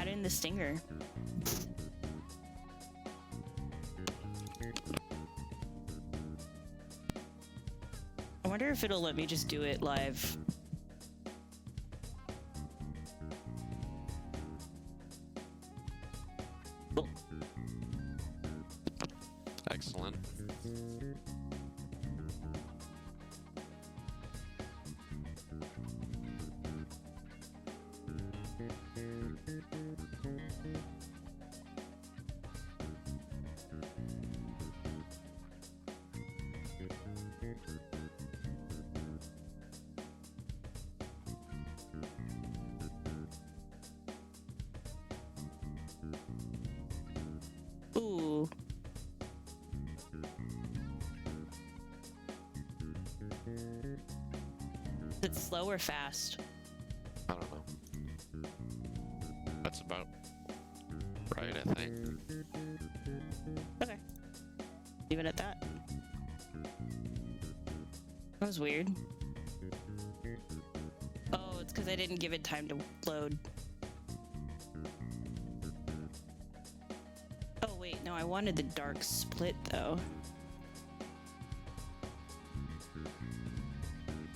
in the stinger. I wonder if it'll let me just do it live. Oh. Excellent. Ooh. Is it slow or fast? I don't know. That's about right, I think. Okay. Leave it at that. That was weird. Oh, it's because I didn't give it time to load. Oh, wait. No, I wanted the dark split, though.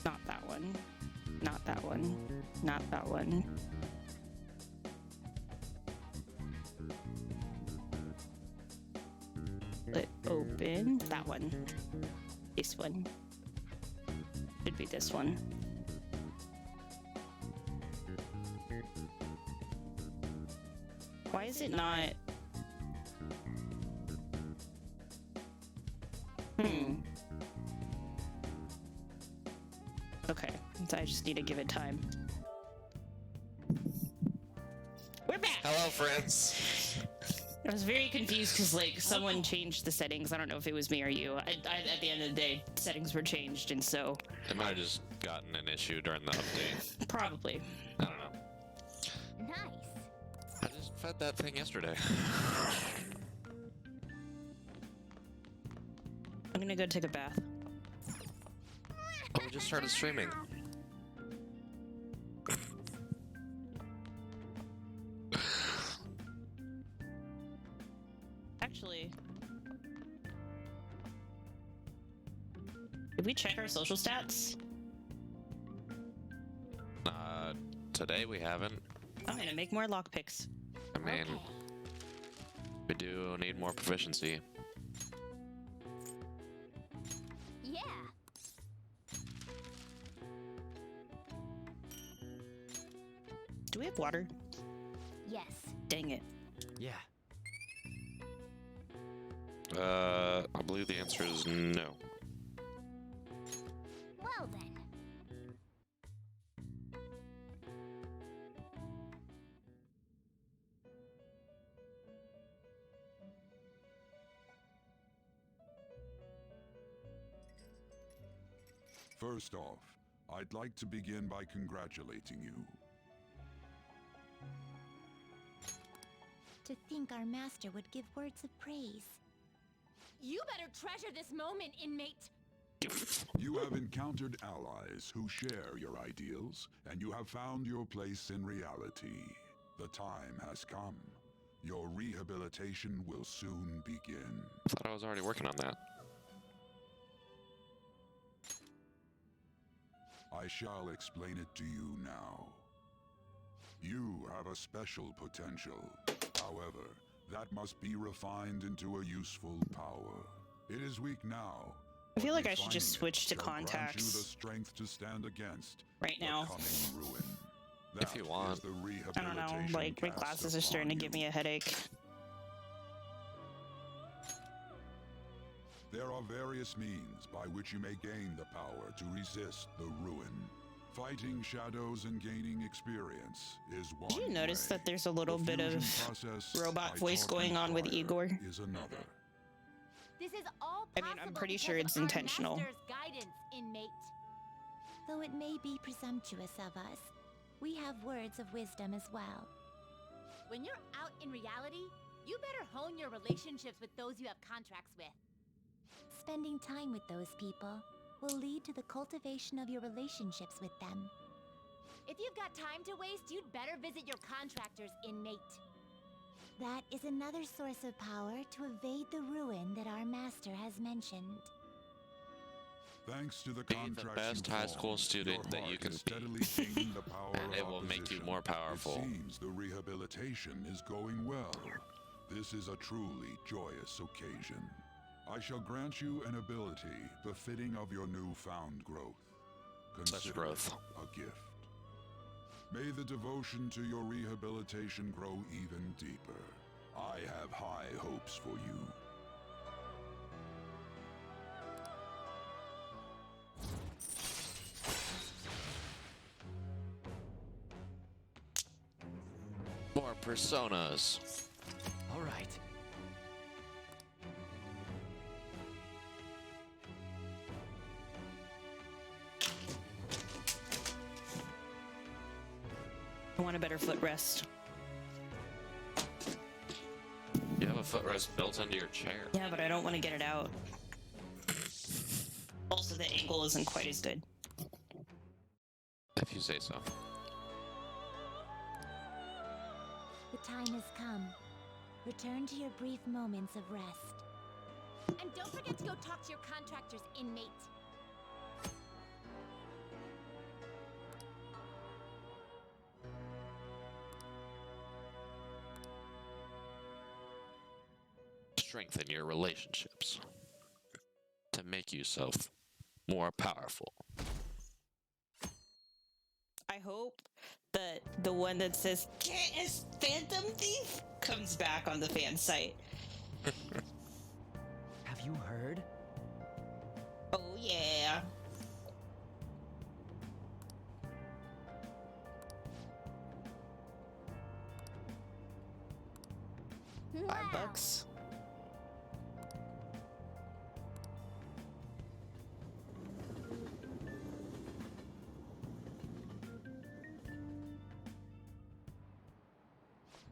Not that one. Not that one. Not that one. Split open. That one. This one. Should be this one. Why is it not? Okay, so I just need to give it time. We're back! Hello, friends. I was very confused because, like, someone changed the settings. I don't know if it was me or you. At the end of the day, settings were changed, and so... It might have just gotten an issue during the update. Probably. I don't know. Nice. I just fed that thing yesterday. I'm gonna go take a bath. Oh, we just started streaming. Actually... Did we check our social stats? Today we haven't. I'm gonna make more lockpicks. I mean, we do need more proficiency. Yeah. Do we have water? Yes. Dang it. Yeah. I believe the answer is no. Well then. First off, I'd like to begin by congratulating you. To think our master would give words of praise. You better treasure this moment, inmate. You have encountered allies who share your ideals, and you have found your place in reality. The time has come. Your rehabilitation will soon begin. I thought I was already working on that. I shall explain it to you now. You have a special potential. However, that must be refined into a useful power. It is weak now. I feel like I should Refining just it switch to shall grant you the contacts strength to stand against right the now. coming ruin. If you That want. is the I don't know, rehabilitation like, my cast glasses are starting to upon give you. me a headache. There are various means by which you may gain the power to resist the ruin. Fighting shadows and gaining experience is one Did you notice way. that there's a little The bit of fusion process robot I voice taught going you on with prior Igor? is another. This is all I possible mean, I'm pretty because sure it's of our intentional. master's guidance, inmate. Though it may be presumptuous of us, we have words of wisdom as well. When you're out in reality, you better hone your relationships with those you have contracts with. Spending time with those people will lead to the cultivation of your relationships with them. If you've got time to waste, you'd better visit your contractor's inmate. That is another source of power to evade the ruin that our master has mentioned. Thanks to the Be the contracts best you high form, school student your that heart you can is be. steadily gaining the power And of it will make you opposition. more powerful. It seems the rehabilitation is going well. This is a truly joyous occasion. I shall grant you an ability befitting of your newfound growth. Such Consider growth. it a gift. May the devotion to your rehabilitation grow even deeper. I have high hopes for you. More personas. All right. I want a better footrest. You have a footrest built into your chair. Yeah, but I don't want to get it out. Also, the angle isn't quite as good. If you say so. The time has come. Return to your brief moments of rest. And don't forget to go talk to your contractor's inmate. Strengthen your relationships to make yourself more powerful. I hope that the one that says "Can't is Phantom Thief" comes back on the fan site. Have you heard? Oh yeah. $5.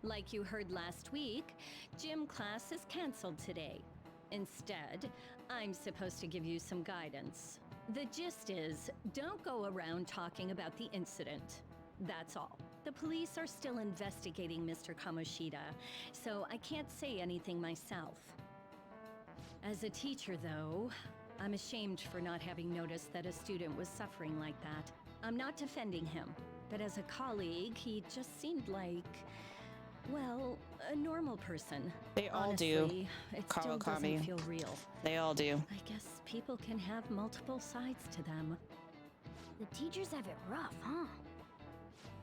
Like you heard last week, gym class is canceled today. Instead, I'm supposed to give you some guidance. The gist is, don't go around talking about the incident. That's all. The police are still investigating Mr. Kamoshida, so I can't say anything myself. As a teacher, though, I'm ashamed for not having noticed that a student was suffering like that. I'm not defending him, but as a colleague, he just seemed like, well, a normal person. They all do. Honestly, it still Kawakami. doesn't feel real. They all do. I guess people can have multiple sides to them. The teachers have it rough, huh?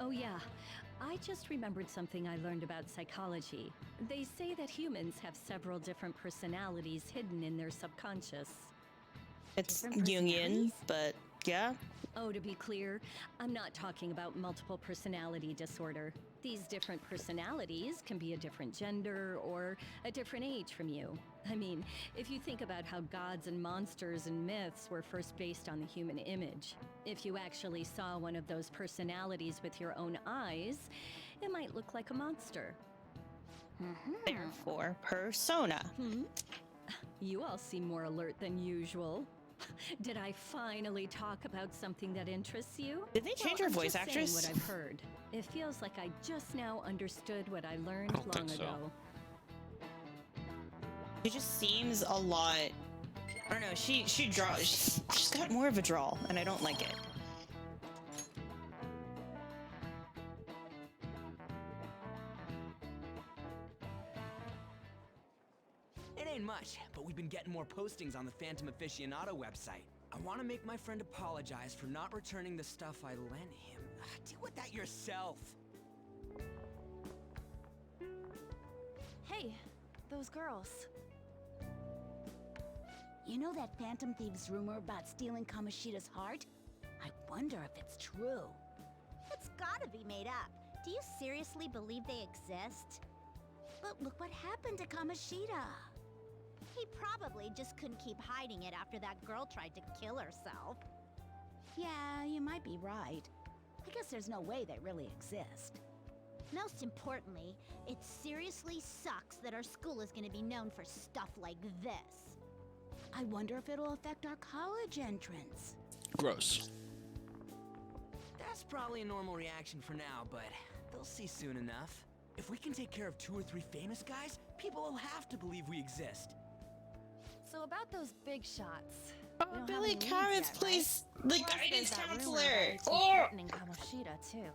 Oh yeah, I just remembered something I learned about psychology. They say that humans have several different personalities hidden in their subconscious. It's Different Jungian, personalities? but yeah. Oh, to be clear, I'm not talking about multiple personality disorder. These different personalities can be a different gender or a different age from you. I mean, if you think about how gods and monsters and myths were first based on the human image, if you actually saw one of those personalities with your own eyes, it might look like a monster. Therefore, persona. You all seem more alert than usual. Did I finally talk about something that interests you? Did they change Well, her I'm voice just saying actress? what I've heard. It feels like I just now understood what I learned I don't long think so. ago. She just seems a lot. I don't know. She draws. She's got more of a drawl, and I don't like it. It ain't much, but we've been getting more postings on the Phantom Aficionado website. I want to make my friend apologize for not returning the stuff I lent him. Deal with that yourself. Hey, those girls. You know that Phantom Thieves rumor about stealing Kamoshida's heart? I wonder if it's true. It's gotta be made up. Do you seriously believe they exist? But look what happened to Kamoshida. He probably just couldn't keep hiding it after that girl tried to kill herself. Yeah, you might be right. I guess there's no way they really exist. Most importantly, it seriously sucks that our school is gonna be known for stuff like this. I wonder if it'll affect our college entrance. Gross. That's probably a normal reaction for now, but they'll see soon enough. If we can take care of 2 or 3 famous guys, people will have to believe we exist. So about those big shots. Oh, We don't have Billy any leads Carrots, yet, right? please. The Plus, guidance there's that rumor counselor. about you two Oh! threatening Kamoshida too.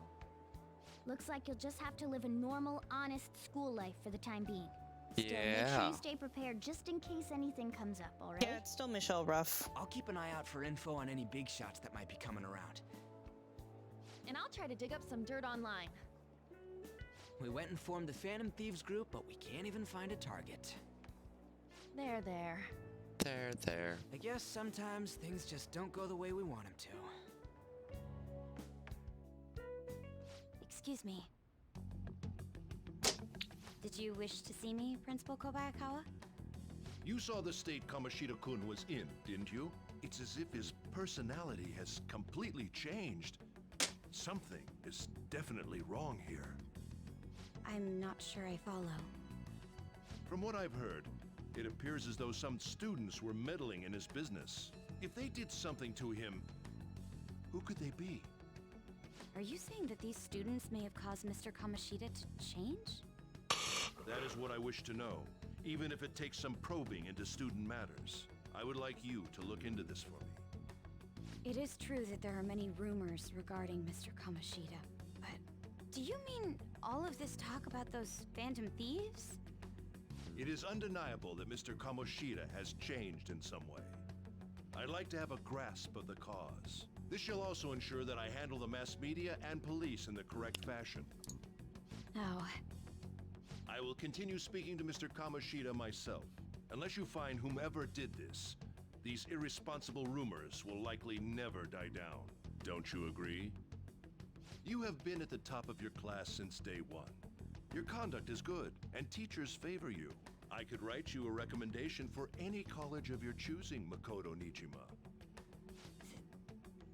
Looks like you'll just have to live a normal, honest school life for the time being. Still, make sure Yeah. you stay prepared just in case anything comes up, alright? Yeah, it's still Michelle Ruff. I'll keep an eye out for info on any big shots that might be coming around. And I'll try to dig up some dirt online. We went and formed the Phantom Thieves group, but we can't even find a target. There, there. There. I guess sometimes things just don't go the way we want them to. Excuse me. Did you wish to see me, Principal Kobayakawa? You saw the state Kamoshida-kun was in, didn't you? It's as if his personality has completely changed. Something is definitely wrong here. I'm not sure I follow. From what I've heard, it appears as though some students were meddling in his business. If they did something to him, who could they be? Are you saying that these students may have caused Mr. Kamoshida to change? That is what I wish to know, even if it takes some probing into student matters. I would like you to look into this for me. It is true that there are many rumors regarding Mr. Kamoshida, but do you mean all of this talk about those Phantom Thieves? It is undeniable that Mr. Kamoshida has changed in some way. I'd like to have a grasp of the cause. This shall also ensure that I handle the mass media and police in the correct fashion. Oh, I will continue speaking to Mr. Kamoshida myself. Unless you find whomever did this, these irresponsible rumors will likely never die down. Don't you agree? You have been at the top of your class since day one. Your conduct is good, and teachers favor you. I could write you a recommendation for any college of your choosing, Makoto Nijima.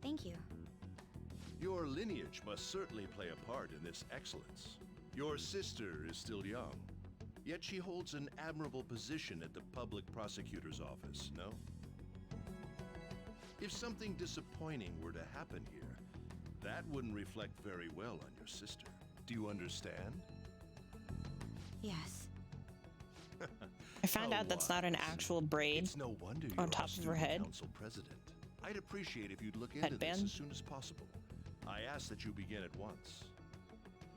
thank you. Your lineage must certainly play a part in this excellence. Your sister is still young, yet she holds an admirable position at the public prosecutor's office, no? If something disappointing were to happen here, that wouldn't reflect very well on your sister. Do you understand? Yes. I found out that's not an actual braid. It's no wonder you're on top of her student head. council president. I'd appreciate if you'd look into this Headband. as soon as possible. I ask that you begin at once.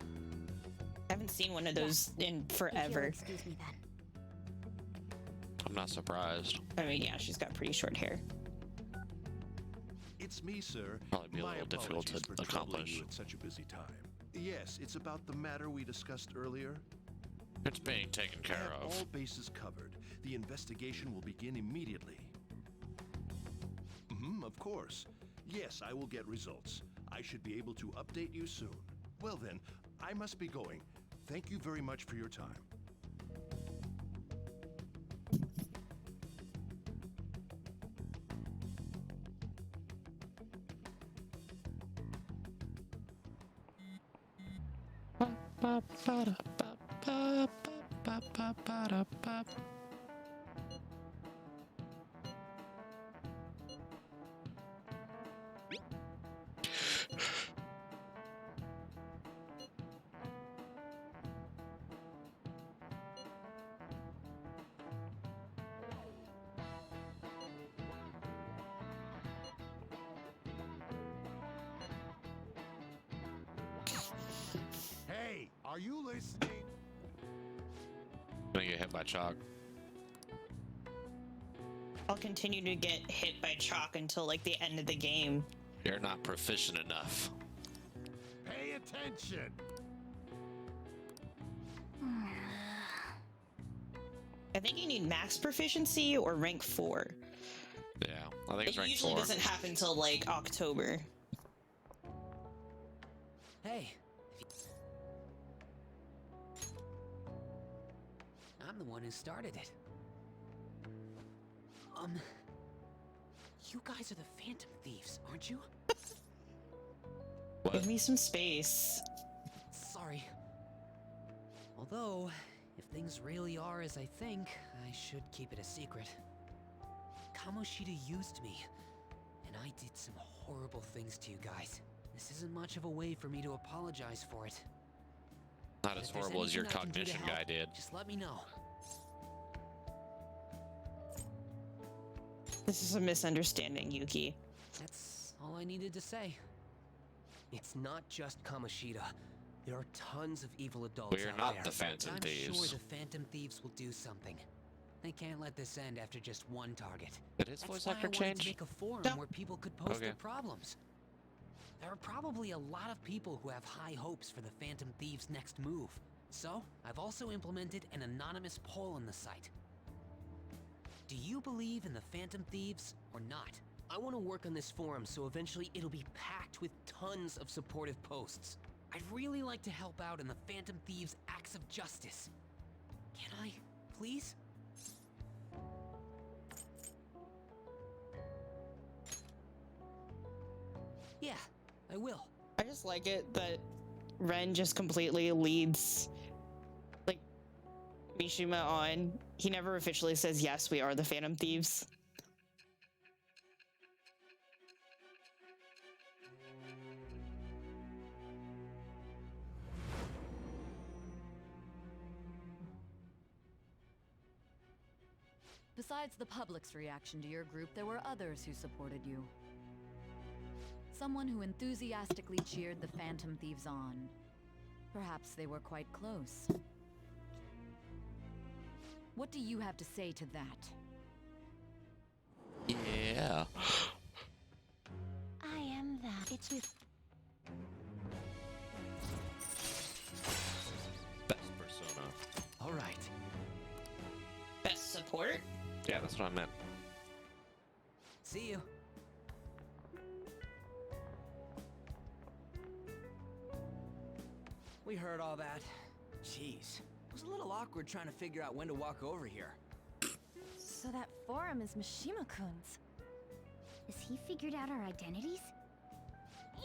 I haven't seen one of those in If forever. you'll excuse me then. I'm not surprised. I mean, yeah, she's got pretty short hair. It's me, sir. Probably be a My little difficult to apologies for troubling accomplish. you at such a busy time. Yes, it's about the matter we discussed earlier. It's being taken I care have of. all bases covered. The investigation will begin immediately. Of course. Yes, I will get results. I should be able to update you soon. Well then, I must be going. Thank you very much for your time. Hey, are you listening? Gonna get hit by chalk. I'll continue to get hit by chalk until like the end of the game. You're not proficient enough. Pay attention. I think you need max proficiency or rank 4. Yeah, I think it's It rank usually 4. doesn't happen until like October. Hey. I'm the one who started it. You guys are the Phantom Thieves, aren't you? What? Give me some space. Sorry. Although, if things really are as I think, I should keep it a secret. Kamoshida used me, and I did some horrible things to you guys. This isn't much of a way for me to apologize for it. Not as If there's horrible as your anything I can do to cognition guy help, did. Just let me know. This is a misunderstanding, Yuki. That's all I needed to say. It's not just Kamoshida. There are tons of evil adults We're out not there. the Phantom I'm Thieves. sure the Phantom Thieves will do something. They can't let this end after just one target. Did his That's voice why I actor wanted change? to make a forum No. where people could post Okay. their problems. There are probably a lot of people who have high hopes for the Phantom Thieves' next move. So, I've also implemented an anonymous poll on the site. Do you believe in the Phantom Thieves or not? I want to work on this forum so eventually it'll be packed with tons of supportive posts. I'd really like to help out in the Phantom Thieves' acts of justice. Can I, please? Yeah, I will. I just like it that Ren just completely leads, like, Mishima on. He never officially says, yes, we are the Phantom Thieves. Besides the public's reaction to your group, there were others who supported you. Someone who enthusiastically cheered the Phantom Thieves on. Perhaps they were quite close. What do you have to say to that? Yeah. I am that. It's with Best persona. All right. Best support? Yeah, that's what I meant. See you. We heard all that. Jeez. It was a little awkward trying to figure out when to walk over here. So that forum is Mishima-kun's. Has he figured out our identities?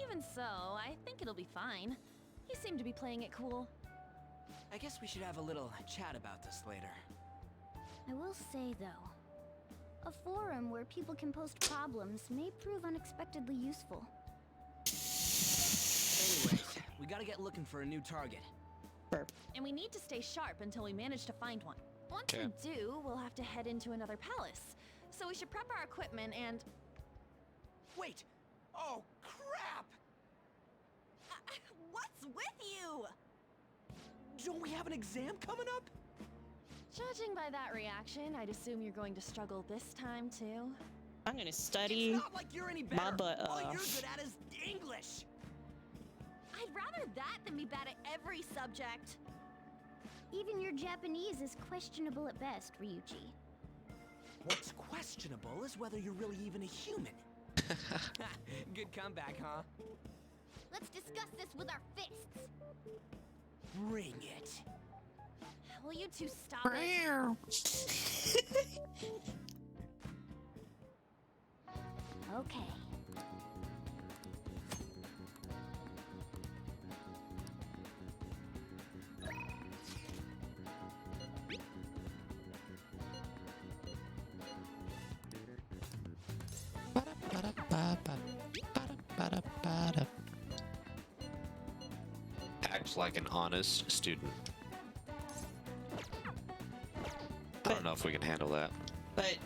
Even so, I think it'll be fine. He seemed to be playing it cool. I guess we should have a little chat about this later. I will say, though, a forum where people can post problems may prove unexpectedly useful. Anyways, we gotta get looking for a new target. And we need to stay sharp until we manage to find one. Once we do, we'll have to head into another palace. So we should prep our equipment and... Wait! Oh, crap! What's with you? Don't we have an exam coming up? Judging by that reaction, I'd assume you're going to struggle this time too. I'm gonna study It's not like you're any better. my butt All you're off. good at is English. I'd rather that than be bad at every subject. Even your Japanese is questionable at best, Ryuji. What's questionable is whether you're really even a human. Good comeback, huh? Let's discuss this with our fists. Bring it. Will you two stop it? Okay. Act like an honest student. I don't know if we can handle that. But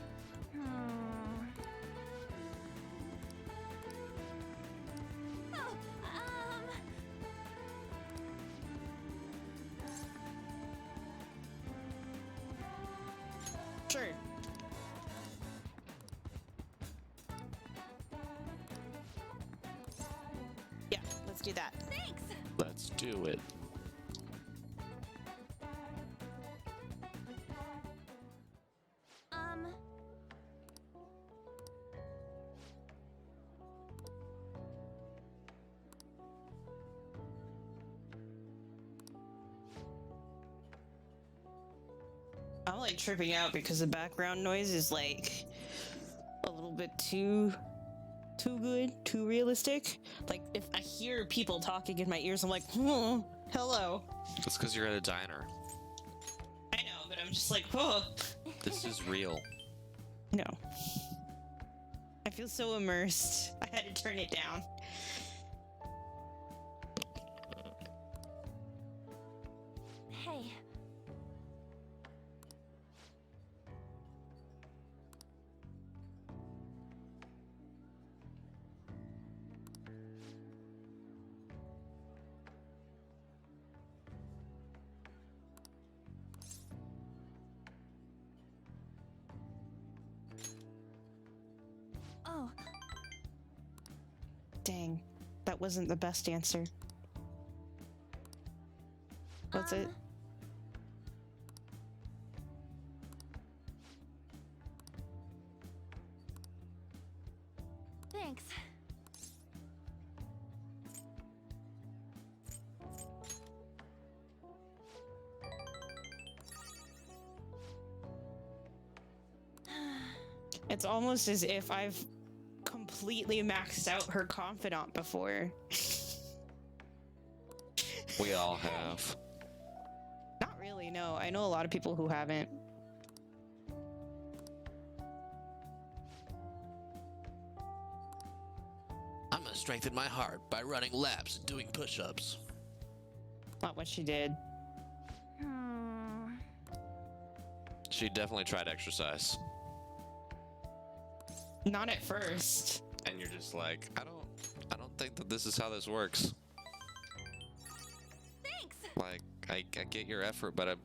Oh, sure. Yeah, let's do that. thanks. Let's do it. I'm like tripping out because the background noise is like a little bit too good, too realistic. Like if I hear people talking in my ears, I'm like, hello. That's because you're at a diner. I know, but I'm just like, oh. This is real. No. I feel so immersed. I had to turn it down. wasn't the best answer. What's it? Thanks. It's almost as if I've completely maxed out her confidant before. We all have. Not really, no. I know a lot of people who haven't. I'm gonna strengthen my heart by running laps and doing push-ups. Not what she did. She definitely tried exercise. Not at first. And you're just like, I don't think that this is how this works. Thanks. Like, I get your effort, but I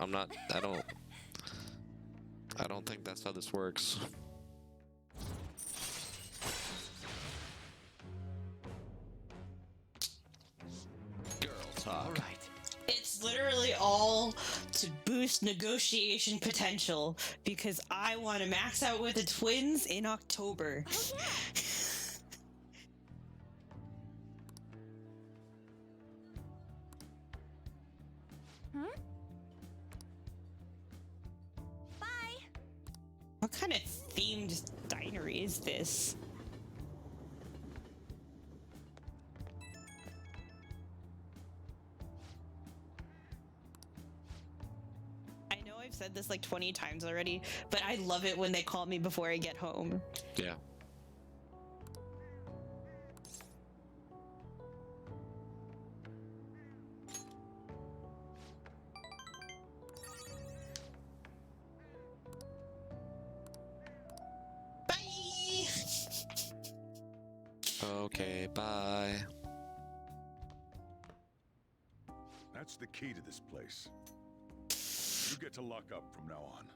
don't think that's how this works. Girl talk. All right. It's literally all to boost negotiation potential because I want to max out with the twins in October. Oh, yeah. Bye. What kind of themed diner is this? I know I've said this like 20 times already, but I love it when they call me before I get home. Yeah. Bye! Okay, bye. That's the key to this place. You get to lock up from now on.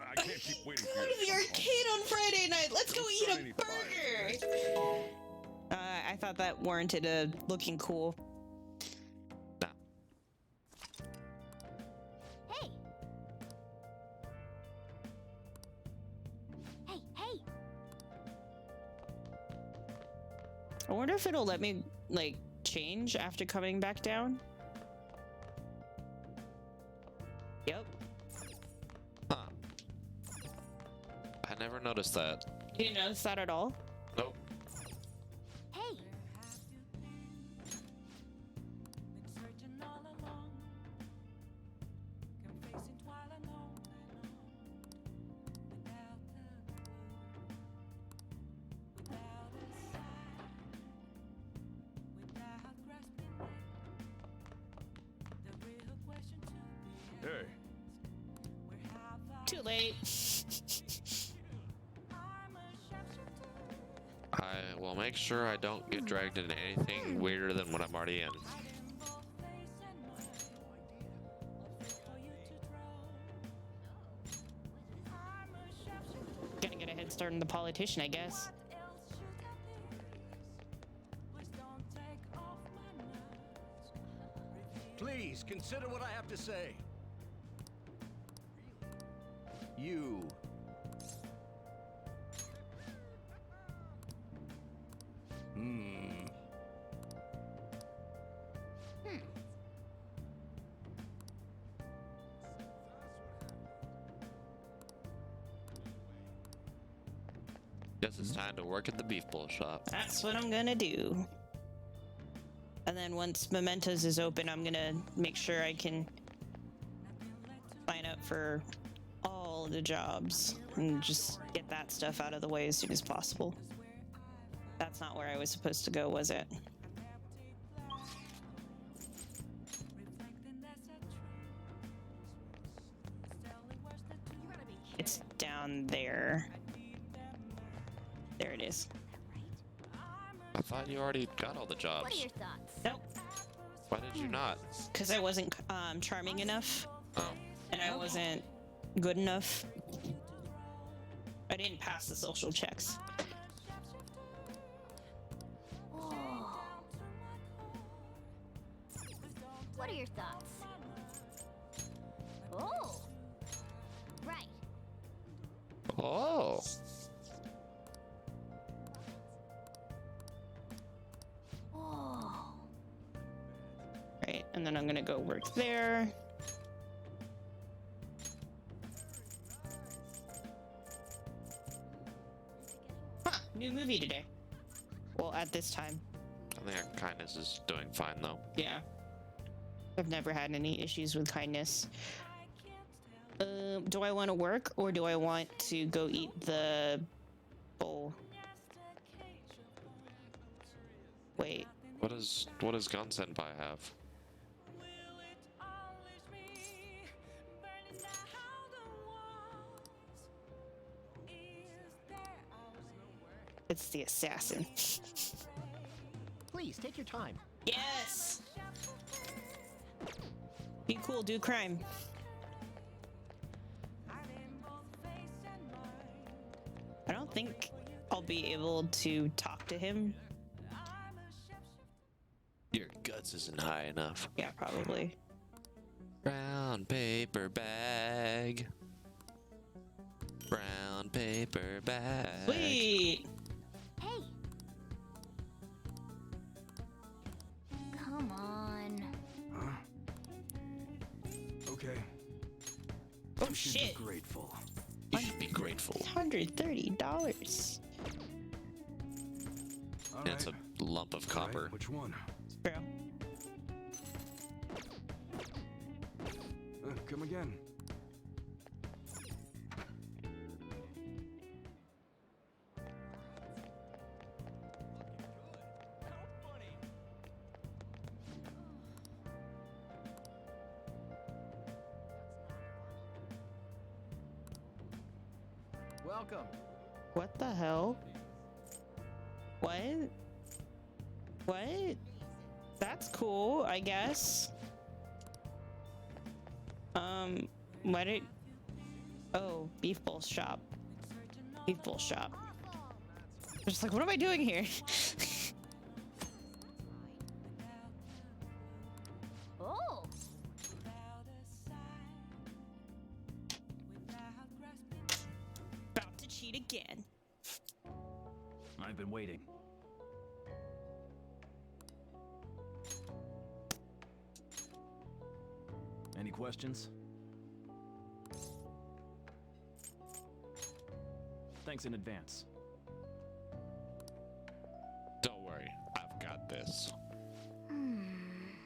I can't keep waiting for Go you to the come home. arcade on Friday night. Let's go Don't eat start a any burger. I thought that warranted a looking cool. Nah. Hey! Hey, hey! I wonder if it'll let me like change after coming back down. Yep. Huh. I never noticed that. You didn't notice that at all? Nope. Hey! Hey, Too late. I will make sure I don't get dragged into anything weirder than what I'm already in. Gonna get a head start on the politician, I guess. Please consider what I have to say. You. Guess it's time to work at the beef bowl shop. That's what I'm gonna do. And then once Mementos is open, I'm gonna make sure I can sign up for all the jobs and just get that stuff out of the way as soon as possible. That's not where I was supposed to go, was it? It's down there. There it is. I thought you already got all the What jobs. are your thoughts? Nope. Why did you not? Because I wasn't charming enough, Oh. and I wasn't good enough. I didn't pass the social checks. your thoughts? Oh! Right. Oh. Oh. Right, and then I'm gonna go work there. Huh, new movie today. Well, at this time. I think our kindness is doing fine though. Yeah. I've never had any issues with kindness. Do I want to work or do I want to go eat the bowl? Wait. What does Gun Senpai have? It's the assassin. Please take your time. Yes! Be cool, do crime. I don't think I'll be able to talk to him. Your guts isn't high enough. Yeah, probably. Brown paper bag. Brown paper bag. Sweet! Hey! Come on. Huh? Okay. Oh You should shit! be grateful. You should be grateful. $130. All It's right. a lump of All right, copper. which one? True. Come again. Welcome. What the hell? What? What? That's cool, I guess. Why did... Oh, beef bowl shop. Beef bowl shop. Just like, what am I doing here? Oh! About to cheat again. I've been waiting. Any questions? Thanks in advance. Don't worry, I've got this.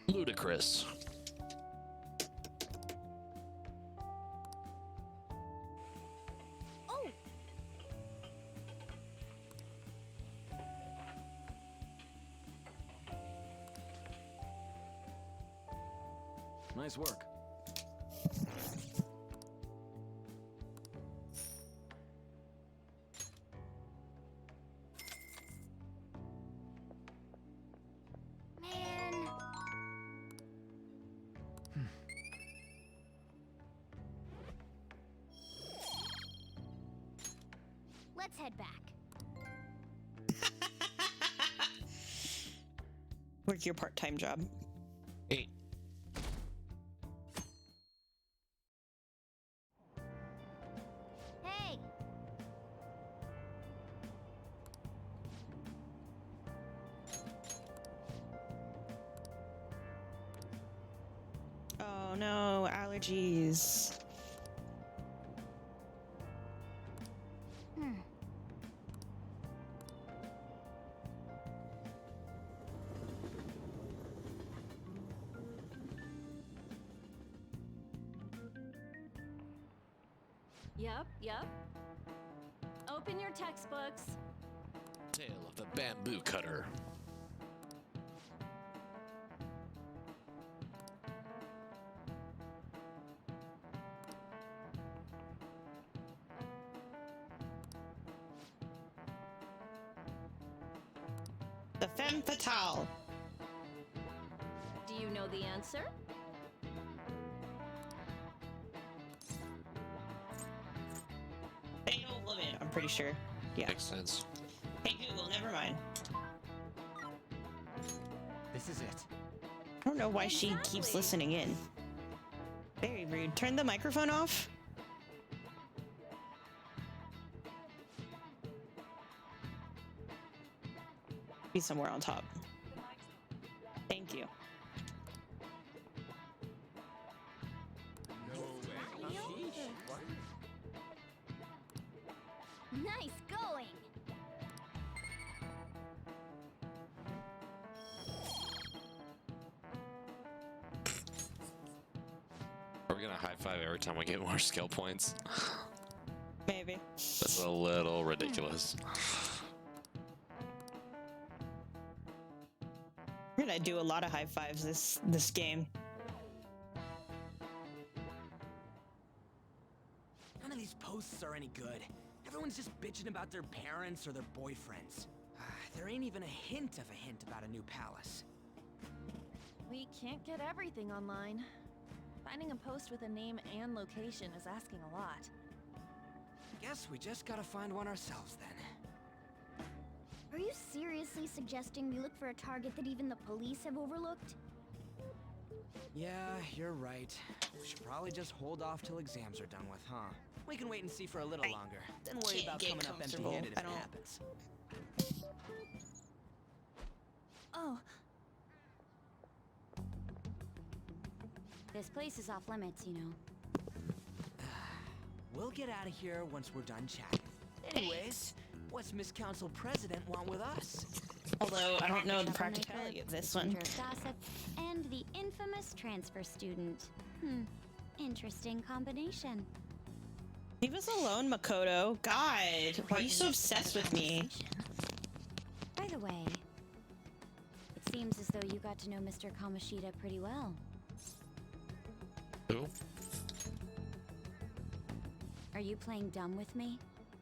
Ludicrous. Oh! Nice work. Man. Let's head back. Work your part-time job. Hey, Hey! Oh no, allergies. Yep. Open your textbooks. Tale of the Bamboo Cutter. The femme fatale. Do you know the answer? Fatal limit, I'm pretty sure. Yeah. Makes sense. Hey Google, never mind. This is it. I don't know why she keeps listening in. Very rude. Turn the microphone off. Be somewhere on top. Thank you. Nice going. Are we gonna high five every time we get more skill points? Maybe. That's a little ridiculous. We're gonna do a lot of high fives this game. None of these posts are any good. Everyone's just bitching about their parents or their boyfriends. There ain't even a hint about a new palace. We can't get everything online. Finding a post with a name and location is asking a lot. Guess we just gotta find one ourselves then. Are you seriously suggesting we look for a target that even the police have overlooked? Yeah, you're right. We should probably just hold off till exams are done with, huh? We can wait and see for a little longer, then worry about coming up empty-handed if it happens. Oh. This place is off limits, you know. We'll get out of here once we're done chatting. Anyways, what's Miss Council President want with us? Although I don't know the practicality of this one. Gossip and the infamous transfer student. Interesting combination. Leave us alone, Makoto. God, why are you so obsessed with me? By the way, it seems as though you got to know Mr. Kamoshida pretty well. Who? Are you playing dumb with me?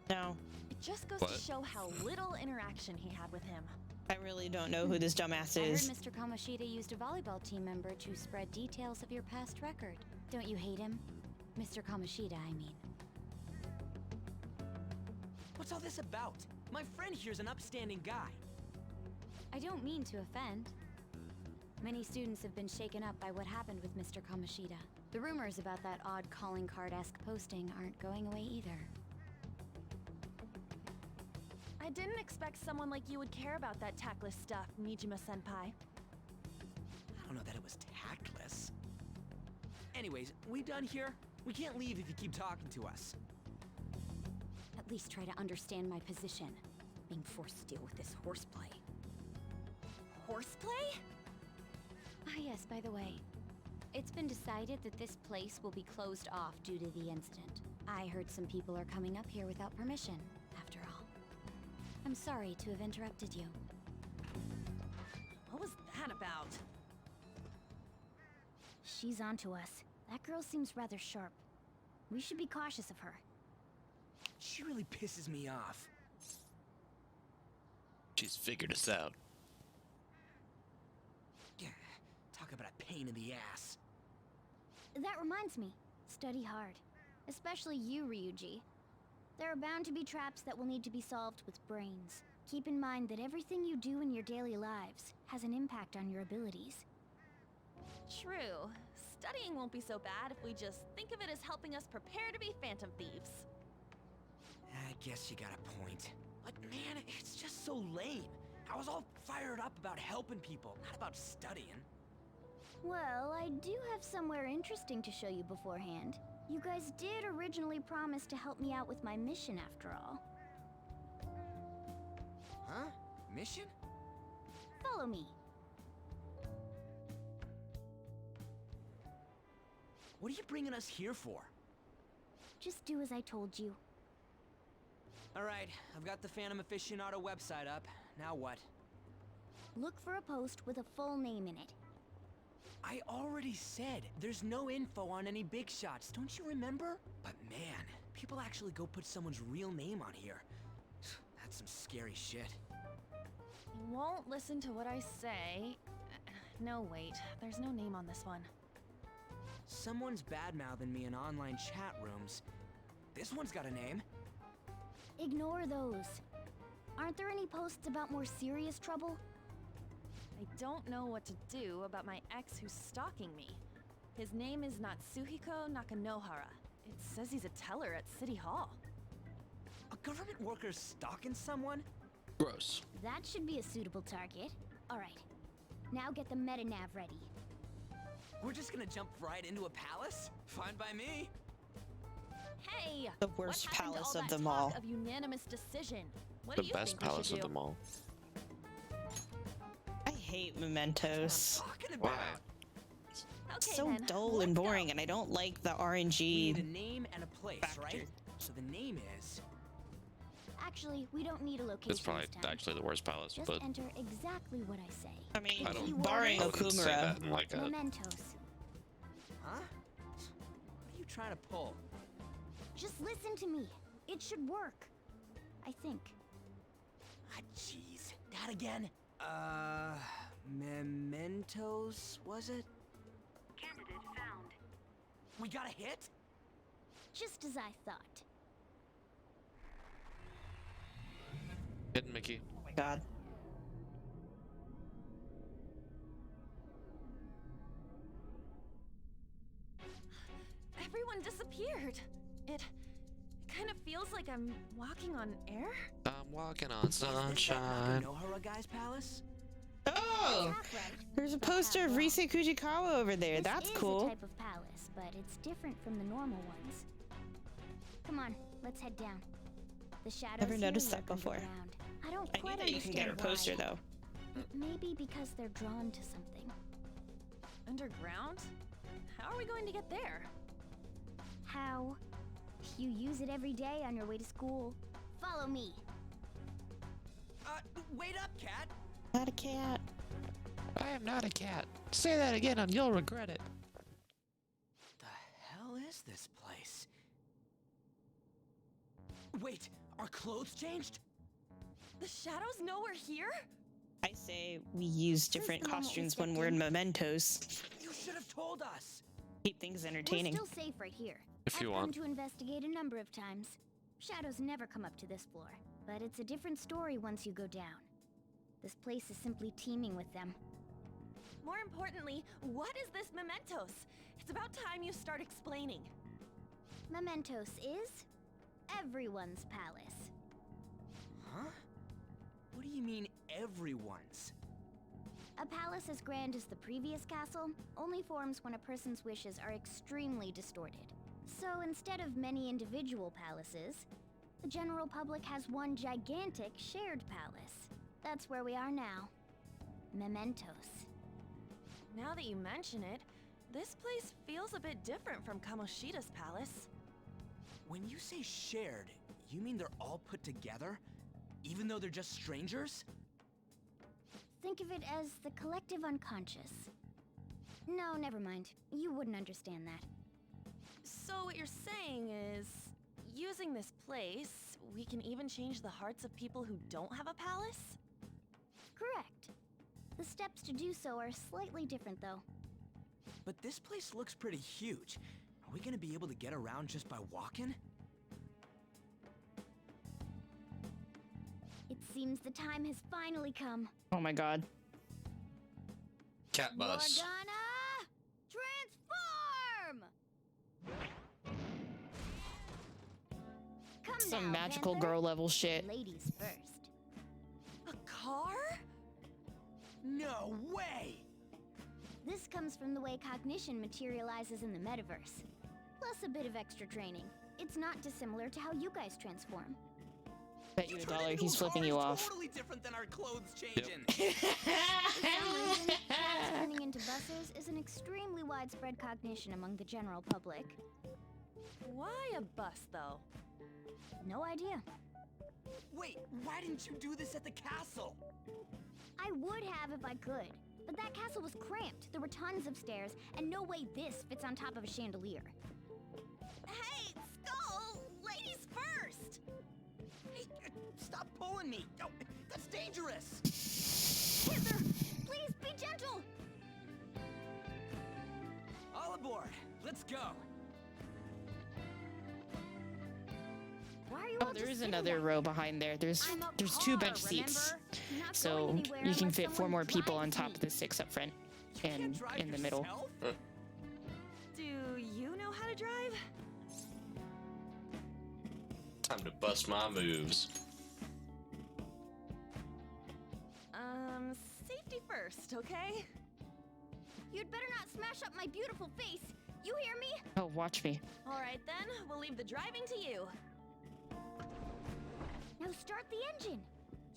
No. It just goes to show how little interaction he had with him. I really don't know who this dumbass I heard is. Mr. Kamoshida used a volleyball team member to spread details of your past record. Don't you hate him? Mr. Kamoshida, I mean. What's all this about? My friend here's an upstanding guy. I don't mean to offend. Many students have been shaken up by what happened with Mr. Kamoshida. The rumors about that odd calling card-esque posting aren't going away either. I didn't expect someone like you would care about that tactless stuff, Mijima-senpai. I don't know that it was tactless. Anyways, we done here? We can't leave if you keep talking to us. At least try to understand my position. Being forced to deal with this horseplay. Horseplay? Ah yes, by the way. It's been decided that this place will be closed off due to the incident. I heard some people are coming up here without permission, after all. I'm sorry to have interrupted you. What was that about? She's onto us. That girl seems rather sharp. We should be cautious of her. She really pisses me off. She's figured us out. Yeah, talk about a pain in the ass. That reminds me. Study hard. Especially you, Ryuji. There are bound to be traps that will need to be solved with brains. Keep in mind that everything you do in your daily lives has an impact on your abilities. True. Studying won't be so bad if we just think of it as helping us prepare to be Phantom Thieves. I guess you got a point. But man, it's just so lame. I was all fired up about helping people, not about studying. Well, I do have somewhere interesting to show you beforehand. You guys did originally promise to help me out with my mission after all. Huh? Mission? Follow me. What are you bringing us here for? Just do as I told you. Alright, I've got the Phantom Aficionado website up. Now what? Look for a post with a full name in it. I already said there's no info on any big shots, don't you remember? But man, people actually go put someone's real name on here. That's some scary shit. You won't listen to what I say. No, wait. There's no name on this one. Someone's bad-mouthing me in online chat rooms. This one's got a name. Ignore those. Aren't there any posts about more serious trouble? I I don't know what to do about my ex who's stalking me. His name is Natsuhiko Nakanohara. It says he's a teller at City Hall. A government worker stalking someone? Gross. That should be a suitable target. Alright. Now get the meta-nav ready. We're just gonna jump right into a palace? Fine by me. Hey! The worst what happened to palace all of that them talk all. Of unanimous decision? What The do you best think we palace should of do? them all. I hate mementos. Talking Why? about. It's Okay, so then, dull let's and go. boring, and I don't like the We need a RNG. name and a place, Factor. right? So the name is. Actually, we don't need a location It's probably this time. actually the worst palace, Just but enter exactly what I say. I mean, I don't- Keyword barring I wouldn't say Okumura. that in like a. Mementos. Huh? What are you trying to pull? Just listen to me. It should work. I think. Ah, jeez. That again? Mementos, was it? Candidate found. We got a hit? Just as I thought. Hidden Mickey. Oh my god. Everyone disappeared. It kind of feels like I'm walking on air. I'm walking on sunshine. Nakanohara guy's palace? Oh! Half right, There's a but poster half of wrong. Rise Kujikawa over there. This That's is a cool. type of palace, but it's different from the normal ones. Come on, let's head down. The shadows Never here noticed that lurk before. underground. I don't I knew quite that you can get a understand poster why. though. Maybe because they're drawn to something. Underground? How are we going to get there? How? You use it every day on your way to school. Follow me. Wait up, cat! Not a cat. I am not a cat. Say that again and you'll regret it. The hell is this place? Wait, our clothes changed? The shadows know we're here? I say we use different the moment we costumes stepped when we're in in. mementos. You should have told us! Keep things entertaining. We're still safe right here. If you I've want. come to investigate a number of times. Shadows never come up to this floor, but it's a different story once you go down. This place is simply teeming with them. More importantly, what is this mementos? It's about time you start explaining. Mementos is everyone's palace. Huh? What do you mean, everyone's? A palace as grand as the previous castle only forms when a person's wishes are extremely distorted. So instead of many individual palaces, the general public has one gigantic shared palace. That's where we are now. Mementos. Now that you mention it, this place feels a bit different from Kamoshida's palace. When you say shared, you mean they're all put together? Even though they're just strangers? Think of it as the collective unconscious. No, never mind. You wouldn't understand that. So what you're saying is, using this place, we can even change the hearts of people who don't have a palace? Correct. The steps to do so are slightly different, though. But this place looks pretty huge. Are we gonna be able to get around just by walking? It seems the time has finally come. Oh my god. Cat bus. You're gonna transform! Come Some now, magical Panther. girl level shit. Ladies first. A car? No way! This comes from the way cognition materializes in the metaverse. Plus a bit of extra training. It's not dissimilar to how you guys transform. Bet you a Turn dollar into he's a flipping car you is off. Totally different than our clothes changing. For some reason, cats turning into buses is an extremely widespread cognition among the general public. Why a bus, though? No idea. Wait, why didn't you do this at the castle? I would have if I could, but that castle was cramped. There were tons of stairs, and no way this fits on top of a chandelier. Hey, Skull! Ladies first! Hey, stop pulling me! Oh, that's dangerous! Panther, please be gentle! All aboard! Let's go! Why are you Oh, all there just is sitting another there? row behind there. There's I'm a 2 car, bench seats, remember? Not so going anywhere you can unless fit 4 someone more people on drives top me. of the 6 up front You and can't drive in the middle. yourself? Do you know how to drive? Time to bust my moves. Safety first, okay? You'd better not smash up my beautiful face. You hear me? Oh, watch me. All right then, we'll leave the driving to you. Now start the engine.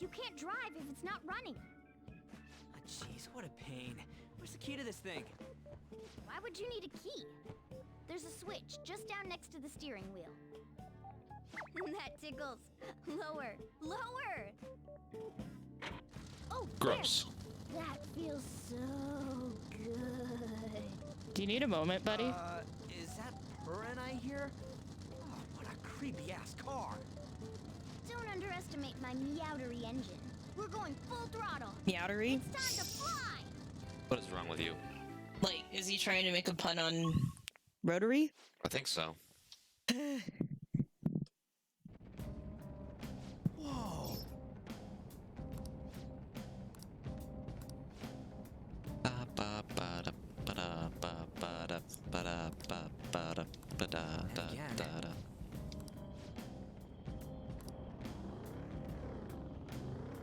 You can't drive if it's not running. Ah, jeez, what a pain. Where's the key to this thing? Why would you need a key? There's a switch just down next to the steering wheel. That tickles. Lower, lower. Oh, Gross. there. That feels so good. Do you need a moment, buddy? Is that Purin I hear? Oh, what a creepy ass car. Don't underestimate my meowdery engine. We're going full throttle. Meowdery? It's time to fly. What is wrong with you? Like, is he trying to make a pun on rotary? I think so. Whoa.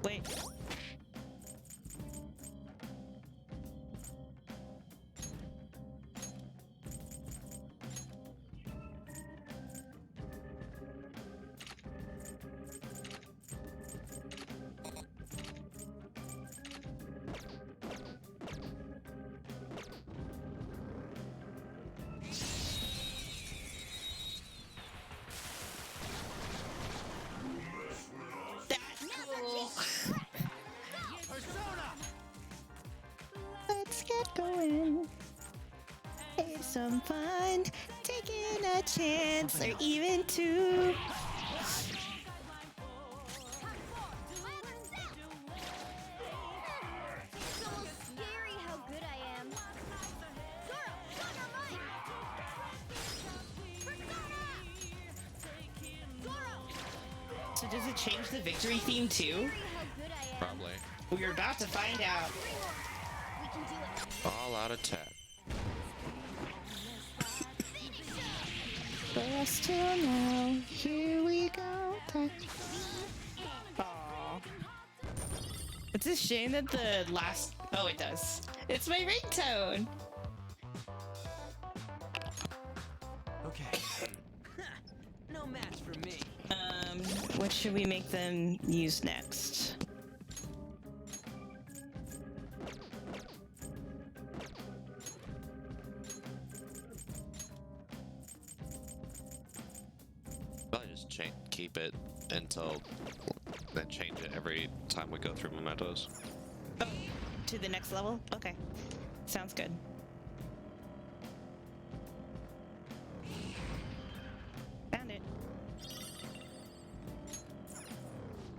Wait. Let's get going. Have some fun. Taking a chance or even 2. It's almost scary how good I am. Zoro, Dynamite! Persona! Zoro! So does it change the victory theme too? Scary how good I am. Probably. We're about to find out. 3 more. We can do it. All out attack. First till now, here we go. Aww. It's a shame that the last. Oh, it does. It's my ringtone. Okay. No match for me. What should we make them use next? Probably just keep it until then change it every time we go through mementos. Oh, to the next level? Okay. Sounds good. Found it.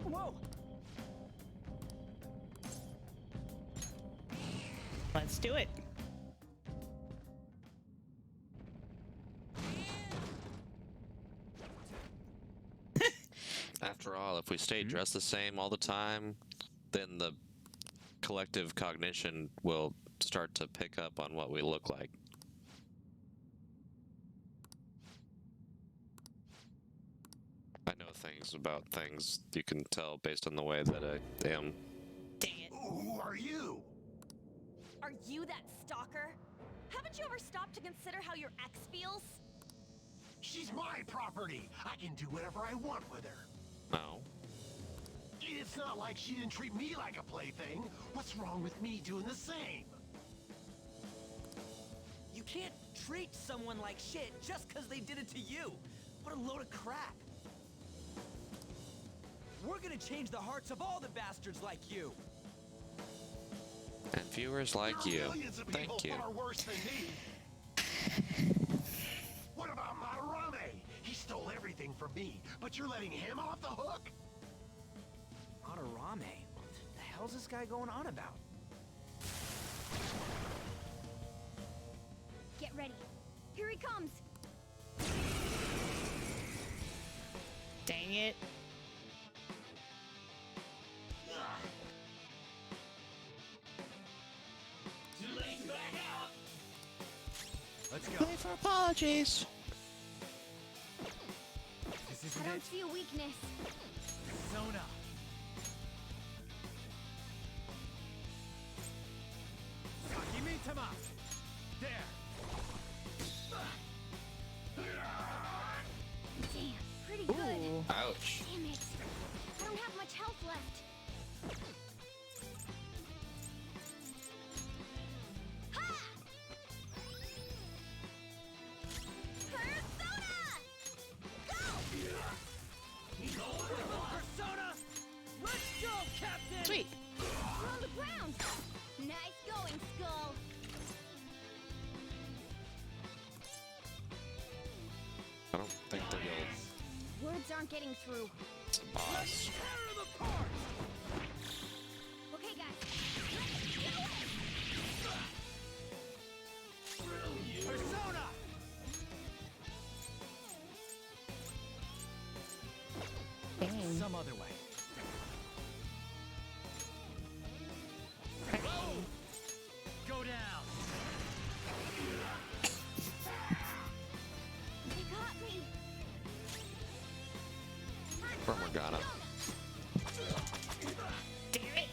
Whoa. Let's do it. After all, if we stay dressed the same all the time, then the collective cognition will start to pick up on what we look like. I know things about things you can tell based on the way that I am. Dang it. Who are you? Are you that stalker? Haven't you ever stopped to consider how your ex feels? She's my property. I can do whatever I want with her. No. It's not like she didn't treat me like a plaything. What's wrong with me doing the same? You can't treat someone like shit just because they did it to you. What a load of crap. We're gonna change the hearts of all the bastards like you. And viewers like There are you. millions of people Thank you. far worse than me. What about Madarame? He stole everything from me, but you're letting him off the hook? Madarame? The hell's this guy going on about? Get ready. Here he comes. Dang it. Let's go. Wait for apologies. This I isn't don't it. see a weakness. Zona. Sakimitama. There. Damn, pretty good. Ooh. Ouch. Damn it. I don't have much health left. Ha! Persona! Go! Persona. Let's go, Captain. Sweet. We're on the ground. Nice going, Skull. I don't think they're gonna. Words aren't getting through. It's a boss. Tear them apart. Okay, guys. Let's do it! Persona. Dang. Some other way. Go down. They got me. From Morgana. Damn it.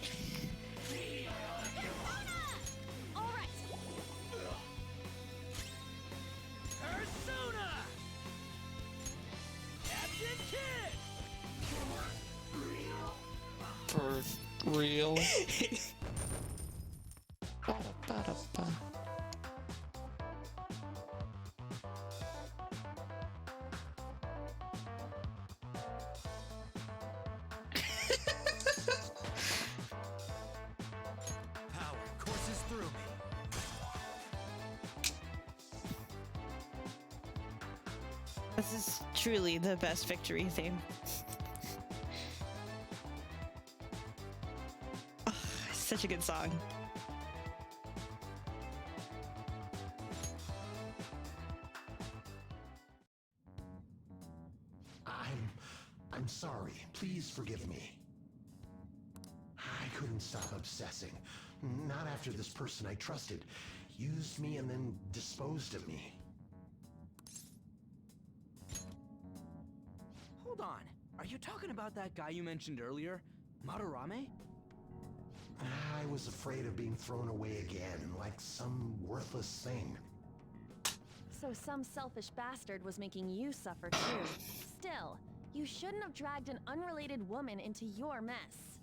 All right. Persona. Captain Kid. For real. Ba-da-ba-da-ba. Power courses through me. This is truly the best victory theme. Oh, such a good song. I'm sorry. Please forgive me. I couldn't stop obsessing. Not after this person I trusted used me and then disposed of me. Hold on. Are you talking about that guy you mentioned earlier? Madarame? I was afraid of being thrown away again, like some worthless thing. So some selfish bastard was making you suffer too. Still, you shouldn't have dragged an unrelated woman into your mess.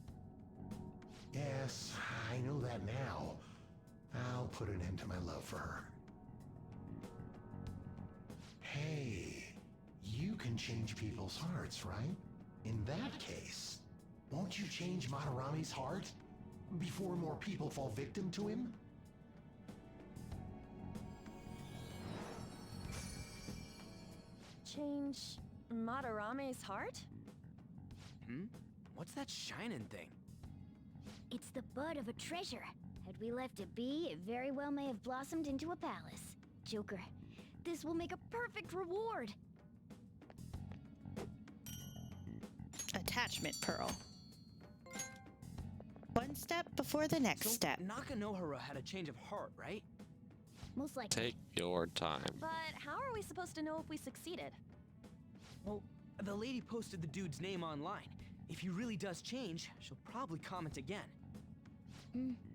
Yes, I know that now. I'll put an end to my love for her. Hey, you can change people's hearts, right? In that case, won't you change Madarame's heart before more people fall victim to him? Change Madarame's heart? What's that shining thing? It's the bud of a treasure. Had we left it be, it very well may have blossomed into a palace. Joker, this will make a perfect reward. Attachment pearl. One step before the next So step. Nakanohara had a change of heart, right? Most likely. Take your time. But how are we supposed to know if we succeeded? Well, the lady posted the dude's name online. If he really does change, she'll probably comment again.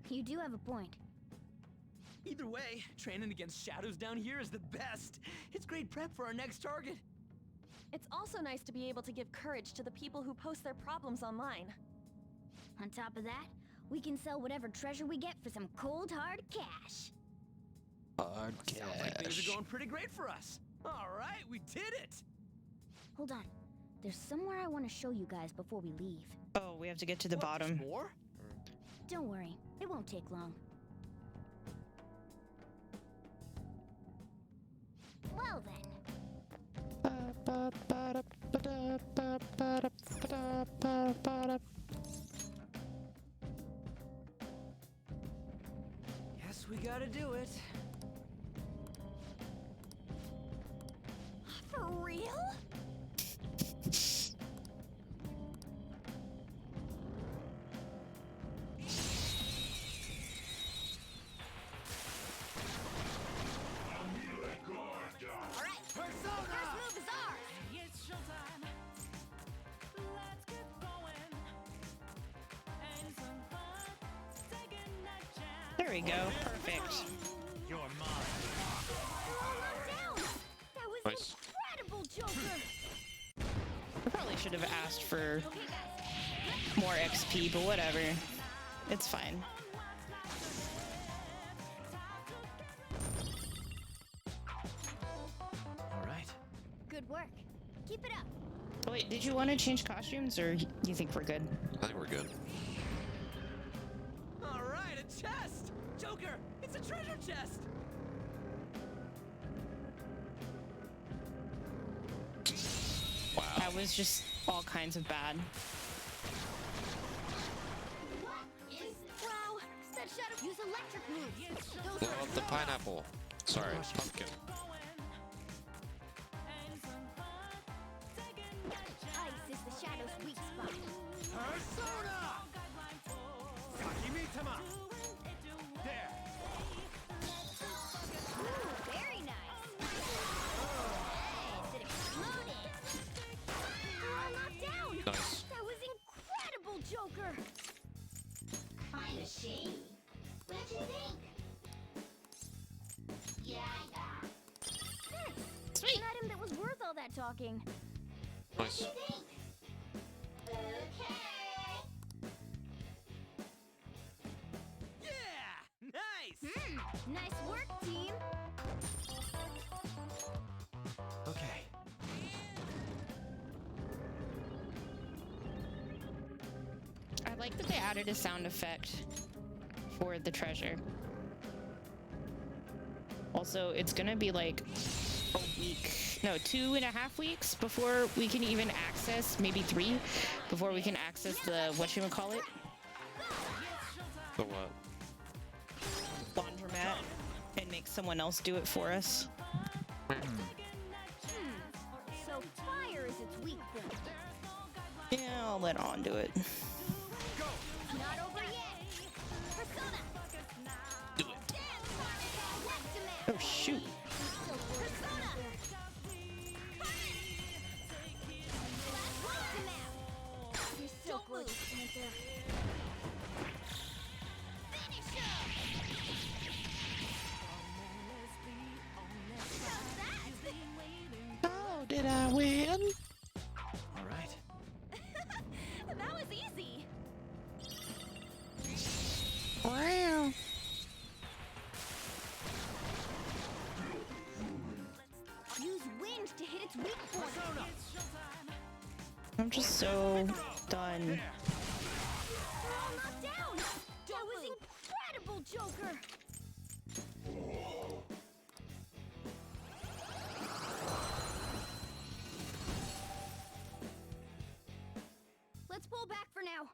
You do have a point. Either way, training against shadows down here is the best. It's great prep for our next target. It's also nice to be able to give courage to the people who post their problems online. On top of that, we can sell whatever treasure we get for some cold hard cash. Hard Sounds like things cash. are going pretty great for us. All right, we did it. Hold on. There's somewhere I want to show you guys before we leave. Oh, we have to get to the What, bottom. there's more? Don't worry, it won't take long. Well then. Guess we gotta do it. For real? There we go. Perfect. You're mine. Down! That was Nice. incredible, Joker! I probably should have asked for more XP, but whatever. It's fine. All right. Good work. Keep it up. Oh, wait, did you want to change costumes, or you think we're good? I think we're good. All right, a chest! Joker, it's a treasure chest! Wow. That was just all kinds of bad. Wow, that shadow use electric moves. Those Blow are up the pineapple. Sorry, pumpkin. ice is the shadow's weak spot. Persona! Sakimitama! There! Ooh, very nice. Nice, it exploded. They're all knocked down. Nice. That was incredible, Joker. Kinda shady. What do you think? Yeah. Thanks. Sweet. An item that was worth all that talking. Nice. Yeah! Nice! Nice work, team. Okay. I like that they added a sound effect for the treasure. Also, it's gonna be like a week, no, 2.5 weeks before we can even access, maybe 3, before we can access the, whatchamacallit, The what? laundromat, and make someone else do it for us. So fire is its weak point. Yeah, I'll let On do it. Not over yet. Persona. Do it. Oh, shoot. Persona. You're so gorgeous, Panther. Finish Oh, did I win? All right. That was easy. Wow. Use wind to hit its weak point. I'm just so done. They're all knocked down. That was incredible, Joker. Let's pull back for now.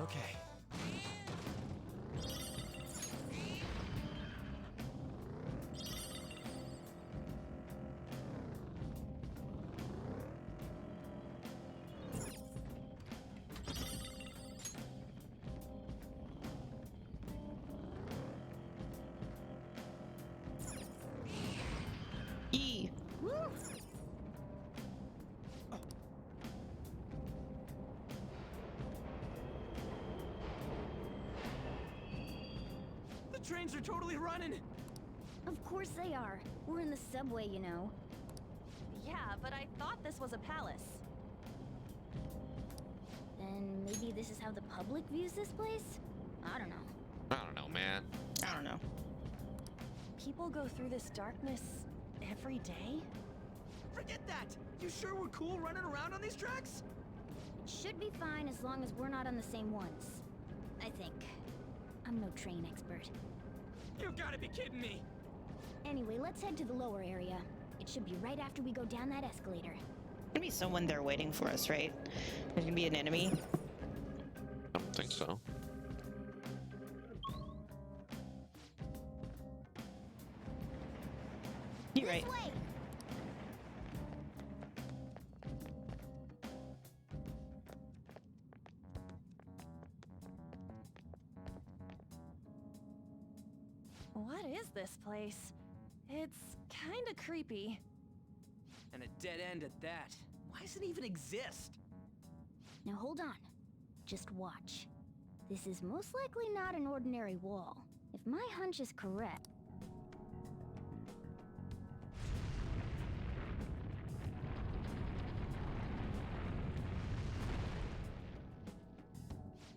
Okay. E. Woo! The trains are totally running! Of course they are. We're in the subway, you know. Yeah, but I thought this was a palace. Then maybe this is how the public views this place? I don't know. I don't know, man. I don't know. People go through this darkness every day? Forget that! You sure we're cool running around on these tracks? It should be fine as long as we're not on the same ones. I think. I'm no train expert. You gotta be kidding me! Anyway, let's head to the lower area. It should be right after we go down that escalator. There's gonna be someone there waiting for us, right? There's gonna be an enemy. I don't think so. You're right. This way! What is this place? It's kinda creepy. And a dead end at that. Why does it even exist? Now hold on. Just watch. This is most likely not an ordinary wall. If my hunch is correct...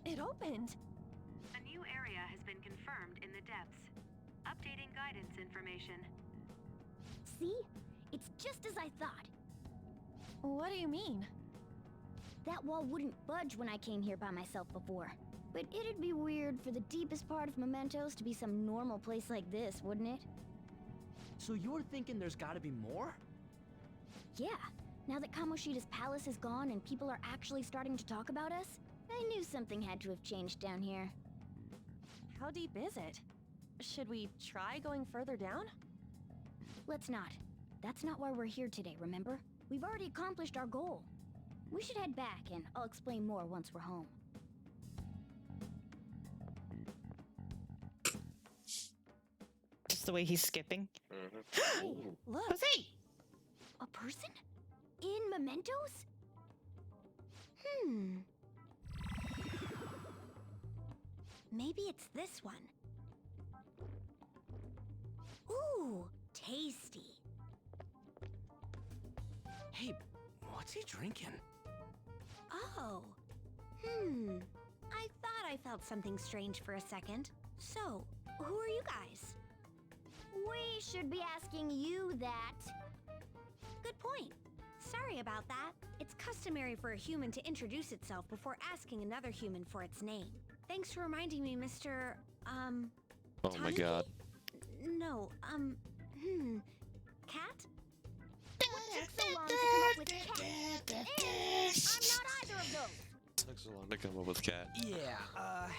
It opened. A new area has been confirmed in the depths. Updating guidance information. See? It's just as I thought. What do you mean? That wall wouldn't budge when I came here by myself before. But it'd be weird for the deepest part of Mementos to be some normal place like this, wouldn't it? So you're thinking there's gotta be more? Yeah. Now that Kamoshida's palace is gone and people are actually starting to talk about us, I knew something had to have changed down here. How deep is it? Should we try going further down? Let's not. That's not why we're here today, remember? We've already accomplished our goal. We should head back, and I'll explain more once we're home. Just the way he's skipping. Hey, look! Jose! A person? In Mementos? Maybe it's this one. Ooh, tasty. Hey, what's he drinking? Oh. I thought I felt something strange for a second. So, who are you guys? We should be asking you that. Good point. Sorry about that. It's customary for a human to introduce itself before asking another human for its name. Thanks for reminding me, Mr. Oh my god. No, Cat? What took so long to come up with cat? I'm not either of those. Took so long to come up with cat. Yeah,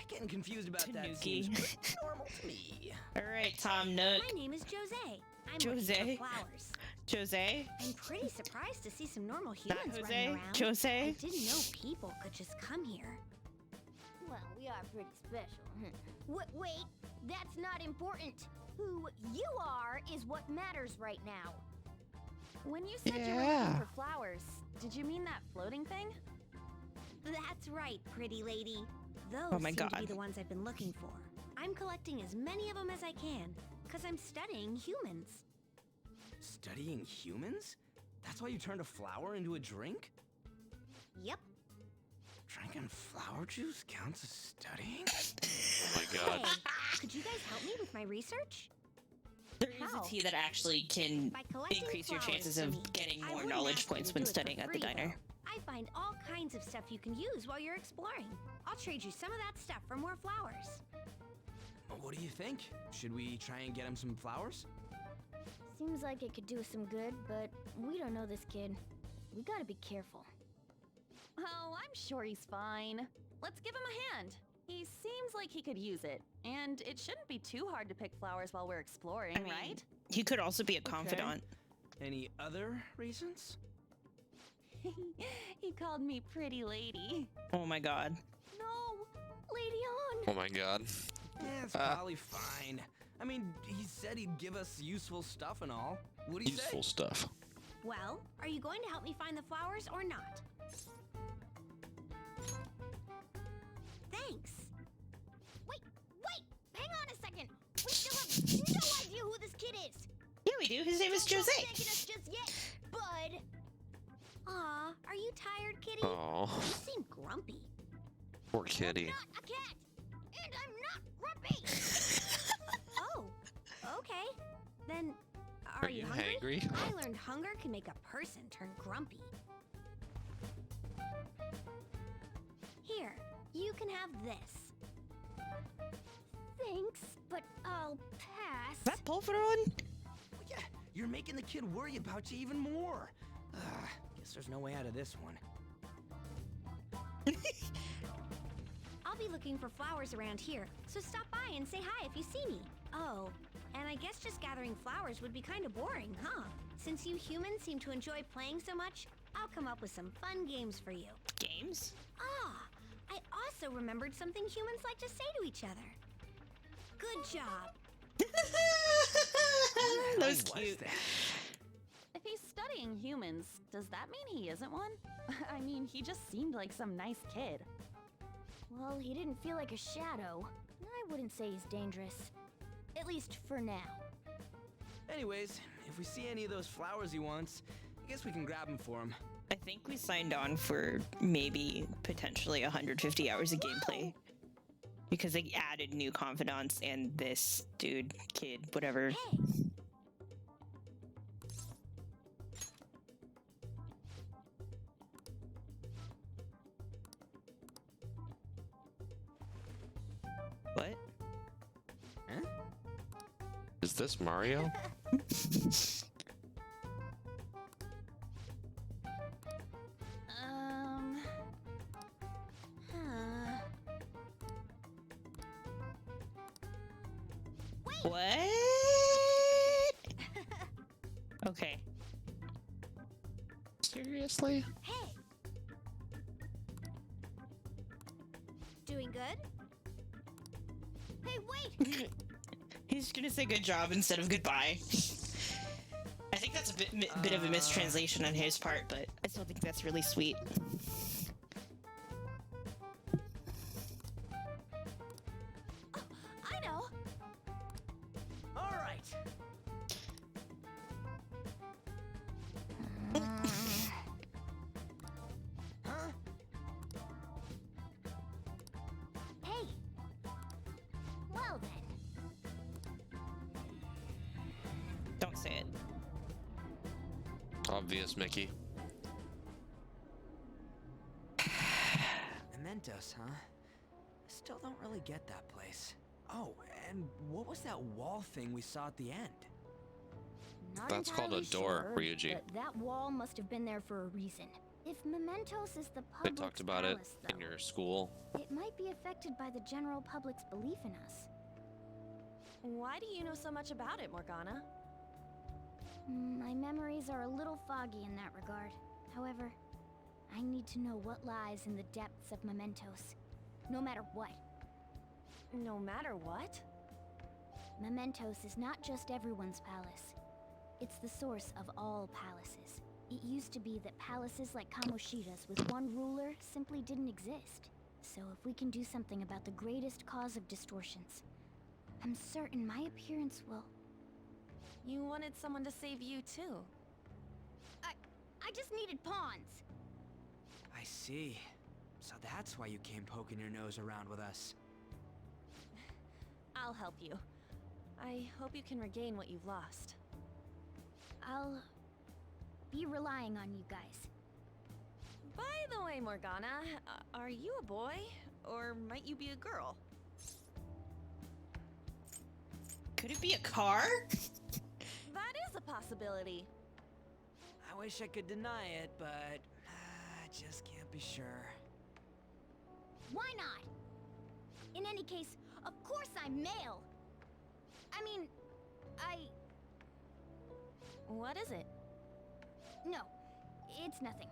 getting confused about that seems pretty normal to me. Alright, Tom Nook. My name is Jose. I'm Jose? looking for flowers. Jose? I'm pretty surprised to see some normal humans Jose? running around. Jose? I didn't know people could just come here. Well, we are pretty special. Wait, that's not important. Who you are is what matters right now. When you said you were looking for flowers, did you mean that floating thing? That's right, pretty lady. Those Oh my seem to God. be the ones I've been looking for. I'm collecting as many of them as I can, because I'm studying humans. Studying humans? That's why you turned a flower into a drink? Yep. Drinking flower juice counts as studying? Oh my god. Hey, could you guys help me with my research? There is How? a tea that actually can By collecting increase your flowers chances for of me. getting I more wouldn't knowledge ask you points to when do it for studying at the free, diner. though. I find all kinds of stuff you can use while you're exploring. I'll trade you some of that stuff for more flowers. What do you think? Should we try and get him some flowers? Seems like it could do us some good, but we don't know this kid. We gotta be careful. Oh, I'm sure he's fine. Let's give him a hand. He seems like he could use it, and it shouldn't be too hard to pick flowers while we're exploring, I mean, right? He could also be a confidant. Any other reasons? He called me pretty lady. Oh my god. No! Lady on! Oh my god. Yeah, it's probably fine. I mean, he said he'd give us useful stuff and all. What do you Useful say? stuff. Well, are you going to help me find the flowers or not? Thanks. Wait! Hang on a second! We still have no idea who this kid is! Yeah, we do. His name is Don't Jose. go taking us just yet, bud! Aw, are you tired, kitty? Oh, You seem grumpy. poor kitty. I'm not a cat! And I'm not grumpy! Oh, okay. Then, are you hungry? hangry? I learned hunger can make a person turn grumpy. Here, you can have this. Thanks, but I'll pass. Is that Pulveron? Yeah, you're making the kid worry about you even more. Guess there's no way out of this one. I'll be looking for flowers around here, so stop by and say hi if you see me. Oh, and I guess just gathering flowers would be kind of boring, huh? Since you humans seem to enjoy playing so much, I'll come up with some fun games for you. Games? Ah, I also remembered something humans like to say to each other. Good job. That was How cute. that? If he's studying humans, does that mean he isn't one? I mean, he just seemed like some nice kid. Well, he didn't feel like a shadow. I wouldn't say he's dangerous. At least for now. Anyways, if we see any of those flowers he wants, I guess we can grab them for him. I think we signed on for maybe potentially 150 hours of gameplay. Because they added new confidants and this dude, kid, whatever. Hey. What? Huh? Is this Mario? What? Okay. Seriously? Hey. Doing good? Hey, wait! He's gonna say good job instead of goodbye. I think that's a bit of a mistranslation on his part, but I still think that's really sweet. I know. All right. Huh? Hey. Well then. Don't say it. Obvious, Mickey. Mementos, huh? Still don't really get that place. Oh, and what was that wall thing we saw at the end? Not That's called a entirely door, sure, Ryuji. But that wall must have been there for a reason. If Mementos is the They public's talked about it palace, in though, your school. it might be affected by the general public's belief in us. Why do you know so much about it, Morgana? My memories are a little foggy in that regard. However, I need to know what lies in the depths of Mementos. No matter what. No matter what? Mementos is not just everyone's palace. It's the source of all palaces. It used to be that palaces like Kamoshida's with one ruler simply didn't exist. So if we can do something about the greatest cause of distortions, I'm certain my appearance will... You wanted someone to save you, too. I just needed pawns. I see. So that's why you came poking your nose around with us. I'll help you. I hope you can regain what you've lost. I'll be relying on you guys. By the way, Morgana, are you a boy? Or might you be a girl? Could it be a car? That is a possibility. I wish I could deny it, but I just can't be sure. Why not? In any case, of course I'm male. I mean, What is it? No, it's nothing.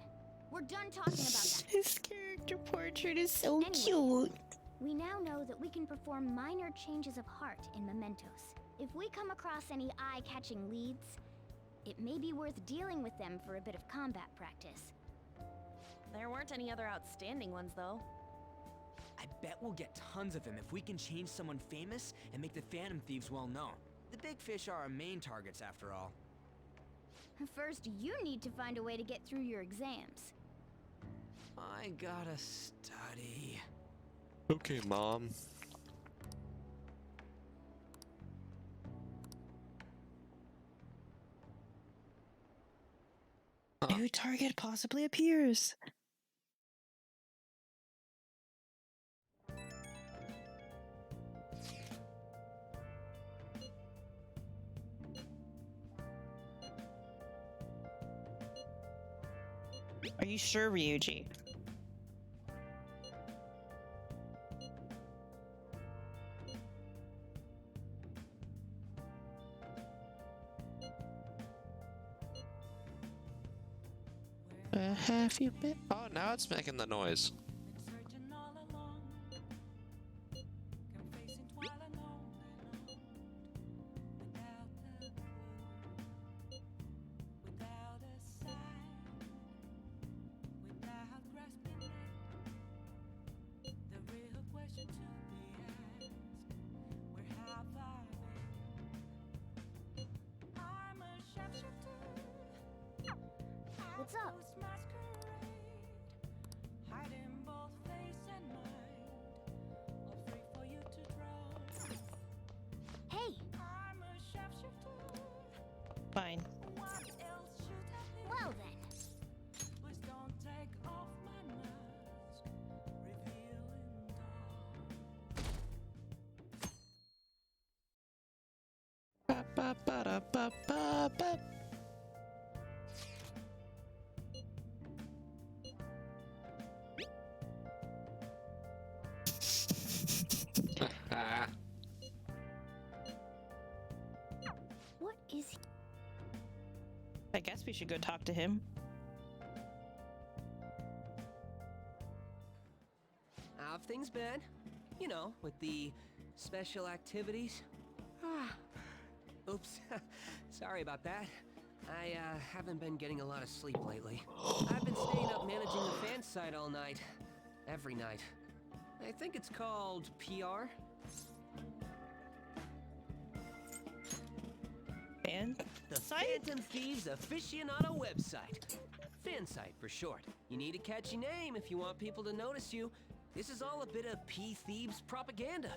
We're done talking about that. His character portrait is so Anyway, cute. We now know that we can perform minor changes of heart in Mementos. If we come across any eye-catching leads, it may be worth dealing with them for a bit of combat practice. There weren't any other outstanding ones, though. I bet we'll get tons of them if we can change someone famous and make the Phantom Thieves well known. The big fish are our main targets, after all. First, you need to find a way to get through your exams. I gotta study. Okay, Mom. New target possibly appears. Are you sure, Ryuji? Where have you been? Oh, now it's making the noise. Fine. Well then. Ba-ba-ba-da-ba-ba-ba. What is he? I guess we should go talk to him. How have things been? You know, with the special activities? Oops. Sorry about that. I haven't been getting a lot of sleep lately. I've been staying up managing the fan site all night. Every night. I think it's called PR. Fan? The Phantom Thieves Aficionado website. Fan site for short. You need a catchy name if you want people to notice you. This is all a bit of P-Thieves propaganda.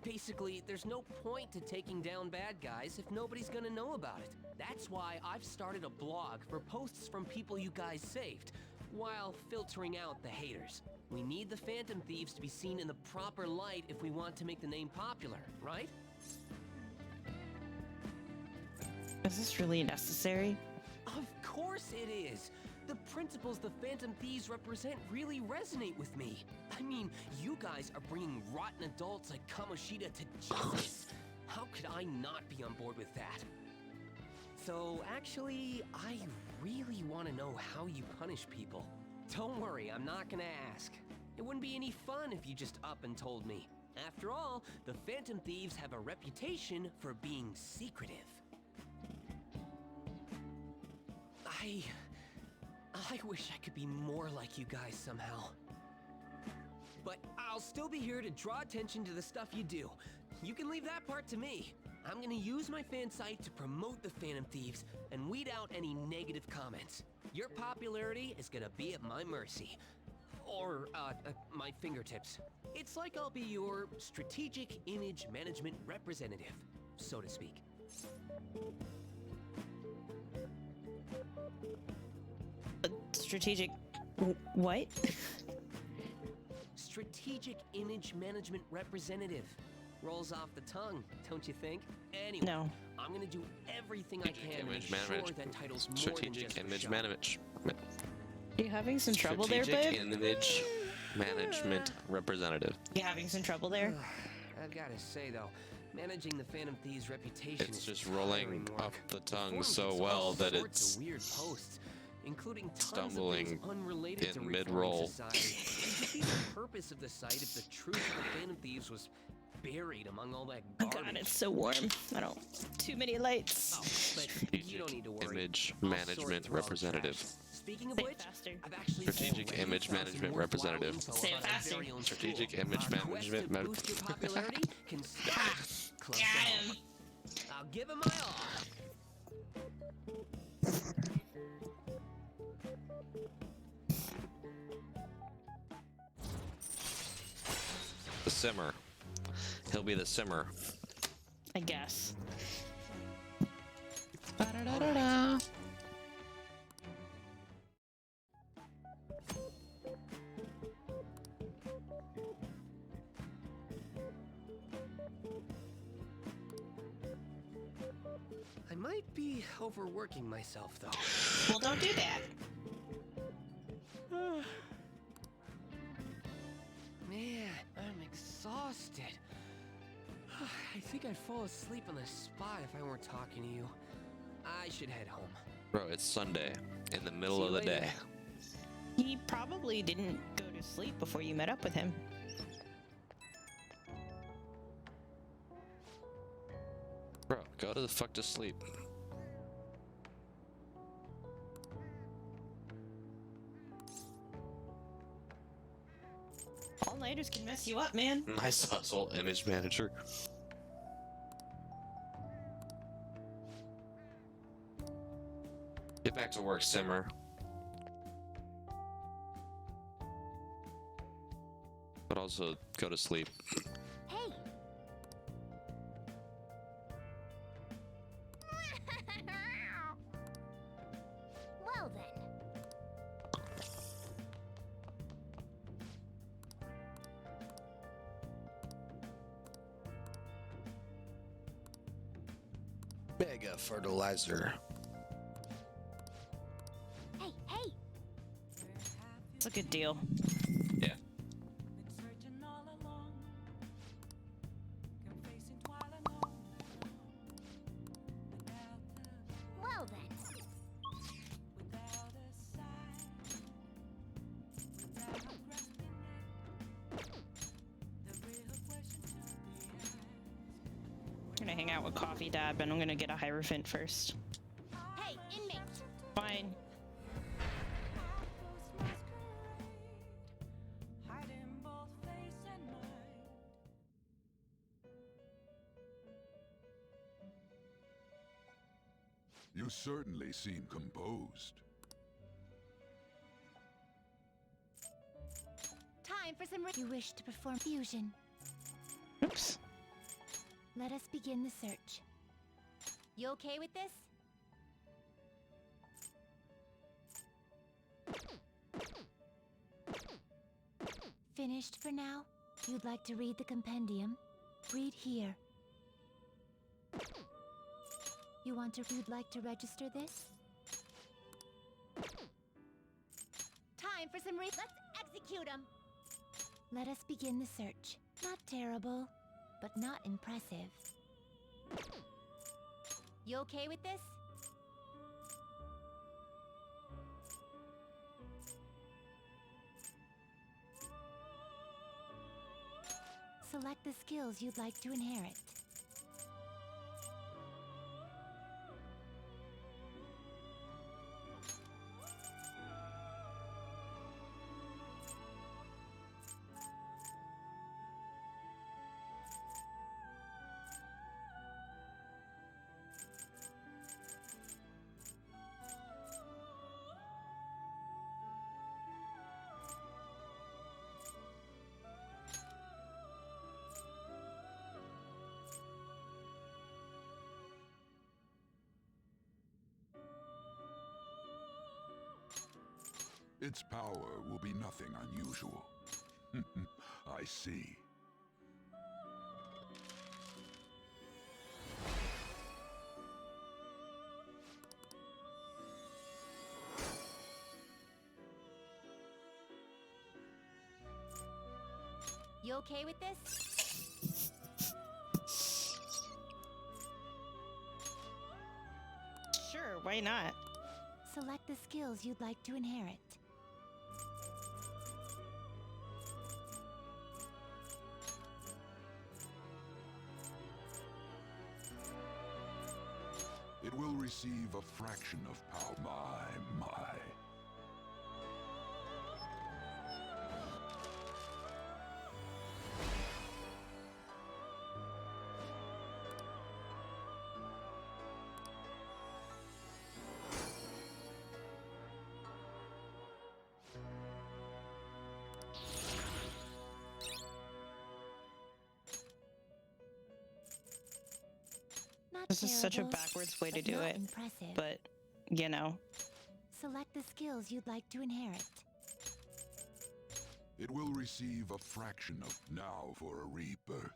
Basically, there's no point to taking down bad guys if nobody's gonna know about it. That's why I've started a blog for posts from people you guys saved, while filtering out the haters. We need the Phantom Thieves to be seen in the proper light if we want to make the name popular, right? Is this really necessary? Of course it is! The principles the Phantom Thieves represent really resonate with me. I mean, you guys are bringing rotten adults like Kamoshida to justice. How could I not be on board with that? So, actually, I really want to know how you punish people. Don't worry, I'm not gonna ask. It wouldn't be any fun if you just up and told me. After all, the Phantom Thieves have a reputation for being secretive. I wish I could be more like you guys somehow. But I'll still be here to draw attention to the stuff you do. You can leave that part to me. I'm gonna use my fan site to promote the Phantom Thieves and weed out any negative comments. Your popularity is gonna be at my mercy. Or, my fingertips. It's like I'll be your strategic image management representative, so to speak. Strategic... what? Strategic image management representative. Rolls off the tongue, don't you think? Anyway, No. I'm gonna do everything I can to make sure that title's more than Strategic just for image show. management. You having some trouble there, Strategic babe? image management representative. You having some trouble there? I've gotta say though, managing the Phantom Thieves' reputation It's is just tiring rolling work. off the tongue Forum so gets well all that sorts it's of weird posts, including tons stumbling of things unrelated in to mid-roll. reforming society. It would be the purpose of the site if the truth of the Phantom Thieves was buried among all that Oh garbage. god, it's so warm. I don't... Too many lights. But you don't need to worry. Image I'll sort management through all the representative. trash. Speaking of Say it which, faster. I've actually Strategic already image found some management worthwhile representative. info Say it about our faster. very own Strategic school. image Our management quest to boost your popularity can start close to Got home. him. I'll give him my all. The simmer. He'll be the simmer. I guess. Ba-da-da-da-da. I might be overworking myself, though. Well, don't do that. Man, I'm exhausted. I think I'd fall asleep on the spot if I weren't talking to you. I should head home. Bro, it's Sunday in the middle See of you the later. day. He probably didn't go to sleep before you met up with him. Bro, go to the fuck to sleep. All-nighters can mess you up, man. Nice hustle, image manager. Get back to work, simmer. But also go to sleep. Hey! Mega fertilizer. Hey, hey! It's a good deal. Yeah. Well then. I'm gonna hang out with Coffee Dad, but I'm gonna get a Hierophant first. Hey, inmate! Fine. You certainly seem composed. Time for some. You wish to perform fusion. Oops. Let us begin the search. You okay with this? Finished for now? You'd like to read the compendium? Read here. You'd like to register this? Time for some let's execute him. Let us begin the search. Not terrible, but not impressive. You okay with this? Select the skills you'd like to inherit. Its power will be nothing unusual. I see. You okay with this? Sure, why not? Select the skills you'd like to inherit. It will receive a fraction of power. My. Not This is such a terrible, backwards way to but do not it. impressive. But, you know. Select the skills you'd like to inherit. It will receive a fraction of now for a rebirth.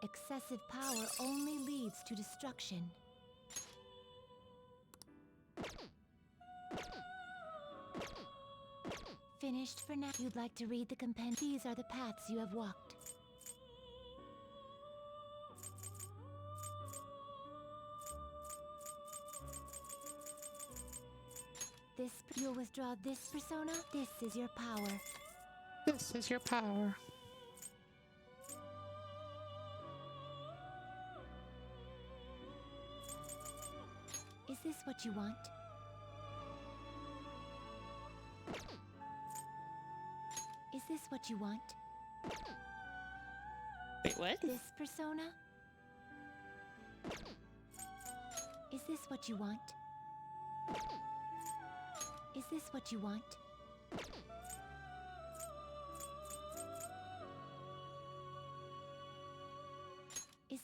Excessive power only leads to destruction. Finished for now. You'd like to read the compendium. These are the paths you have walked. You'll withdraw this persona. This is your power. This is your power. Is this what you want? Is this what you want? Wait, what? This persona? Is this what you want? Is this what you want?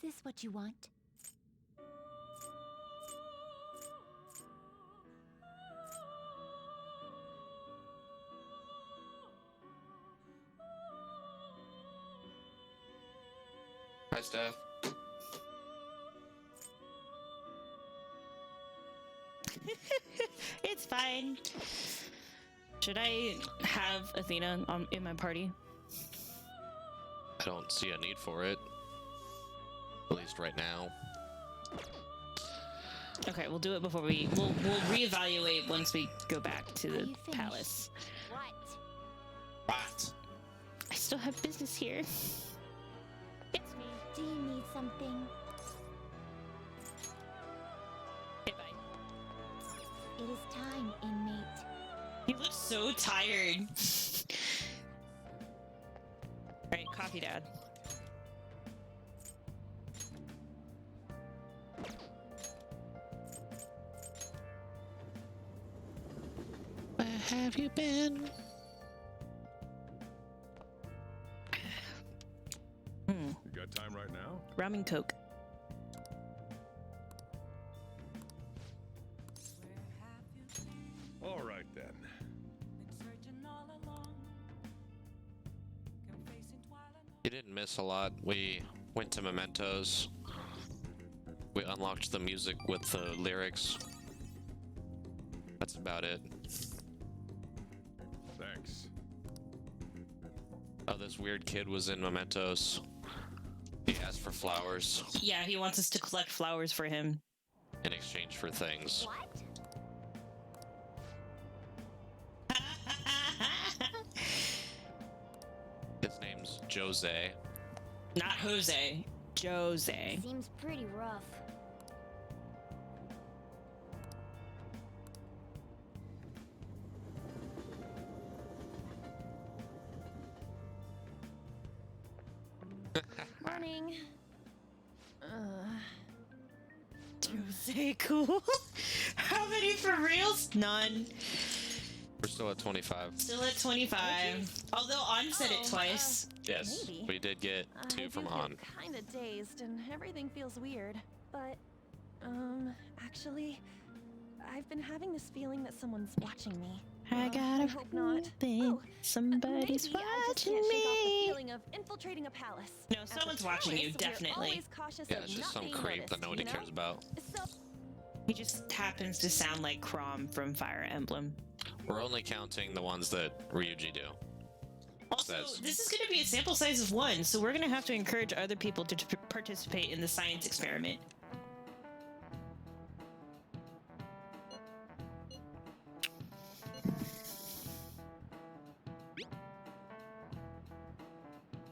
this what you want? Hi, Steph. It's fine. Should I have Athena in my party? I don't see a need for it. At least right now. Okay, we'll do it before we'll reevaluate once we go back to the palace. What? I still have business here. It's me. Do you need something? Okay, bye. It is time, inmate. You look so tired. Alright, copy, Dad. Where have you been? You got time right now? Rum and Coke. All right then. You didn't miss a lot. We went to Mementos. We unlocked the music with the lyrics. That's about it. Thanks. Oh, this weird kid was in Mementos. He asked for flowers Yeah, he wants us to collect flowers for him. in exchange for things. His name's Jose. Not Jose. Jose. Seems pretty rough. Morning. Jose, cool. How many for reals? None. We're still at 25. Still at 25. Although On said it twice. Yes, Maybe. we did get 2 from On. Kind of dazed, and everything feels weird. But, actually, I've been having this feeling that someone's watching me. I got a hope not. feeling somebody's Maybe I just watching can't shake off the me. feeling of infiltrating a palace. No, At the someone's watching you, palace, we're definitely. always cautious Yeah, of it's just not some being creep noticed, that nobody you know? cares about. So, He just happens to sound like Chrom from Fire Emblem. We're only counting the ones that Ryuji do. Also, Says. this is going to be a sample size of 1, so we're going to have to encourage other people to participate in the science experiment.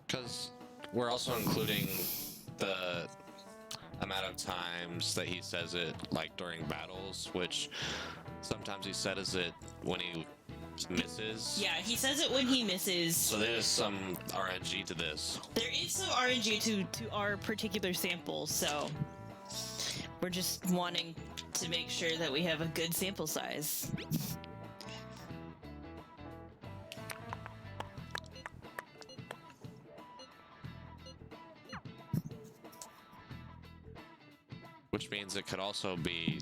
Because we're also including the amount of times that he says it, like during battles, which sometimes he says it when he misses. Yeah, he says it when he misses. So there's some RNG to this. There is some RNG to our particular sample, so we're just wanting to make sure that we have a good sample size. Which means it could also be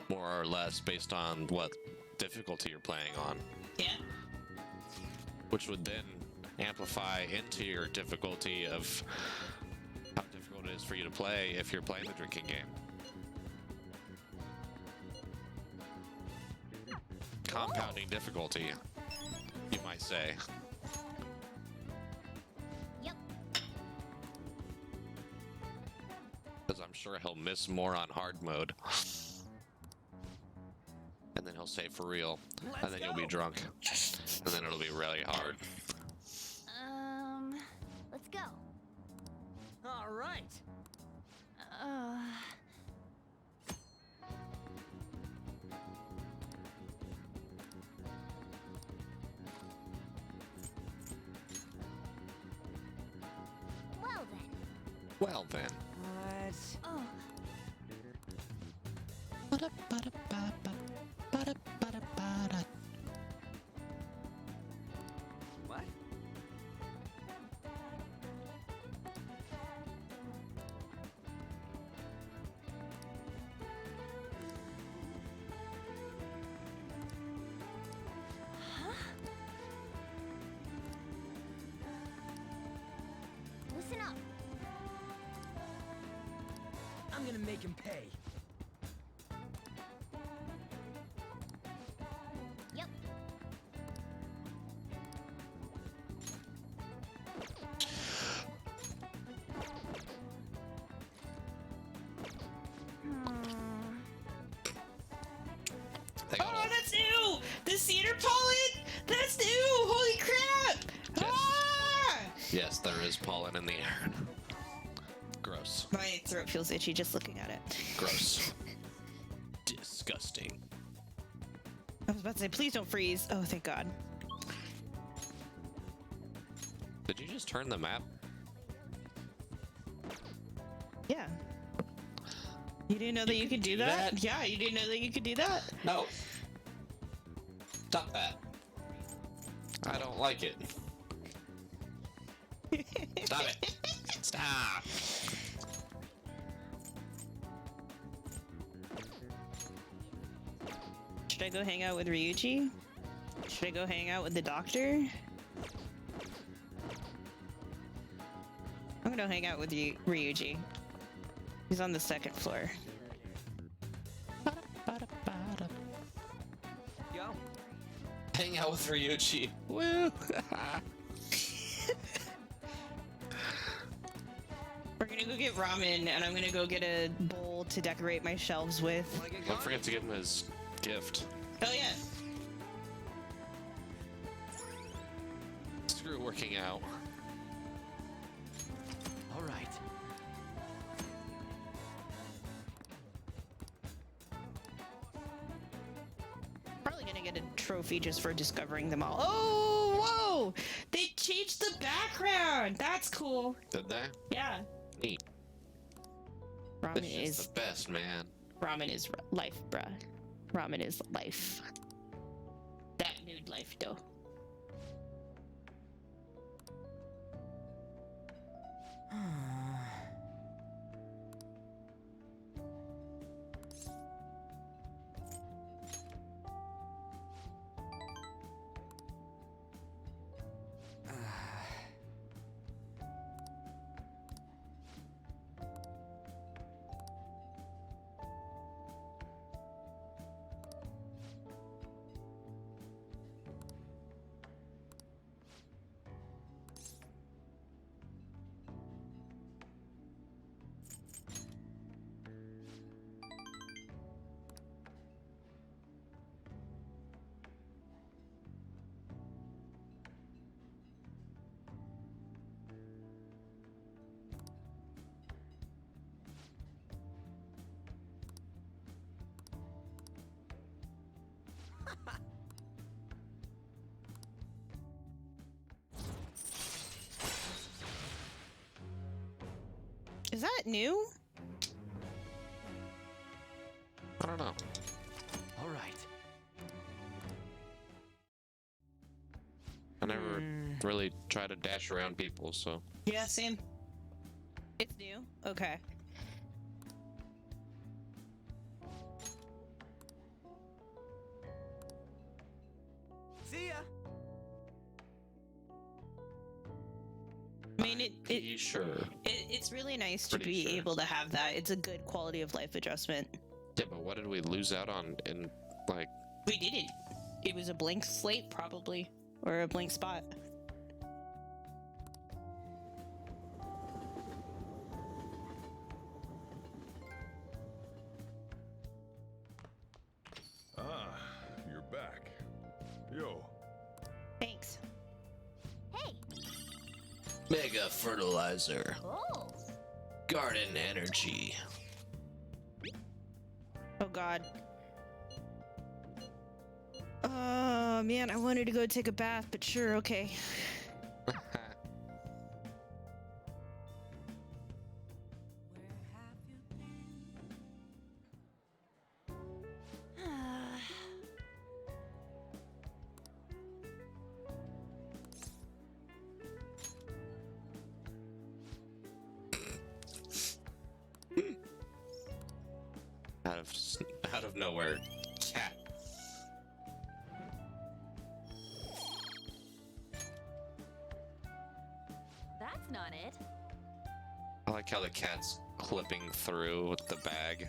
more or less based on what difficulty you're playing on. Yeah. Which would then amplify into your difficulty of how difficult it is for you to play if you're playing the drinking game. Compounding difficulty, you might say. Yep. Because I'm sure he'll miss more on hard mode. And then he'll say for real. And then you'll be drunk. And then it'll be really hard. Let's go. All right. Well then. Well then. What? Oh. What? I'm gonna make him pay. Yep. Oh, that's new! The cedar pollen? That's new! Holy crap! Yes. Ah! Yes, there is pollen in the air. Gross. My throat feels itchy just looking at it. Gross. Disgusting. I was about to say, please don't freeze. Oh, thank God. Did you just turn the map? Yeah. You didn't know that you could do that? Yeah, you didn't know that you could do that? No. Stop that. I don't like it. Stop it. Stop. Should I go hang out with Ryuji? Should I go hang out with the doctor? I'm gonna hang out with Ryuji. He's on the second floor. Yo. Hang out with Ryuji. Woo! We're gonna go get ramen, and I'm gonna go get a bowl to decorate my shelves with. Don't forget to give him his gift. Oh yeah. Screw working out. All right. Probably gonna get a trophy just for discovering them all. Oh, whoa! They changed the background. That's cool. Did they? Yeah. Neat. Ramen This is is the best, man. ramen is life, bruh. Ramen is life. That nude life, though. Is that new? I don't know. All right. I never really try to dash around people, so. Yeah, same. It's new? Okay. See ya. I mean, it's really nice to Pretty be sure. able to have that. It's a good quality of life adjustment. Yeah, but what did we lose out on in, like... We didn't. It was a blank slate, probably. Or a blank spot. Ah, you're back. Yo. Thanks. Hey. Mega fertilizer. Oh. Garden energy. Oh god. Oh man, I wanted to go take a bath, but sure, okay. Out of nowhere. Cat. That's not it. I like how the cat's clipping through with the bag.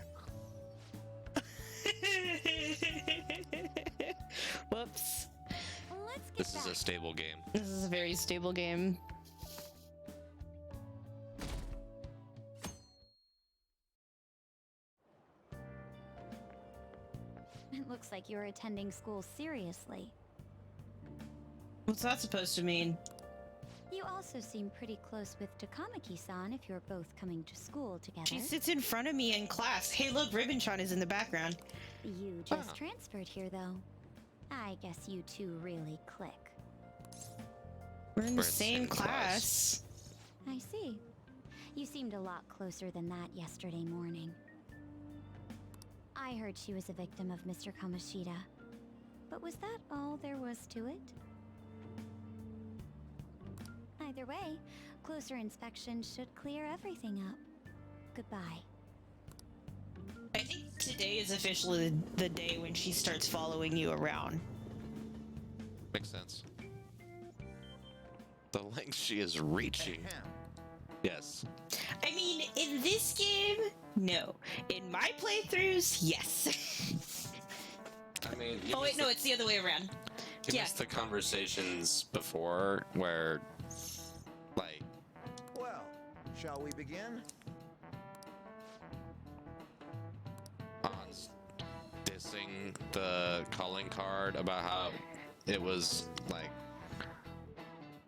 Whoops. This is a stable game. This is a very stable game. It looks like you're attending school seriously. What's that supposed to mean? You also seem pretty close with Takamaki-san if you're both coming to school together. She sits in front of me in class. Hey, look, Ribbon-chan is in the background. You just transferred here, though. I guess you two really click. We're in the same class. I see. You seemed a lot closer than that yesterday morning. I heard she was a victim of Mr. Kamoshida. But was that all there was to it? Either way, closer inspection should clear everything up. Goodbye. I think today is officially the day when she starts following you around. Makes sense. The length she is reaching. Yes. I mean, in this game, no. In my playthroughs, yes. I mean, oh wait, no, it's the other way around. You missed the conversations before where, like... Well, shall we begin? Han's dissing the calling card about how it was, like,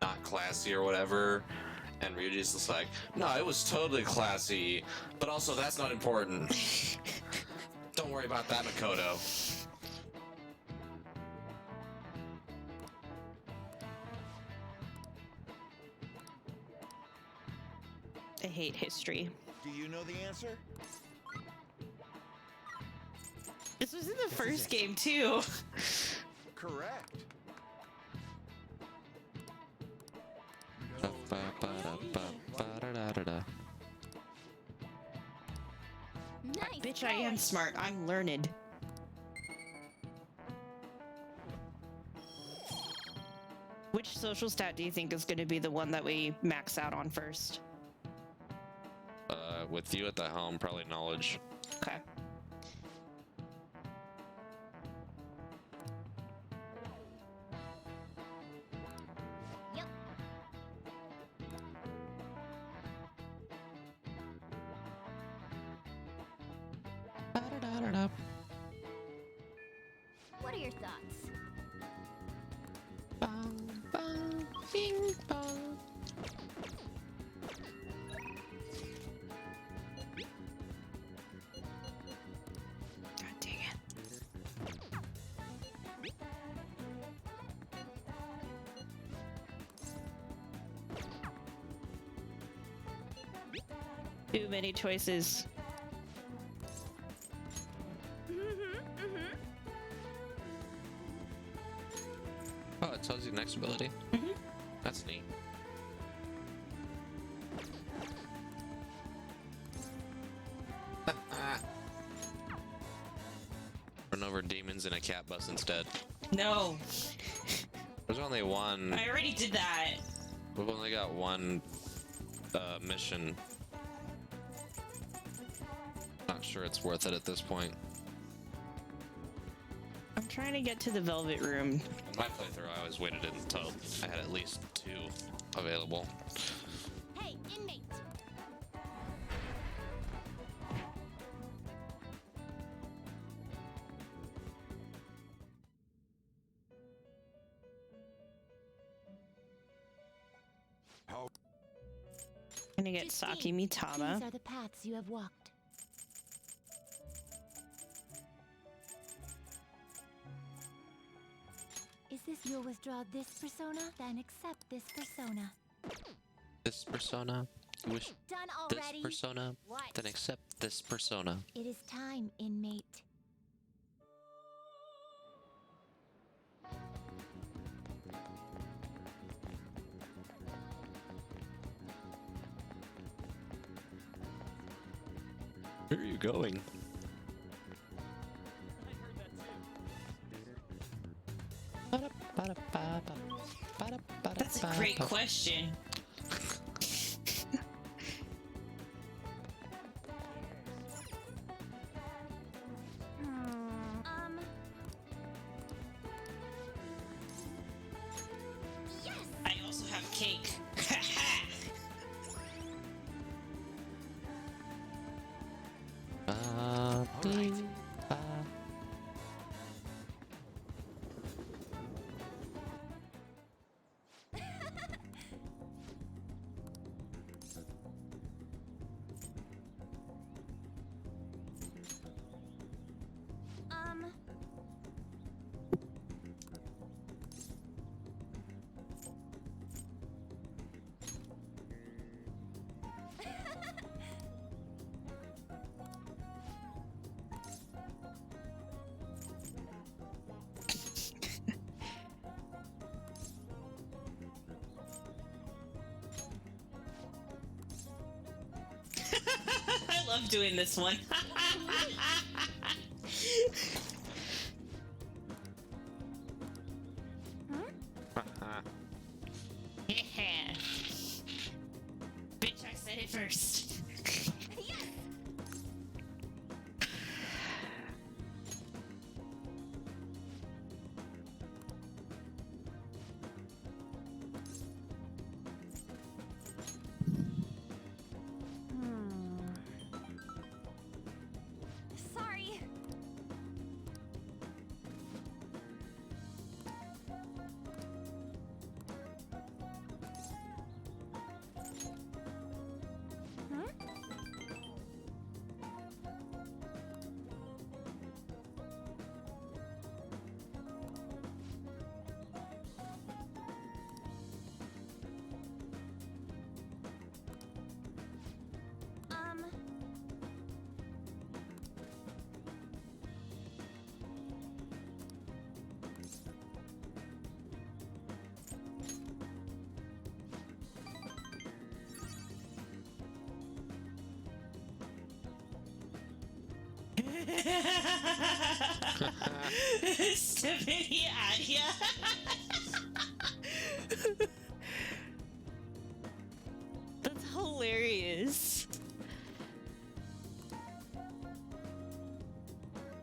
not classy or whatever, and Ryuji's just like, no, it was totally classy, but also that's not important. Don't worry about that, Makoto. I hate history. Do you know the answer? This was in the first game, too. Correct. Nice Bitch, I am smart. I'm learned. Which social stat do you think is going to be the one that we max out on first? With you at the helm, probably knowledge. Okay. Yep. What are your thoughts? Bing bong. God dang it. Too many choices. Oh, it tells you the next ability. That's neat. Run over demons in a cat bus instead. No. There's only one. I already did that. We've only got one mission. Not sure it's worth it at this point. I'm trying to get to the Velvet Room. In my playthrough, I always waited until I had at least 2 available. Hey, inmate! How? I'm gonna get Saki Mitama. These are the paths you have walked. Is this you'll withdraw this persona? Then accept this persona. This persona? You wish Done this already? persona? What? Then accept this persona. It is time, inmate. Where are you going? That's a great question. I love doing this one. Yeah. Bitch, I said it first. Sorry. Stephanie Adia. That's hilarious.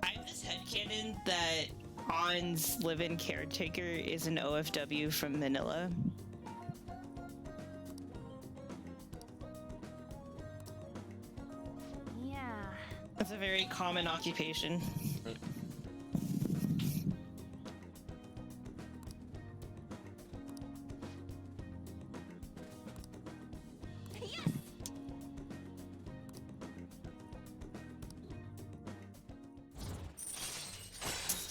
I have this headcanon that On's live-in caretaker is an OFW from Manila. Yeah. That's a very common occupation.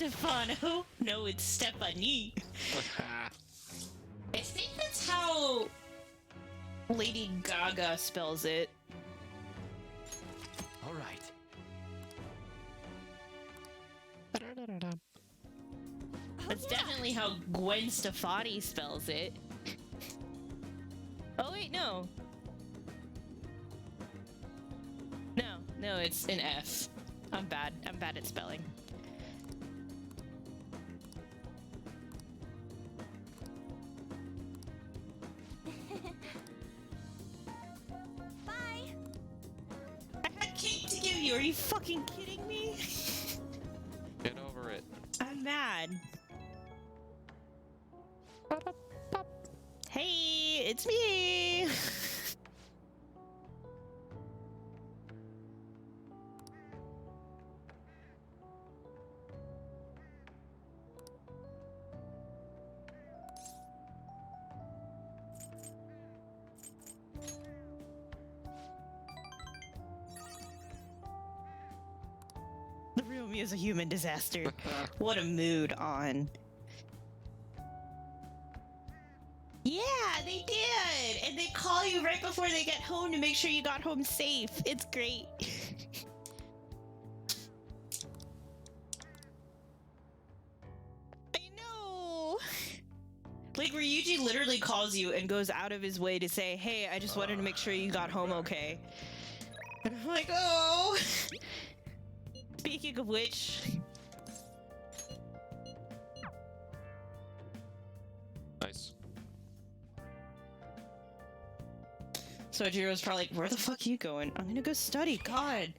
Stefano? No, it's Stephanie. I think that's how Lady Gaga spells it. All right. That's definitely how Gwen Stefani spells it. Oh wait, no. No, it's an F. I'm bad at spelling. Bye. I had cake to give you. Are you fucking kidding me? Get over it. I'm mad. Hey, it's me. The real me is a human disaster. What a mood on. Yeah, they did! And they call you right before they get home to make sure you got home safe. It's great. I know! Like, Ryuji literally calls you and goes out of his way to say, hey, I just wanted to make sure you got home okay. And I'm like, oh! Speaking of which... Nice. So Jiro's probably like, where the fuck are you going? I'm gonna go study, God!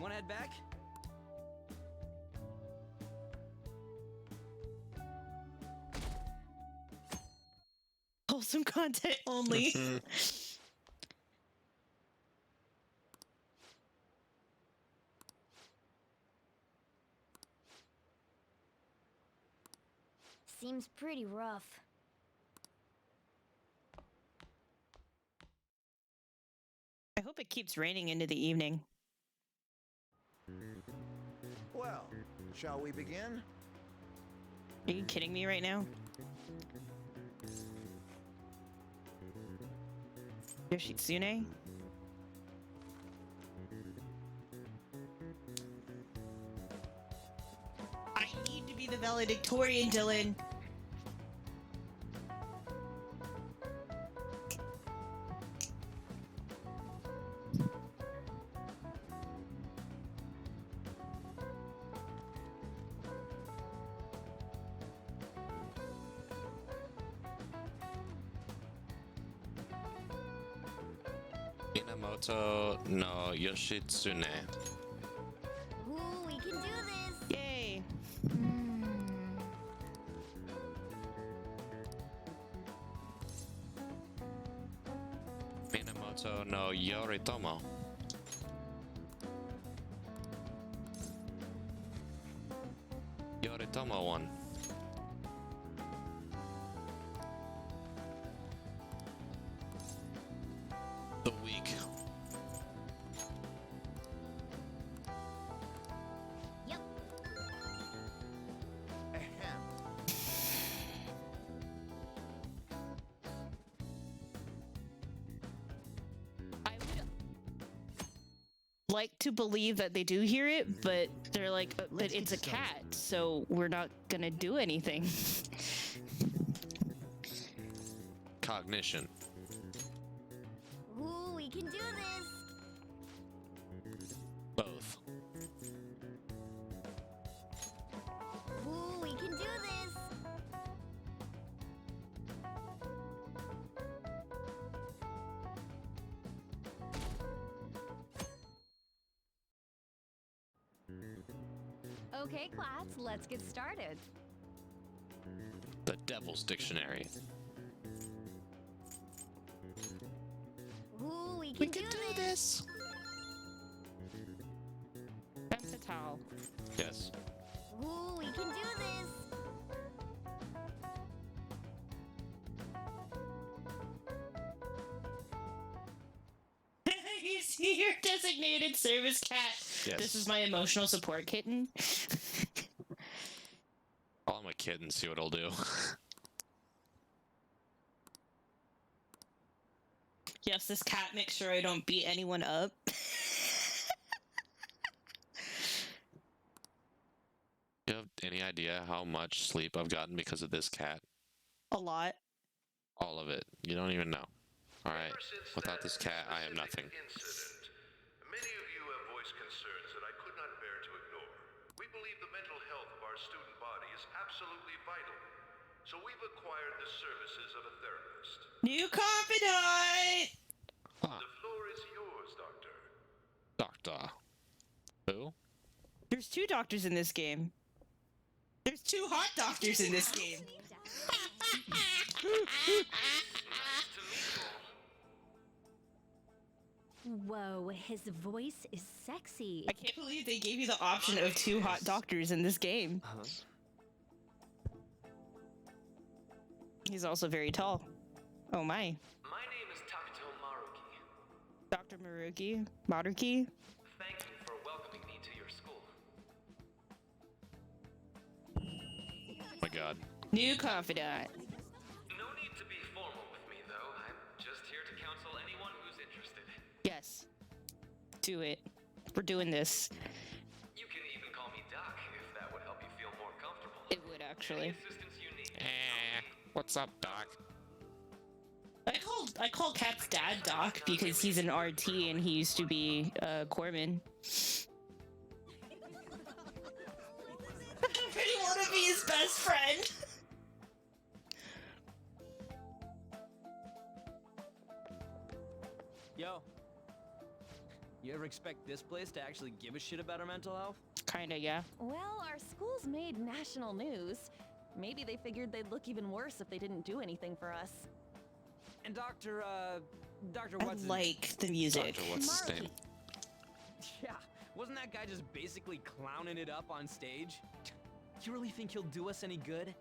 wanna head back? Wholesome content only. Seems pretty rough. I hope it keeps raining into the evening. Well, shall we begin? Are you kidding me right now? Yoshitsune? I need to be the valedictorian, Dylan. Minamoto no Yoshitsune. Ooh, we can do this! Yay! Minamoto no Yoritomo. Yoritomo one. The weak. Yep. Ahem. I would like to believe that they do hear it, but they're like, but it's a cat, so we're not gonna do anything. Cognition. Ooh, we can do this! Both. Ooh, we can do this! Okay, class, let's get started. The Devil's Dictionary. Ooh, we can do this! Pentatile. Yes. Ooh, we can do this! You see your designated service cat. Yes. This is my emotional support kitten. Call him a kitten, see what it'll do. Yes, this cat makes sure I don't beat anyone up. You have any idea how much sleep I've gotten because of this cat? A lot. All of it. You don't even know. Alright. Without this cat, I am nothing. Many of you have voiced concerns that I could not bear to ignore. We believe the mental health of our student body is absolutely vital. So we've acquired the services of a therapist. New confidant! The floor is yours, Doctor. Doctor. Who? There's 2 doctors in this game. There's 2 hot doctors in this game. Whoa, his voice is sexy. I can't believe they gave you the option of 2 hot doctors in this game. He's also very tall. Oh my. My name is Takuto Maruki. Dr. Maruki? Thank you for welcoming me to your school. Oh my god. New confidant. No need to be formal with me, though. I'm just here to counsel anyone who's interested. Yes. Do it. We're doing this. You can even call me Doc if that would help you feel more comfortable. It would actually. Any assistance you need. What's up, Doc? I call Cat's dad Doc because he's an RT and he used to be Corman. I really want to be his best friend. Yo. You ever expect this place to actually give a shit about our mental health? Kinda, yeah. Well, our school's made national news. Maybe they figured they'd look even worse if they didn't do anything for us. And Dr. I What's like the music. Dr. What's his name? Yeah, wasn't that guy just basically clowning it up on stage? You really think he'll do us any good?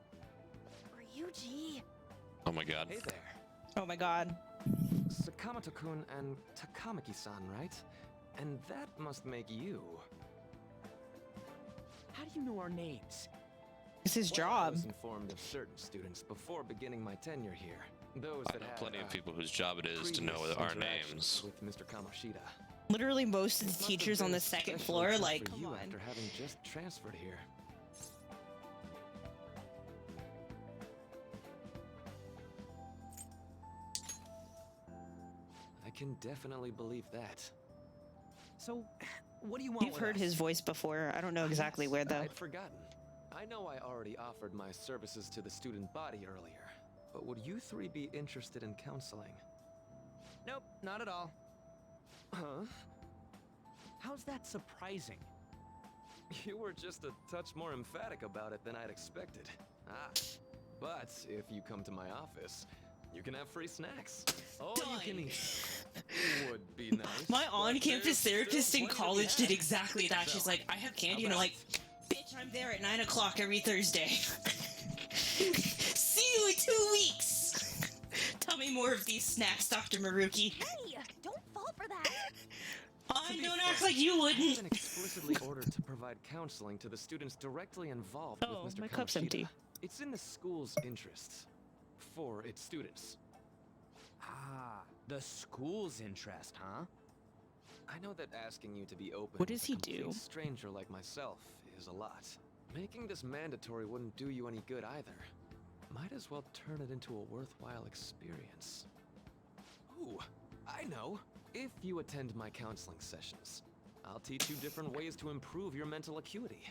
Ryuji. Oh my god. Hey there. Oh my god. Sakamoto-kun and Takamaki-san, right? And that must make you. How do you know our names? It's his I job. was informed of certain students before beginning my tenure here. Those I that know had, plenty of people whose job it is to know previous our interactions names. with Mr. Kamoshida. Literally most of This the must have teachers on been the second especially floor, tough like, for come you on. after having just transferred here. I can definitely believe that. So, what do you want You've with heard us? his voice before. I don't know exactly Yes, where though. I'd forgotten. I know I already offered my services to the student body earlier, but would you three be interested in counseling? Nope, not at all. Huh? How's that surprising? You were just a touch more emphatic about it than I'd expected. Ah, but if you come to my office, you can have free snacks. All you can eat. Would be nice. My but on-campus there's therapist still in plenty to be college did had. exactly that. She's So, like, I have candy, how and I'm about like, bitch, I'm there at 9 o'clock every Thursday. See you in 2 weeks. Tell me more of these snacks, Dr. Maruki. Hey, don't fall for that. I don't act like you I've wouldn't. been explicitly ordered to provide counseling to the students directly involved Oh, with Mr. my cup's Kamoshida. empty. It's in the school's interests. For its students. Ah, the school's interest, huh? I know that asking you to be open What with does a he complete do? stranger like myself is a lot. Making this mandatory wouldn't do you any good either. Might as well turn it into a worthwhile experience. Ooh, I know. If you attend my counseling sessions, I'll teach you different ways to improve your mental acuity.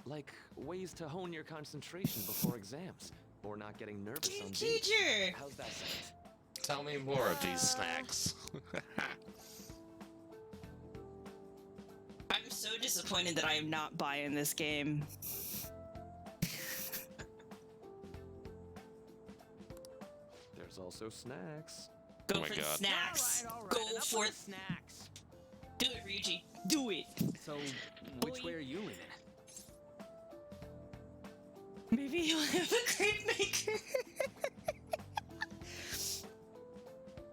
Like ways to hone your concentration before exams, or not getting nervous on dates. Teacher! How's that sound? Tell me more of these snacks. I'm so disappointed that I am not buying this game. There's also snacks. Go Oh my for the God. snacks. All right, Go enough for with it. the snacks. Do it, Ryuji. Do it. So, which way are you leaning? Maybe you'll have a grape maker.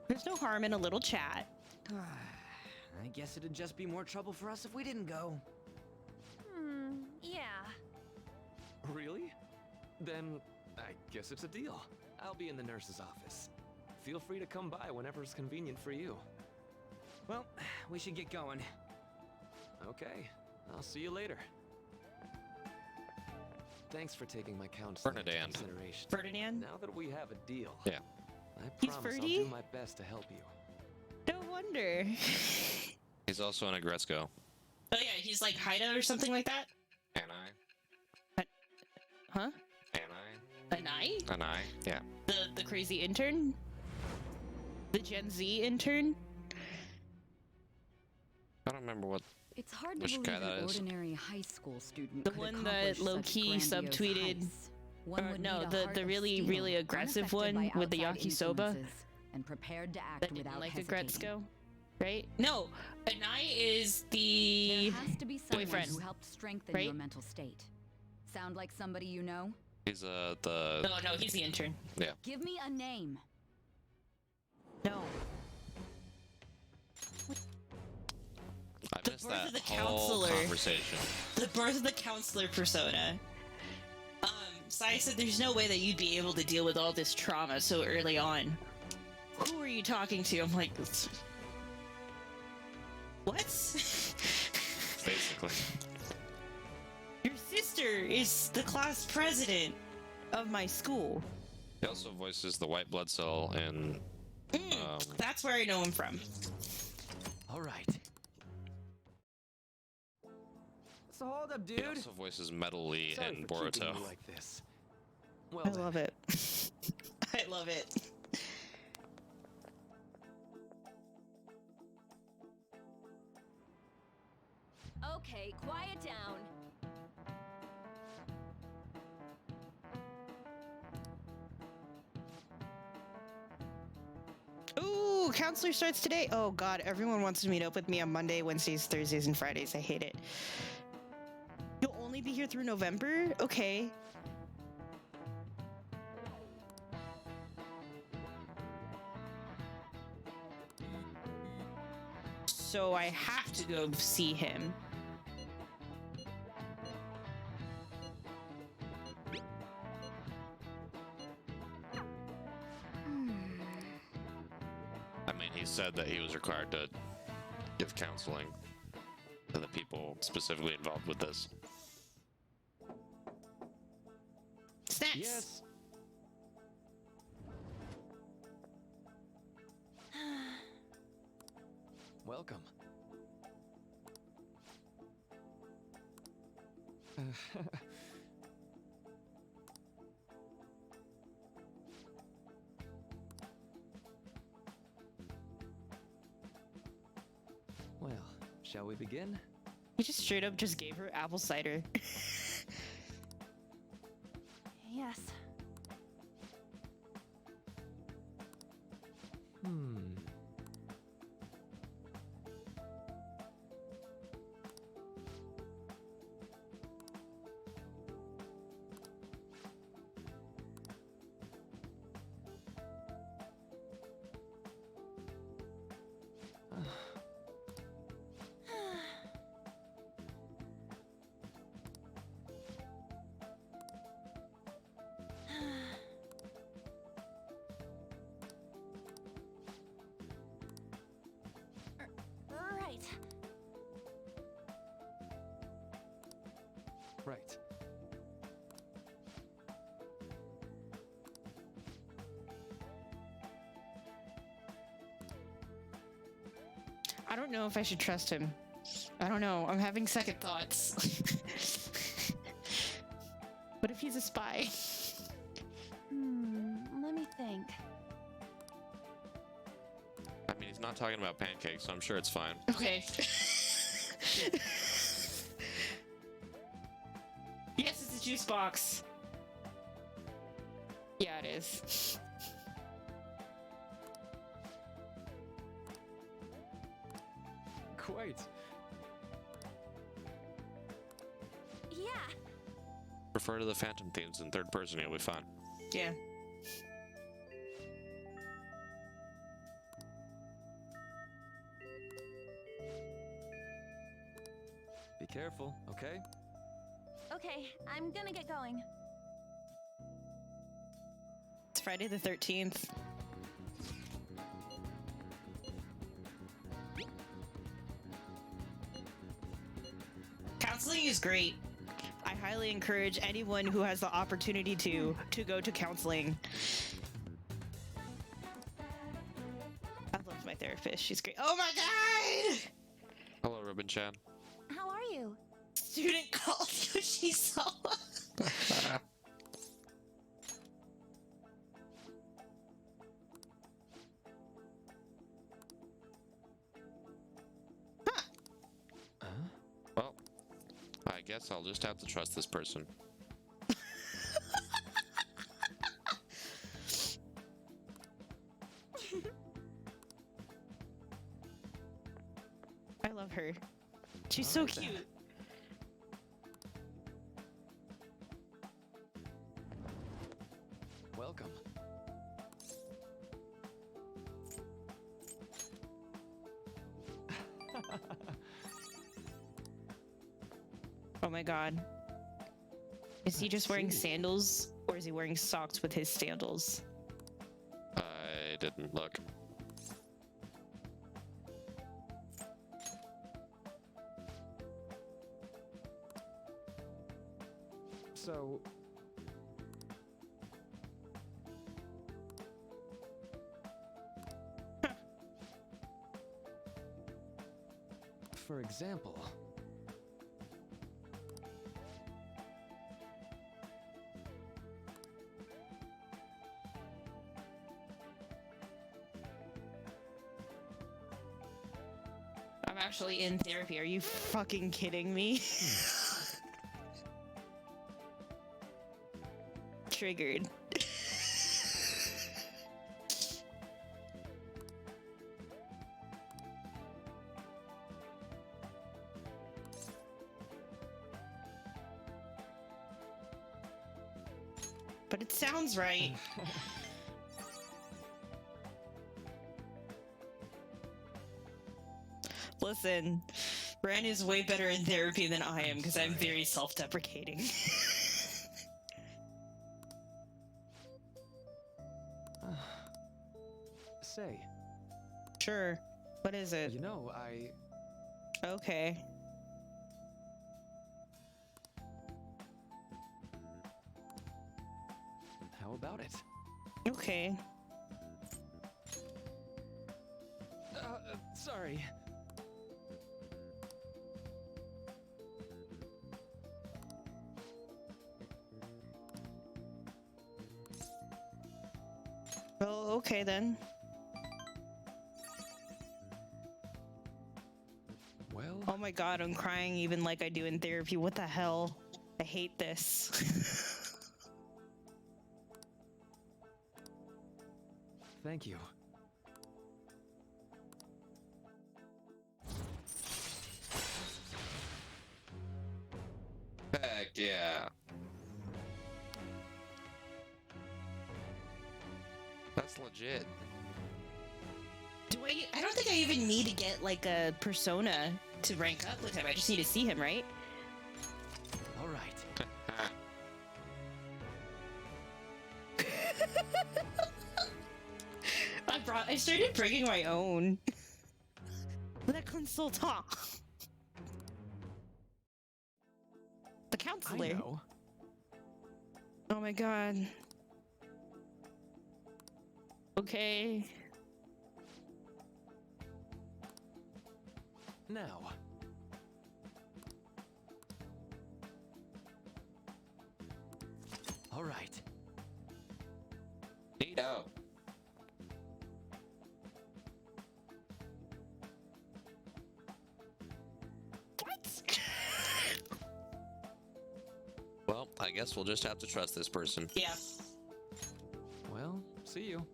There's no harm in a little chat. I guess it'd just be more trouble for us if we didn't go. Yeah. Really? Then I guess it's a deal. I'll be in the nurse's office. Feel free to come by whenever it's convenient for you. Well, we should get going. Okay, I'll see you later. Thanks for taking my counseling into Ferdinand. consideration. Ferdinand? Now that we have a deal, Yeah. I He's promise I'll Ferdy? do my best to help you. No wonder. He's also in a Gretzko. Oh yeah, he's like Haida or something like that? And Huh? An I? And I, yeah. The crazy intern? The Gen Z intern? I don't remember what. It's hard to Which believe guy an that is? ordinary high school student The could one accomplish that low-key such grandiose subtweeted. heists. One would No, need a the heart of really, steel, really aggressive unaffected one by with the outside yakisoba. influences, and prepared to act That didn't without like a hesitating. Gretzko, right? No, Anai is the There has to be someone boyfriend. who helped strengthen right? your mental state. Sound like somebody you know? He's the. No, he's the intern. Yeah. Give me a name. No. I The missed birth that of the whole counselor. conversation. The birth of the counselor persona. Sai said there's no way that you'd be able to deal with all this trauma so early on. Who are you talking to? I'm like, what? Basically. Your sister is the class president of my school. He also voices the white blood cell in. That's where I know him from. All right. So hold up, He dude. also voices Metal Lee Sorry and for keeping Boruto. you like this. Well I then. love it. I love it. Okay, quiet down. Ooh, counselor starts today. Oh god, everyone wants to meet up with me on Monday, Wednesdays, Thursdays, and Fridays. I hate it. You'll only be here through November? Okay. So I have to go see him. I mean, he said that he was required to give counseling to the people specifically involved with this. Snacks. Yes. Welcome. Well, shall we begin? He just straight up just gave her apple cider. Yes. Hmm. Right. Right. I don't know if I should trust him. I don't know. I'm having second thoughts. What if he's a spy? Let me think. I mean, he's not talking about pancakes, so I'm sure it's fine. Okay. Yes, it's a juice box. Yeah, it is. Quite. Yeah. Refer to the Phantom Thieves in third person, you'll be fine. Yeah. Be careful, okay? Okay, I'm gonna get going. It's Friday the 13th. Counseling is great. I highly encourage anyone who has the opportunity to go to counseling. I love my therapist. She's great. Oh my god! Hello, Ribbon Chan. How are you? Student called Yoshisawa. Well, I guess I'll just have to trust this person. I love her. She's so cute. Welcome. Oh my god. Is he just wearing sandals, or is he wearing socks with his sandals? I didn't look. So... For example... I'm actually in therapy. Are you fucking kidding me? Triggered. But it sounds right. Listen, Bran is way better in therapy than I am because I'm very self-deprecating. Say. Sure. What is it? You know, Okay. How about it? Okay. Sorry. Well, okay then. Well. Oh my god, I'm crying even like I do in therapy. What the hell? I hate this. Thank you. Heck yeah. That's legit. I don't think I even need to get like a persona to rank up with him. I just need to see him, right? All right. I started bringing my own. Le consultant. The counselor. I know. Oh my god. Okay. Now. All right. Neato. Well, I guess we'll just have to trust this person. Yeah. Well, see you.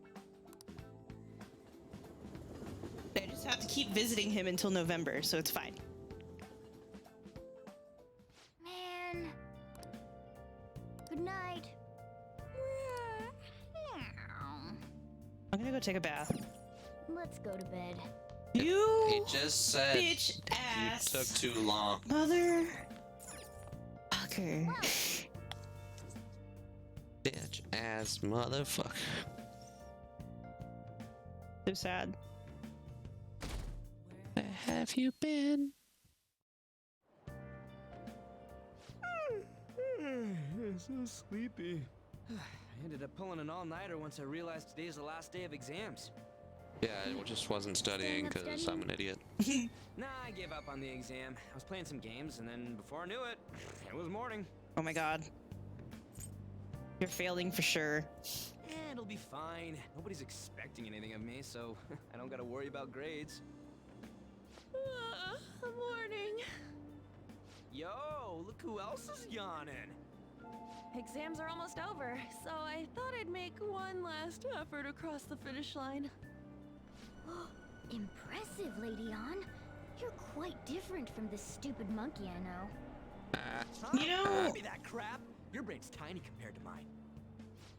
I just have to keep visiting him until November, so it's fine. Man. Good night. I'm gonna go take a bath. Let's go to bed. You He just said bitch ass. you took too long. Mother. Okay. Bitch ass motherfucker. So sad. Where have you been? So sleepy. I ended up pulling an all-nighter once I realized today's the last day of exams. Yeah, I just wasn't studying because I'm an idiot. Nah, I gave up on the exam. I was playing some games, and then before I knew it, it was morning. Oh my god. You're failing for sure. It'll be fine. Nobody's expecting anything of me, so I don't gotta worry about grades. Morning. Yo, look who else is yawning. Exams are almost over, so I thought I'd make one last effort across the finish line. Impressive, Lady An. You're quite different from this stupid monkey I know. You know- Give me that crap. Your brain's tiny compared to mine.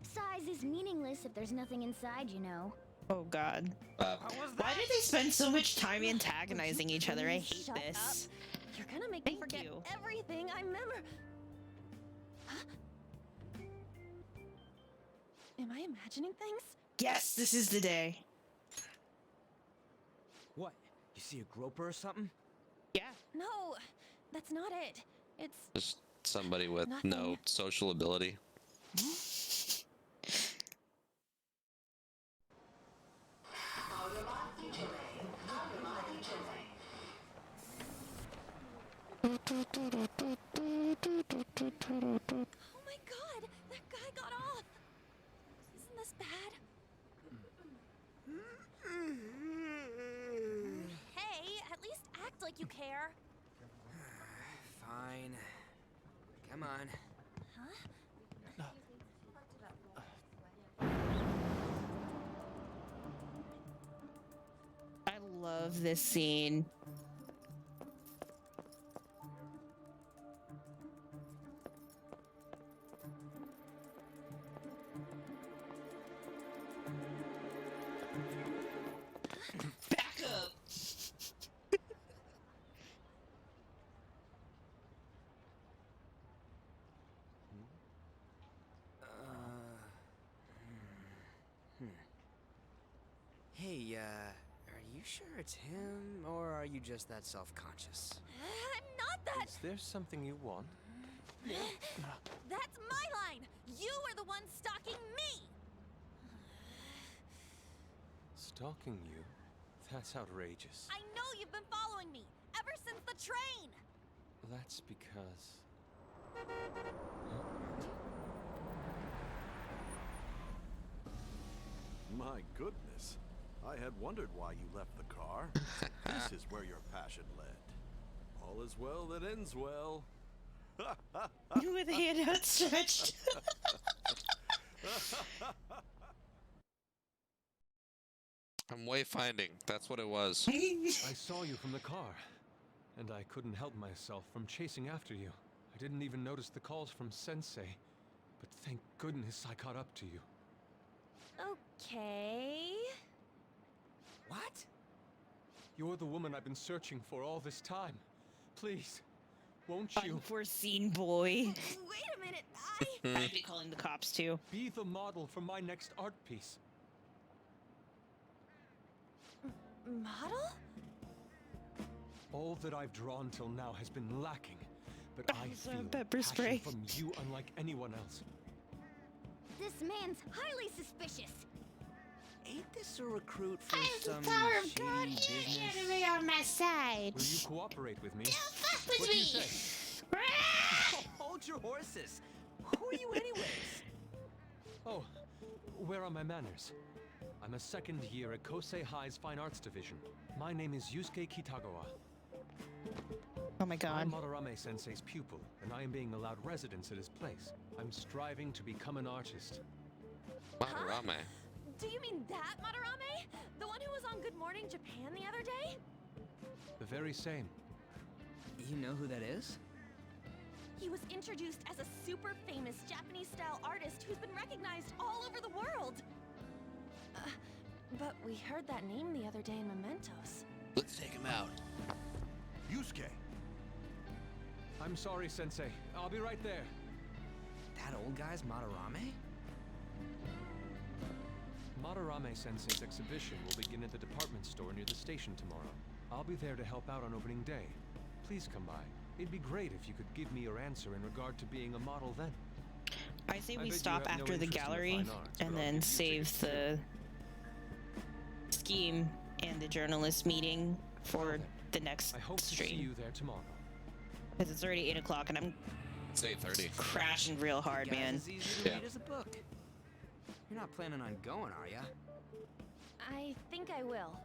Size is meaningless if there's nothing inside, you know. Oh god. Why did they spend so much time antagonizing each other? I hate Shut this. Up. You're gonna make me forget you. everything I remember. Am I imagining things? Yes, this is the day. What? You see a groper or something? Yeah. No, that's not it. It's Just somebody with Nothing. no social ability. Oh my god, that guy got off. Isn't this bad? Hey, at least act like like you care. Fine. Come on. Huh? I love this scene. Back up. Hey, are you sure it's him, or are you just that self-conscious? I'm not that. Is there something you want? That's my line. You are the one stalking me. Stalking you? That's outrageous. I know you've been following me ever since the train. That's because... My goodness. I had wondered why you left the car. This is where your passion led. All is well that ends well. With a hand outstretched. I'm wayfinding. That's what it was. I saw you from the car, and I couldn't help myself from chasing after you. I didn't even notice the calls from Sensei, but thank goodness I caught up to you. Okay. What? You're the woman I've been searching for all this time. Please, won't you? Unforeseen boy. Wait a minute. I'd be calling the cops too. Be the model for my next art piece. Model? All that I've drawn till now has been lacking, but I feel pepper passion spray. from you unlike anyone else. This man's highly suspicious. Ain't this a recruit for I have the some power of shady God and business? anime on my side. Will you cooperate with me? Fuck with What do you me. say? Hold your horses. Who are you anyways? Oh, where are my manners? I'm a second year at Kosei High's Fine Arts Division. My name is Yusuke Kitagawa. Oh my god. I'm Madarame Sensei's pupil, and I am being allowed residence at his place. I'm striving to become an artist. Madarame. Do you mean that Madarame? The one who was on Good Morning Japan the other day? The very same. You know who that is? He was introduced as a super famous Japanese-style artist who's been recognized all over the world. But we heard that name the other day in Mementos. Let's take him out. Yusuke! I'm sorry, Sensei. I'll be right there. That old guy's Madarame? Madarame Sensei's exhibition will begin at the department store near the station tomorrow. I'll be there to help out on opening day. Please come by. It'd be great if you could give me your answer in regard to being a model then. I say we bet you stop have no after the interest in the gallery fine arts, but and I'll then give you save tickets the scheme and the journalist meeting for the next I hope to see stream. you there tomorrow. Because it's already 8 o'clock and I'm It's 8:30. crashing real hard, Guys, man. as easy to read as a book. You're not planning on going, are ya? I think I will.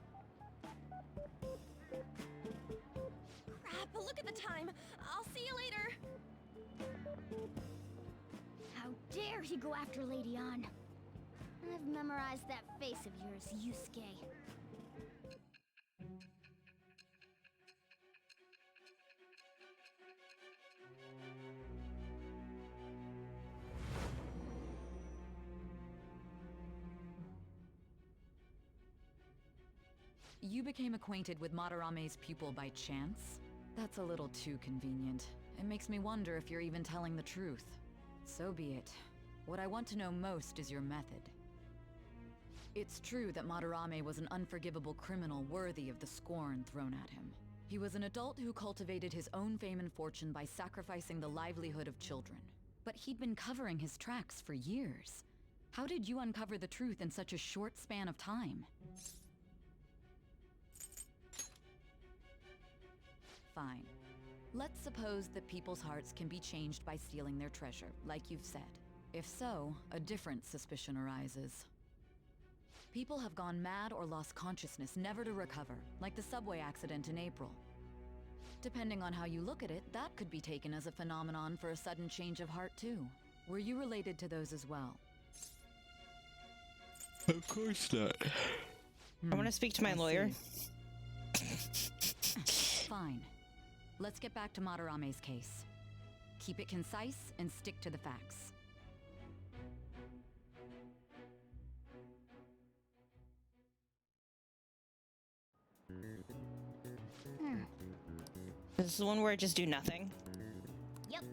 Crap, look at the time. I'll see you later. How dare he go after Lady Ann? I've memorized that face of yours, Yusuke. You became acquainted with Madarame's pupil by chance? That's a little too convenient. It makes me wonder if you're even telling the truth. So be it. What I want to know most is your method. It's true that Madarame was an unforgivable criminal worthy of the scorn thrown at him. He was an adult who cultivated his own fame and fortune by sacrificing the livelihood of children. But he'd been covering his tracks for years. How did you uncover the truth in such a short span of time? Fine. Let's suppose that people's hearts can be changed by stealing their treasure, like you've said. If so, a different suspicion arises. People have gone mad or lost consciousness, never to recover, like the subway accident in April. Depending on how you look at it, that could be taken as a phenomenon for a sudden change of heart too. Were you related to those as well? Of course not. I want to speak to my lawyer. Fine. Let's get back to Madarame's case. Keep it concise and stick to the facts. This is the one where I just do nothing. Yep.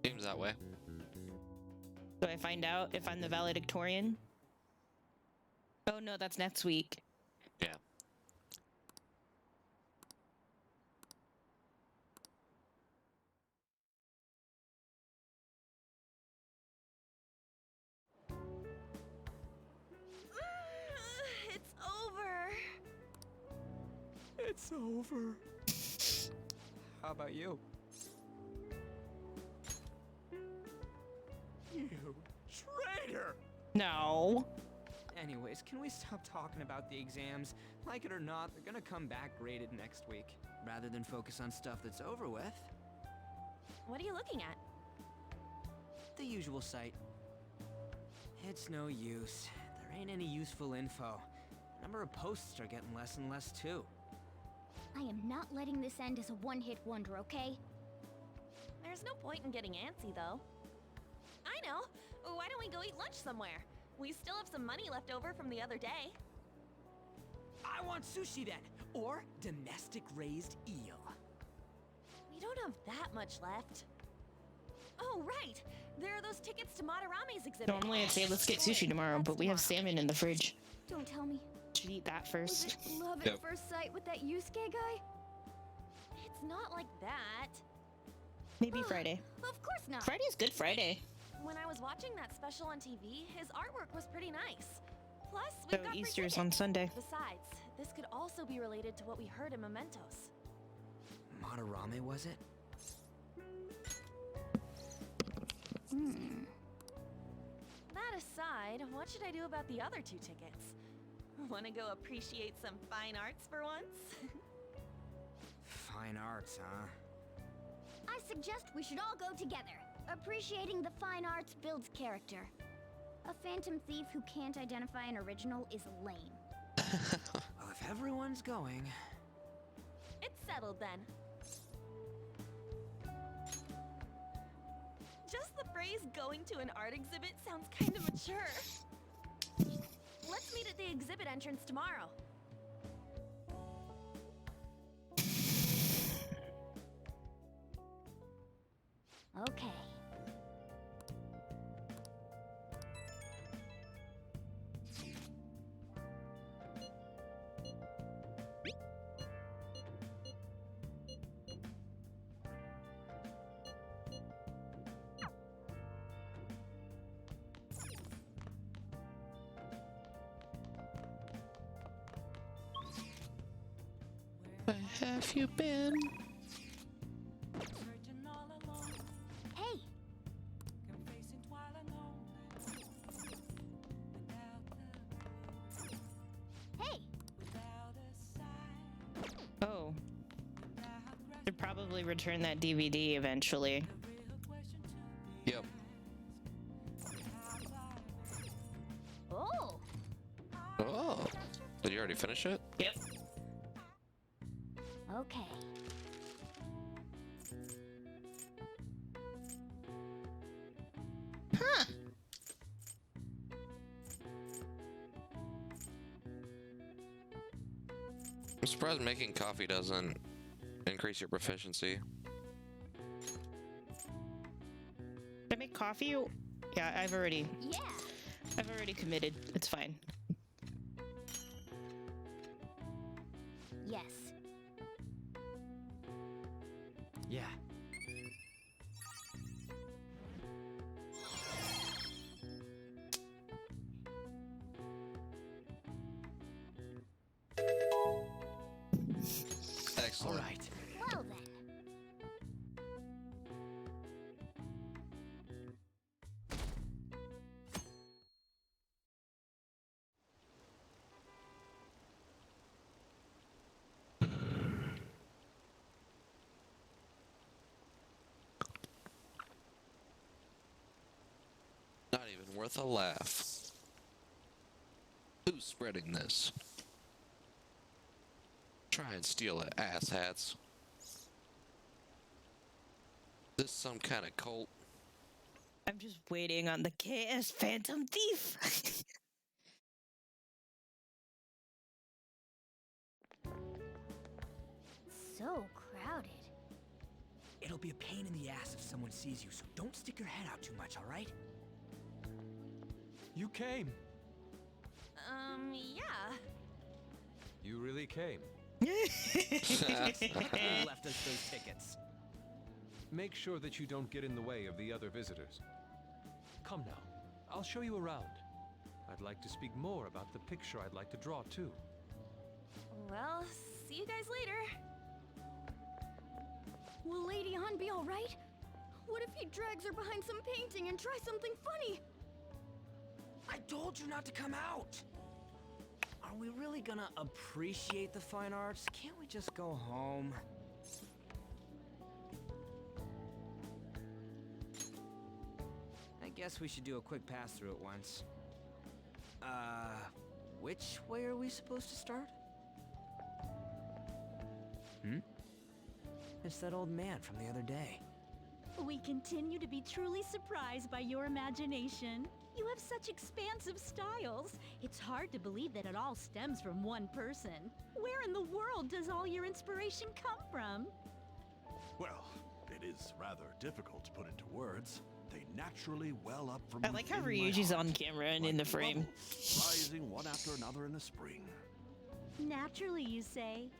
Seems that way. Do I find out if I'm the valedictorian? Oh no, that's next week. Yeah. It's over. It's over. How about you? You traitor! No. Anyways, can we stop talking about the exams? Like it or not, they're gonna come back graded next week. Rather than focus on stuff that's over with. What are you looking at? The usual site. It's no use. There ain't any useful info. The number of posts are getting less and less too. I am not letting this end as a one-hit wonder, okay? There's no point in getting antsy, though. I know! Why don't we go eat lunch somewhere? We still have some money left over from the other day. I want sushi then, or domestic-raised eel. We don't have that much left. Oh, right! There are those tickets to Madarame's exhibit. Normally I'd say let's get sushi tomorrow, but we have salmon in the fridge. Don't tell me. Should eat that Was first. it love at first sight with that Yusuke guy? It's not like that. Maybe Friday. Of course not. Friday's Good Friday. When I was watching that special on TV, his artwork was pretty nice. Plus, we've So got free Easter's tickets. on Sunday. Besides, this could also be related to what we heard in Mementos. Madarame, was it? That aside, what should I do about the other 2 tickets? Want to go appreciate some fine arts for once? Fine arts, huh? I suggest we should all go together. Appreciating the fine arts builds character. A phantom thief who can't identify an original is lame. Well, if everyone's going... It's settled then. Just the phrase going to an art exhibit sounds kind of mature. Let's meet at the exhibit entrance tomorrow. Okay. Where have you been? Hey! Hey! Oh. Should probably return that DVD eventually. Yep. Oh! Oh. Did you already finish it? Yep. Okay. Huh. I'm surprised making coffee doesn't increase your proficiency. Did I make coffee? Yeah, I've already Yeah! committed. It's fine. Yes. Yeah. Excellent. All right. Well then. Not even worth a laugh. Who's spreading this? Try and steal it, asshats. This some kind of cult? I'm just waiting on the KS Phantom Thief. So crowded. It'll be a pain in the ass if someone sees you, so don't stick your head out too much, alright? You came. Yeah. You really came. Who left us those tickets? Make sure that you don't get in the way of the other visitors. Come now, I'll show you around. I'd like to speak more about the picture I'd like to draw too. Well, see you guys later. Will Lady Han be alright? What if he drags her behind some painting and tries something funny? I told you not to come out! Are we really gonna appreciate the fine arts? Can't we just go home? I guess we should do a quick pass-through at once. Which way are we supposed to start? It's that old man from the other day. We continue to be truly surprised by your imagination. You have such expansive styles. It's hard to believe that it all stems from one person. Where in the world does all your inspiration come from? Well, it is rather difficult to put into words. They naturally well up from I like how within my Ryuji's heart, on camera and in like the frame. bubbles, rising one after another in the spring. Naturally, you say.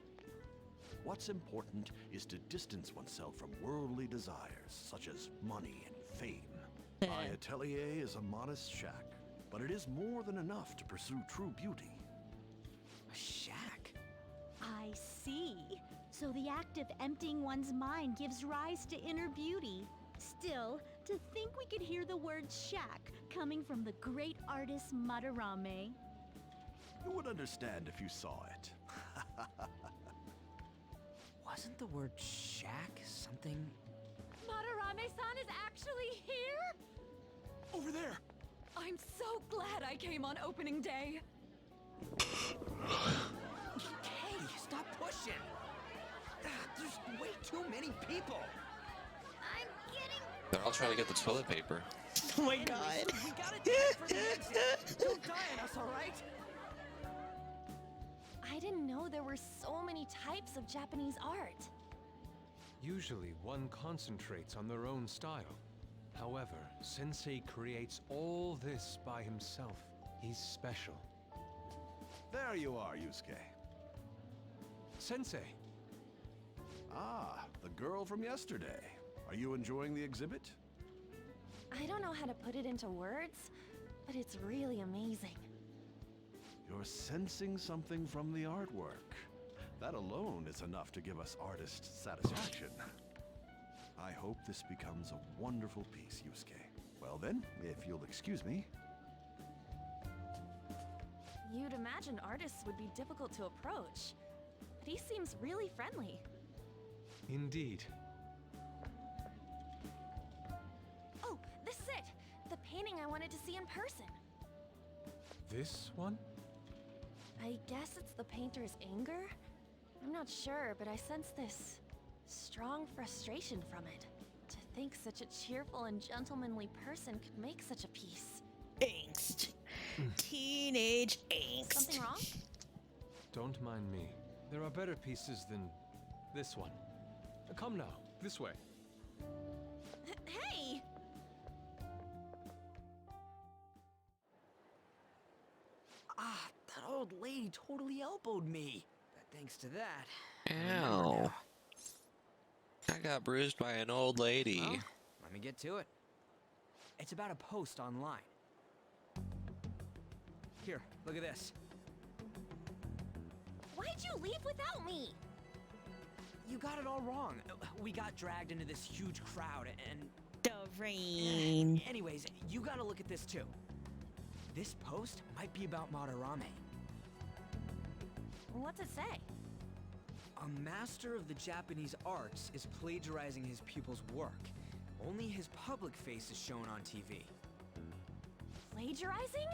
What's important is to distance oneself from worldly desires, such as money and fame. My atelier is a modest shack, but it is more than enough to pursue true beauty. A shack? I see. So the act of emptying one's mind gives rise to inner beauty. Still, to think we could hear the word shack coming from the great artist Madarame. You would understand if you saw it. Wasn't the word shack something? Madarame-san is actually here? Over there! I'm so glad I came on opening day. Hey, stop pushing! There's way too many people! I'm getting... They're all trying to get the toilet paper. Oh my god. We gotta check for the exit! Don't die on us, alright? I didn't know there were so many types of Japanese art. Usually one concentrates on their own style. However, Sensei creates all this by himself. He's special. There you are, Yusuke. Sensei! Ah, the girl from yesterday. Are you enjoying the exhibit? I don't know how to put it into words, but it's really amazing. You're sensing something from the artwork. That alone is enough to give us artist satisfaction. I hope this becomes a wonderful piece, Yusuke. Well then, if you'll excuse me. You'd imagine artists would be difficult to approach, but he seems really friendly. Indeed. Oh, this is it! The painting I wanted to see in person. This one? I guess it's the painter's anger? I'm not sure, but I sense this strong frustration from it. To think such a cheerful and gentlemanly person could make such a piece. Angst. Teenage angst. Something wrong? Don't mind me. There are better pieces than this one. Come now, this way. Hey! Ah, that old lady totally elbowed me. But thanks to that... Ow. I got bruised by an old lady. Well, let me get to it. It's about a post online. Here, look at this. Why'd you leave without me? You got it all wrong. We got dragged into this huge crowd and... The rain. Anyways, you gotta look at this too. This post might be about Madarame. What's it say? A master of the Japanese arts is plagiarizing his pupil's work. Only his public face is shown on TV. plagiarizing?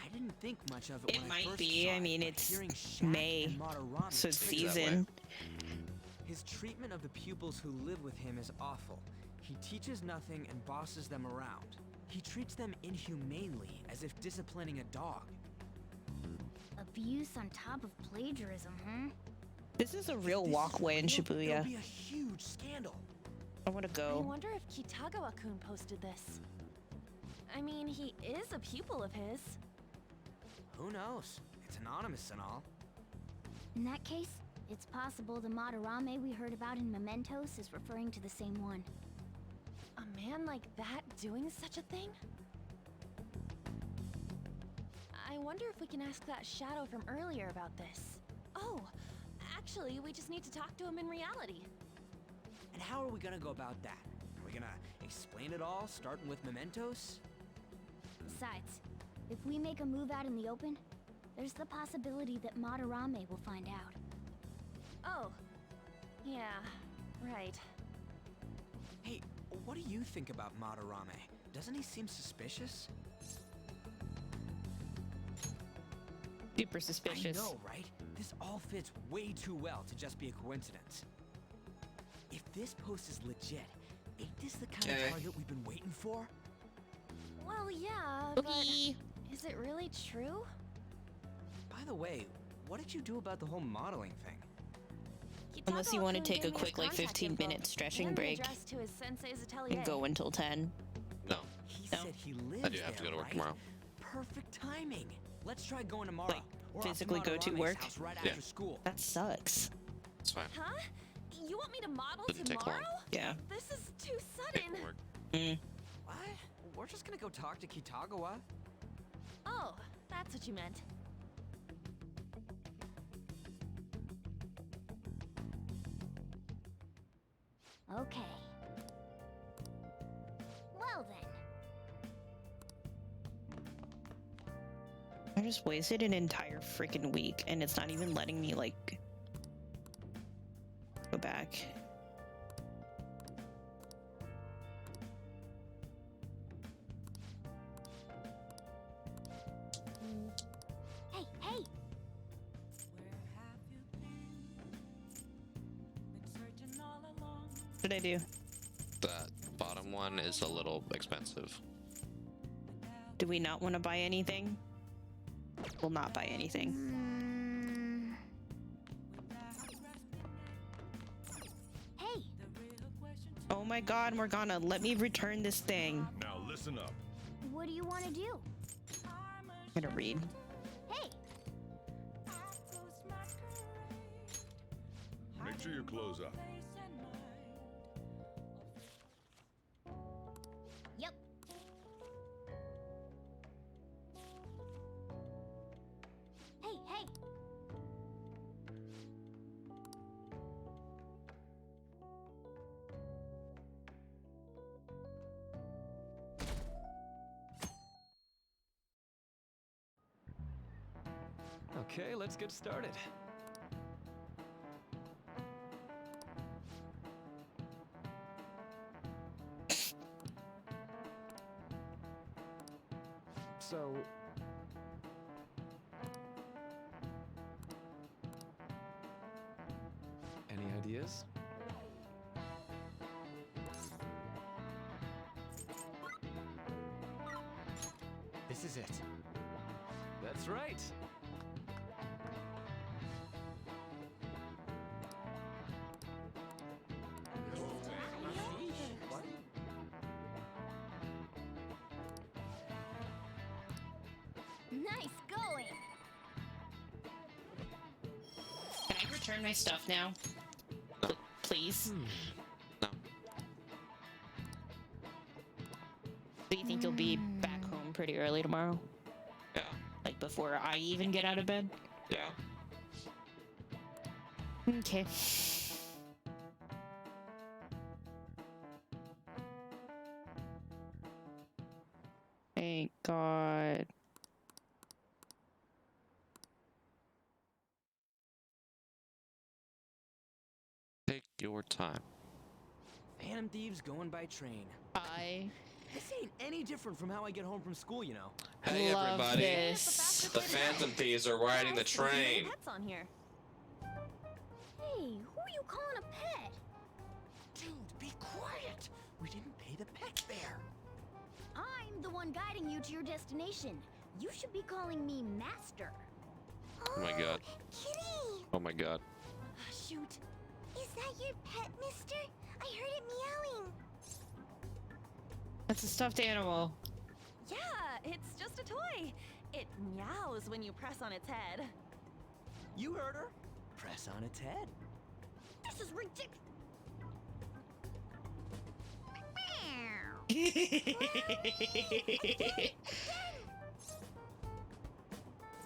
I didn't think much of it It when I might first be. saw I it, mean, but it's hearing Shaq May, and Madarame so it's speak that season. way- His treatment of the pupils who live with him is awful. He teaches nothing and bosses them around. He treats them inhumanely, as if disciplining a dog. Abuse on top of plagiarism, huh? This is a real walkway in It'll Shibuya. be a huge scandal. I want to I go. wonder if Kitagawa-kun posted this. I mean, he is a pupil of his. Who knows? It's anonymous and all. In that case, it's possible the Madarame we heard about in Mementos is referring to the same one. A man like that doing such a thing? I wonder if we can ask that shadow from earlier about this. Oh, actually, we just need to talk to him in reality. And how are we gonna go about that? Are we gonna explain it all, starting with Mementos? Besides, if we make a move out in the open, there's the possibility that Madarame will find out. Oh, yeah, right. Hey, what do you think about Madarame? Doesn't he seem suspicious? Super suspicious. I know, right? This all fits way too well to just be a coincidence. If this post is legit, ain't this the kind of target we've been waiting for? Well, yeah, but is it really true? By the way, what did you do about the whole modeling thing? Unless you want to Kitagawa-kun take a gave me his quick, like, contact 15-minute info stretching and the break address to his sensei's atelier. and go until 10. No. He No. said he lives I do have to go to work right? tomorrow. Perfect timing. Let's try going tomorrow. Like, We're off to physically go to Madarame's work? house right Yeah. after school. That sucks. It's fine. Huh? You want me to model Didn't take tomorrow? long. Yeah. This is too sudden. Paperwork. What? We're just gonna go talk to Kitagawa. Oh, that's what you meant. Okay. Well then. I just wasted an entire freaking week and it's not even letting me, like, go back. Hey, hey! What did I do? That bottom one is a little expensive. Do we not want to buy anything? We'll not buy anything. Hey! Oh my god, Morgana, let me return this thing. Now listen up. What do you want to do? I'm gonna read. Hey! Make sure your clothes up. Yep. Hey, hey! Okay, let's get started. So... Any ideas? This is it. That's right. Nice going! Can I return my stuff now? Please? No. Do you think you'll be back home pretty early tomorrow? Yeah. Like before I even get out of bed? Yeah. Okay. Thank God. Take your time. Phantom Thieves going by train. I This ain't any different from how I get home from school, you know. Hey Love everybody! this. The Phantom Thieves are riding the train. Pets on here. Hey, who are you calling a pet? Dude, be quiet. We didn't pay the pet fare. I'm the one guiding you to your destination. You should be calling me Master. Oh my god. Kitty! Oh my god. Shoot. Is that your pet, mister? I heard it meowing. That's a stuffed animal. Yeah, it's just a toy. It meows when you press on its head. You heard her. Press on its head. This is ridiculous.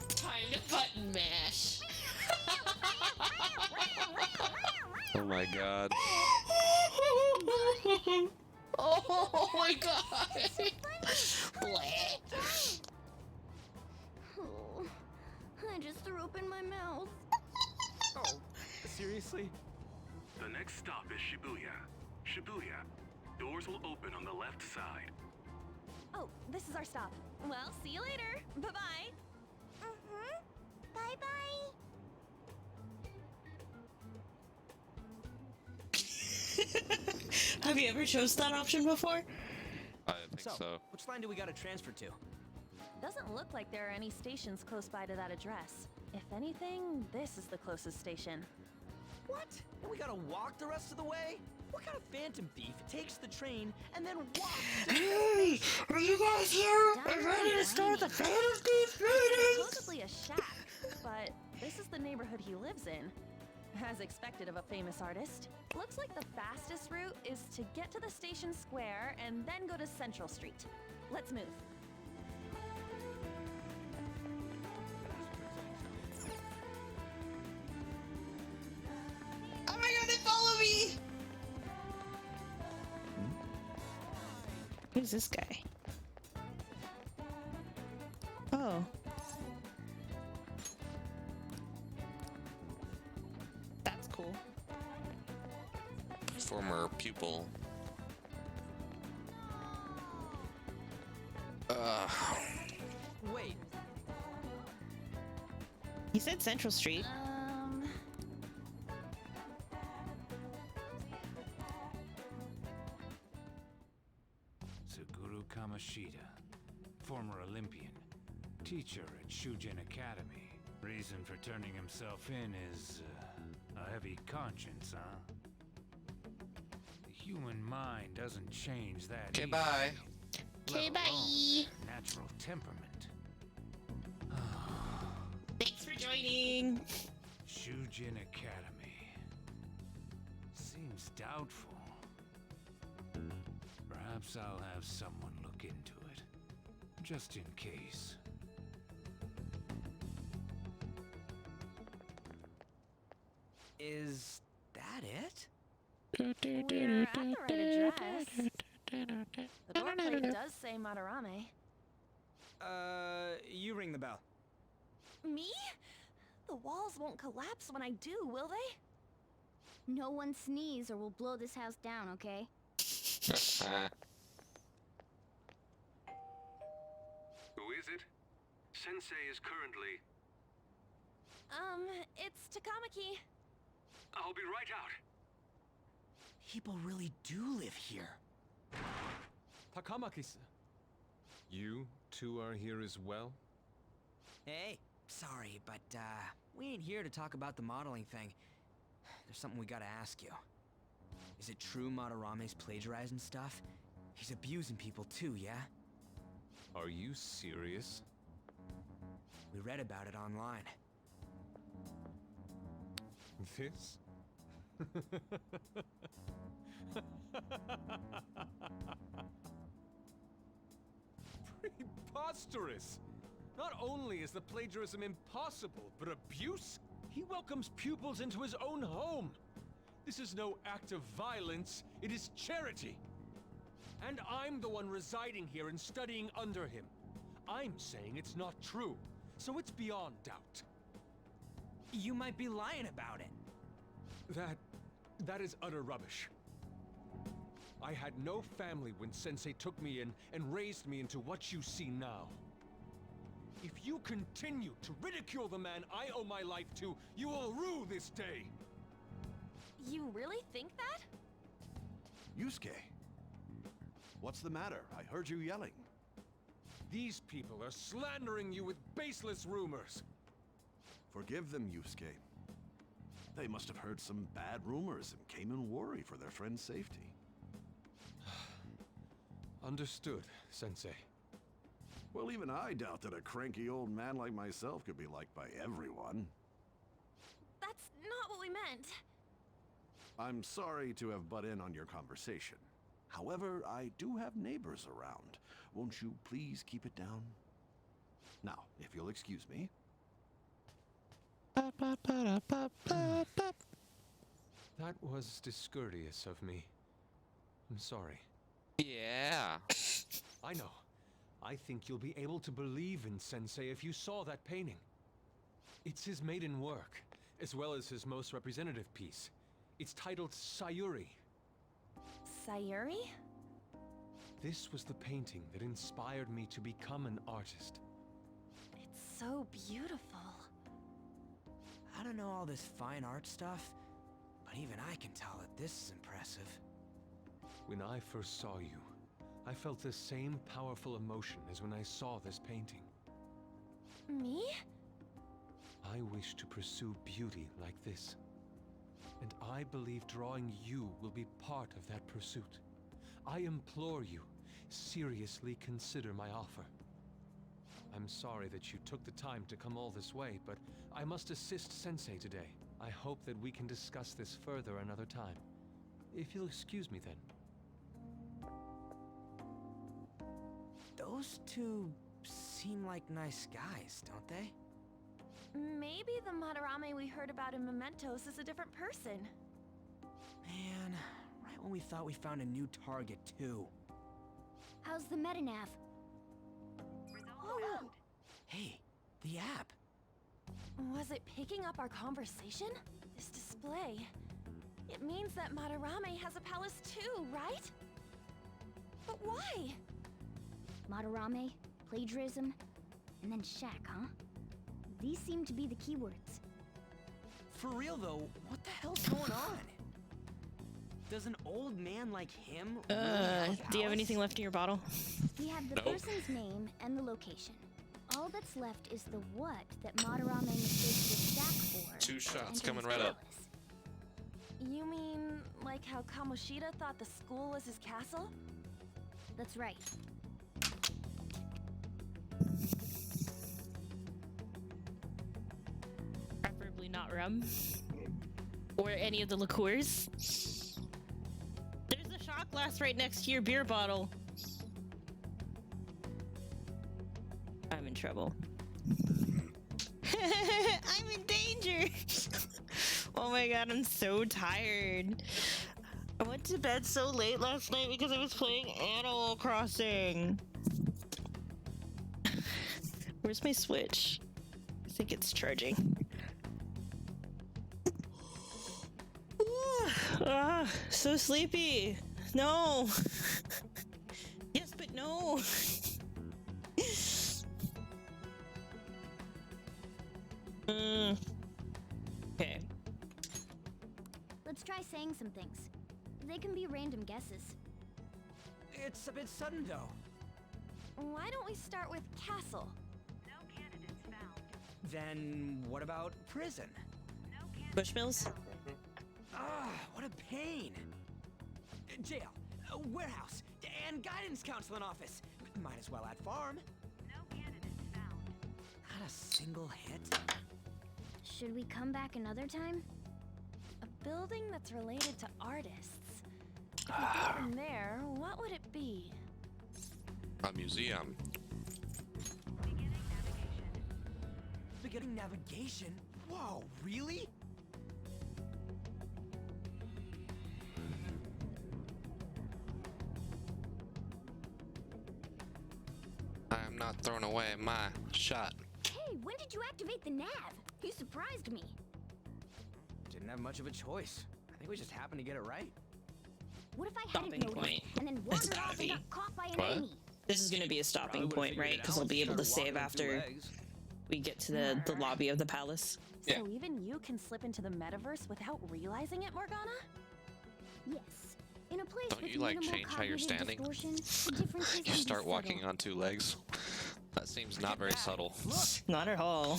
Time to button mash. Oh my god. Oh my god. Oh, I just threw up in my mouth. Oh, seriously? The next stop is Shibuya. Shibuya. Doors will open on the left side. Oh, this is our stop. Well, see you later. Bye-bye. Bye-bye. Have you ever chose that option before? I think so. Which line do we gotta transfer to? Doesn't look like there are any stations close by to that address. If anything, this is the closest station. What? And we gotta walk the rest of the way? What kind of phantom thief takes the train and then walks to Hey, are you guys here? I'm ready to start the Phantom Thieves meeting. Supposedly a shack, but this is the neighborhood he lives in. As expected of a famous artist. Looks like the fastest route is to get to the station square and then go to Central Street. Let's move. Oh my god, they follow me! Who's this guy? Oh. That's cool. Former pupil. Wait. He said Central Street. Suguru Kamoshida, former Olympian, teacher at Shujin Academy. Reason for turning himself in is a heavy conscience, huh? The human mind doesn't change that. Okay, easy, bye. Okay, let bye. alone natural temperament. Thanks for joining. Shujin Academy. Seems doubtful. Perhaps I'll have someone look into it, just in case. Is that it? We're at the right address. The door plate does say Madarame. You ring the bell. Me? The walls won't collapse when I do, will they? No one sneeze or we'll blow this house down, okay? Who is it? Sensei is currently... It's Takamaki. I'll be right out. People really do live here. Takamaki-san. You two are here as well? Hey, sorry, but we ain't here to talk about the modeling thing. There's something we gotta ask you. Is it true Madarame's plagiarizing stuff? He's abusing people too, yeah? Are you serious? We read about it online. This? Preposterous! Not only is the plagiarism impossible, but abuse? He welcomes pupils into his own home. This is no act of violence, it is charity. And I'm the one residing here and studying under him. I'm saying it's not true, so it's beyond doubt. You might be lying about it. That is utter rubbish. I had no family when Sensei took me in and raised me into what you see now. If you continue to ridicule the man I owe my life to, you will rue this day! You really think that? Yusuke, what's the matter? I heard you yelling. These people are slandering you with baseless rumors. Forgive them, Yusuke. They must have heard some bad rumors and came in worry for their friend's safety. Understood, Sensei. Well, even I doubt that a cranky old man like myself could be liked by everyone. That's not what we meant. I'm sorry to have butt in on your conversation. However, I do have neighbors around. Won't you please keep it down? Now, if you'll excuse me. That was discourteous of me. I'm sorry. Yeah. I know. I think you'll be able to believe in Sensei if you saw that painting. It's his maiden work, as well as his most representative piece. It's titled Sayuri. Sayuri? This was the painting that inspired me to become an artist. It's so beautiful. I don't know all this fine art stuff, but even I can tell that this is impressive. When I first saw you, I felt the same powerful emotion as when I saw this painting. Me? I wish to pursue beauty like this. And I believe drawing you will be part of that pursuit. I implore you, seriously consider my offer. I'm sorry that you took the time to come all this way, but I must assist Sensei today. I hope that we can discuss this further another time. If you'll excuse me then. Those two seem like nice guys, don't they? Maybe the Madarame we heard about in Mementos is a different person. Man, right when we thought we found a new target, too. How's the metanav? Oh. Hey, the app. Was it picking up our conversation? This display. It means that Madarame has a palace too, right? But why? Madarame, plagiarism, and then shack, huh? These seem to be the keywords. For real though, what the hell's going on? Does an old man like him really have a Do you have palace? anything left in your bottle? We have the person's name and the location. All that's left is the what that Madarame mistakes the shack for. 2 shots and coming his right up. palace. You mean like how Kamoshida thought the school was his castle? That's right. Preferably not rum. Or any of the liqueurs. There's a shot glass right next to your beer bottle. I'm in trouble. I'm in danger. Oh my god, I'm so tired. I went to bed so late last night because I was playing Animal Crossing. Where's my Switch? I think it's charging. So sleepy. No. Yes, but no. Okay. Let's try saying some things. They can be random guesses. It's a bit sudden though. Why don't we start with castle? Then what about prison? Bushmills? Ah, what a pain. Jail, warehouse, and guidance counseling office. Might as well add farm. Not a single hit. Should we come back another time? A building that's related to artists. If we get them there, what would it be? A museum. Beginning navigation? Whoa, really? I am not throwing away my shot. Hey, when did you activate the nav? You surprised me. Didn't have much of a choice. I think we just happened to get it right. What if I Stopping hadn't noticed point. and then It's wandered gotta off and be. got caught by an What? enemy? This is gonna be a stopping Probably point, would've right? figured it Because out I'll be if you able to started save walking on two after legs. we get to the lobby of the palace. Yeah. So even you can slip into the metaverse without realizing it, Morgana? Yes. In a place Don't with you like minimal change how you're cognitive standing? distortion, the differences You can be start walking subtle. on 2 legs. That seems not very subtle. Not at all.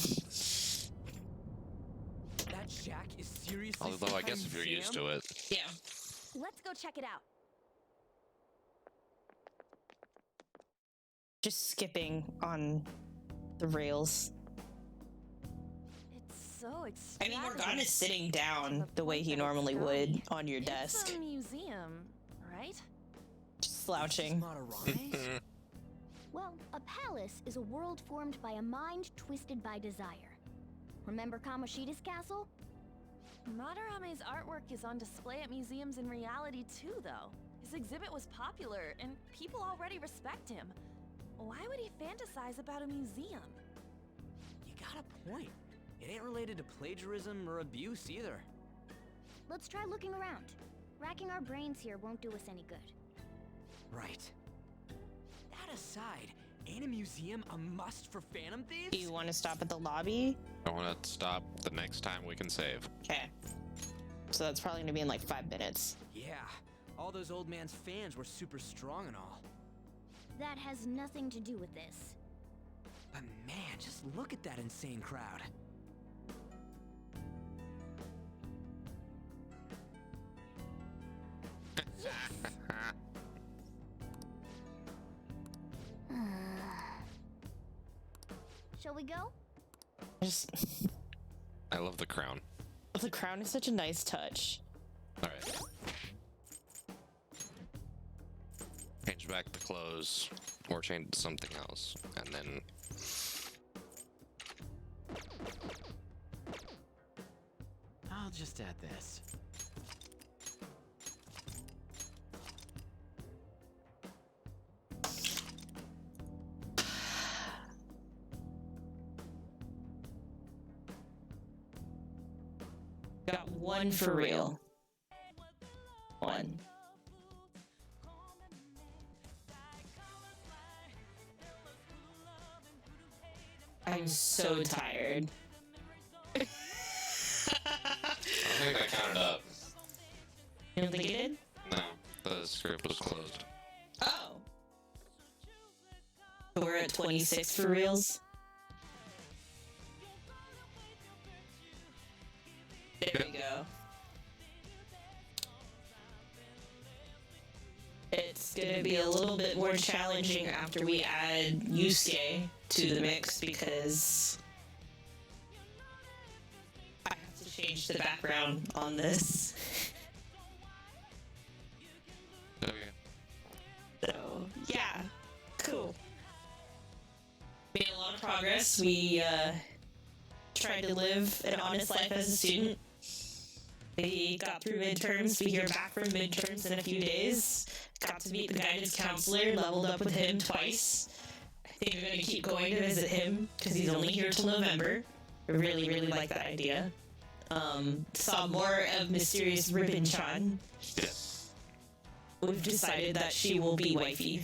That shack is seriously Although some I kind guess of if you're used museum? to it. Yeah. Let's go check it out. Just skipping on the rails. It's so I extravagant. mean, Morgana's sitting down the the way point he that it's normally sturdy. would on your It's desk. a museum, right? Just slouching. Well, a palace is a world formed by a mind twisted by desire. Remember Kamoshida's castle? Madarame's artwork is on display at museums in reality too, though. His exhibit was popular, and people already respect him. Why would he fantasize about a museum? You got a point. It ain't related to plagiarism or abuse either. Let's try looking around. Racking our brains here won't do us any good. Right. That aside, ain't a museum a must for Phantom Thieves? Do you want to stop at the lobby? I want to stop the next time we can save. Okay. So that's probably gonna be in like 5 minutes. Yeah, all those old man's fans were super strong and all. That has nothing to do with this. But man, just look at that insane crowd. Shall we go? Just I love the crown. the crown is such a nice touch. Alright. Change back the clothes, or change to something else, and then... I'll just add this. Got one for real. One. I'm so tired. I think I counted up. You don't think you did? No, the script was closed. Oh. So we're at 26 for reals. There we go. It's gonna be a little bit more challenging after we add Yusuke to the mix because I have to change the background on this. Okay. So, yeah. Cool. Made a lot of progress. We tried to live an honest life as a student. We got through midterms. We hear back from midterms in a few days. Got to meet the guidance counselor, leveled up with him twice. I think we're going to keep going to visit him because he's only here till November. I really, really like that idea. Saw more of Mysterious Ribbon-chan. Yes. We've decided that she will be waifu.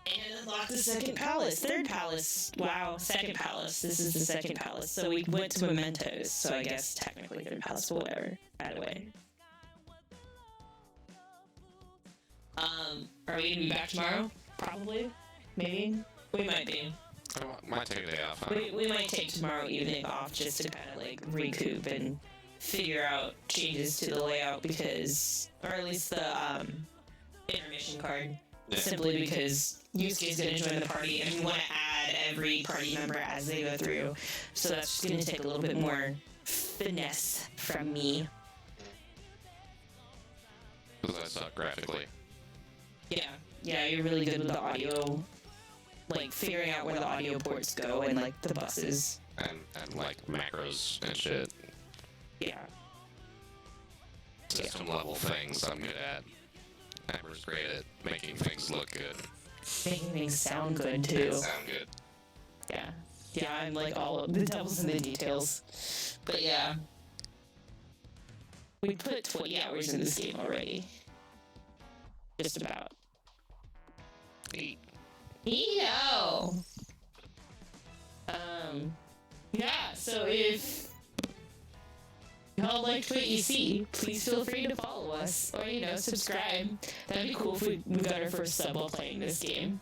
And unlocked the second palace, third palace. Wow, second palace. This is the second palace. So we went to Mementos, so I guess technically third palace, but whatever. Either way. Are we gonna be back tomorrow? Probably. Maybe. We might be. I might take a day off. We might take tomorrow evening off just to kind of like recoup and figure out changes to the layout because, or at least the intermission card. Yeah. Simply because Yusuke's gonna join the party and we want to add every party member as they go through. So that's just gonna take a little bit more finesse from me. Because I suck graphically. Yeah, you're really good with the audio, like figuring out where the audio ports go and like the buses. And like macros and shit. Yeah. System level things I'm good at. Amber's great at making things look good. Making things sound good too. Sound good. Yeah, I'm like all of the devil's in the details. But yeah, We put 20 hours in this game already. Just about. Yo! Yeah, so if y'all liked what you see, please feel free to follow us, or, you know, subscribe. That'd be cool if we got our first sub while playing this game.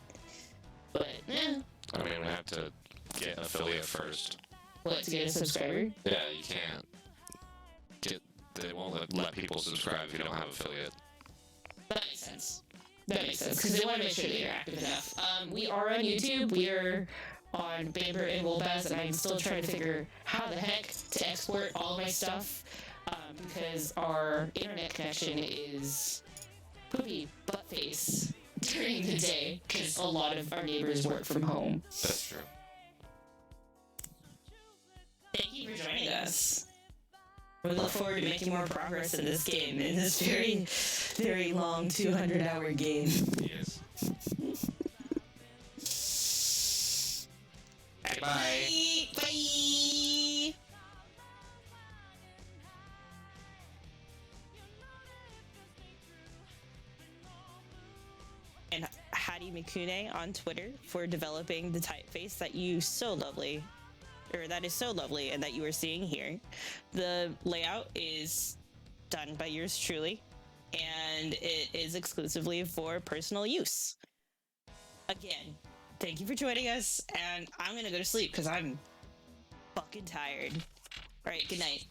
But, I mean, we have to get affiliate first. What, to get a subscriber? Yeah, you can't. They won't let people subscribe if you don't have affiliate. That makes sense. That makes sense, because they want to make sure that you're active enough. We are on YouTube. We are on Bamber and Wolbaz, and I'm still trying to figure how the heck to export all of my stuff, because our internet connection is poopy butt face during the day, because a lot of our neighbors work from home. That's true. Thank you for joining us. We look forward to making more progress in this game, in this very, very long 200-hour game. Yes. Bye. Bye. And Hadi Mikune on Twitter for developing the typeface that you so lovely, or that is so lovely, and that you are seeing here. The layout is done by yours truly, and it is exclusively for personal use. Again, thank you for joining us, and I'm gonna go to sleep because I'm fucking tired. All right, good night.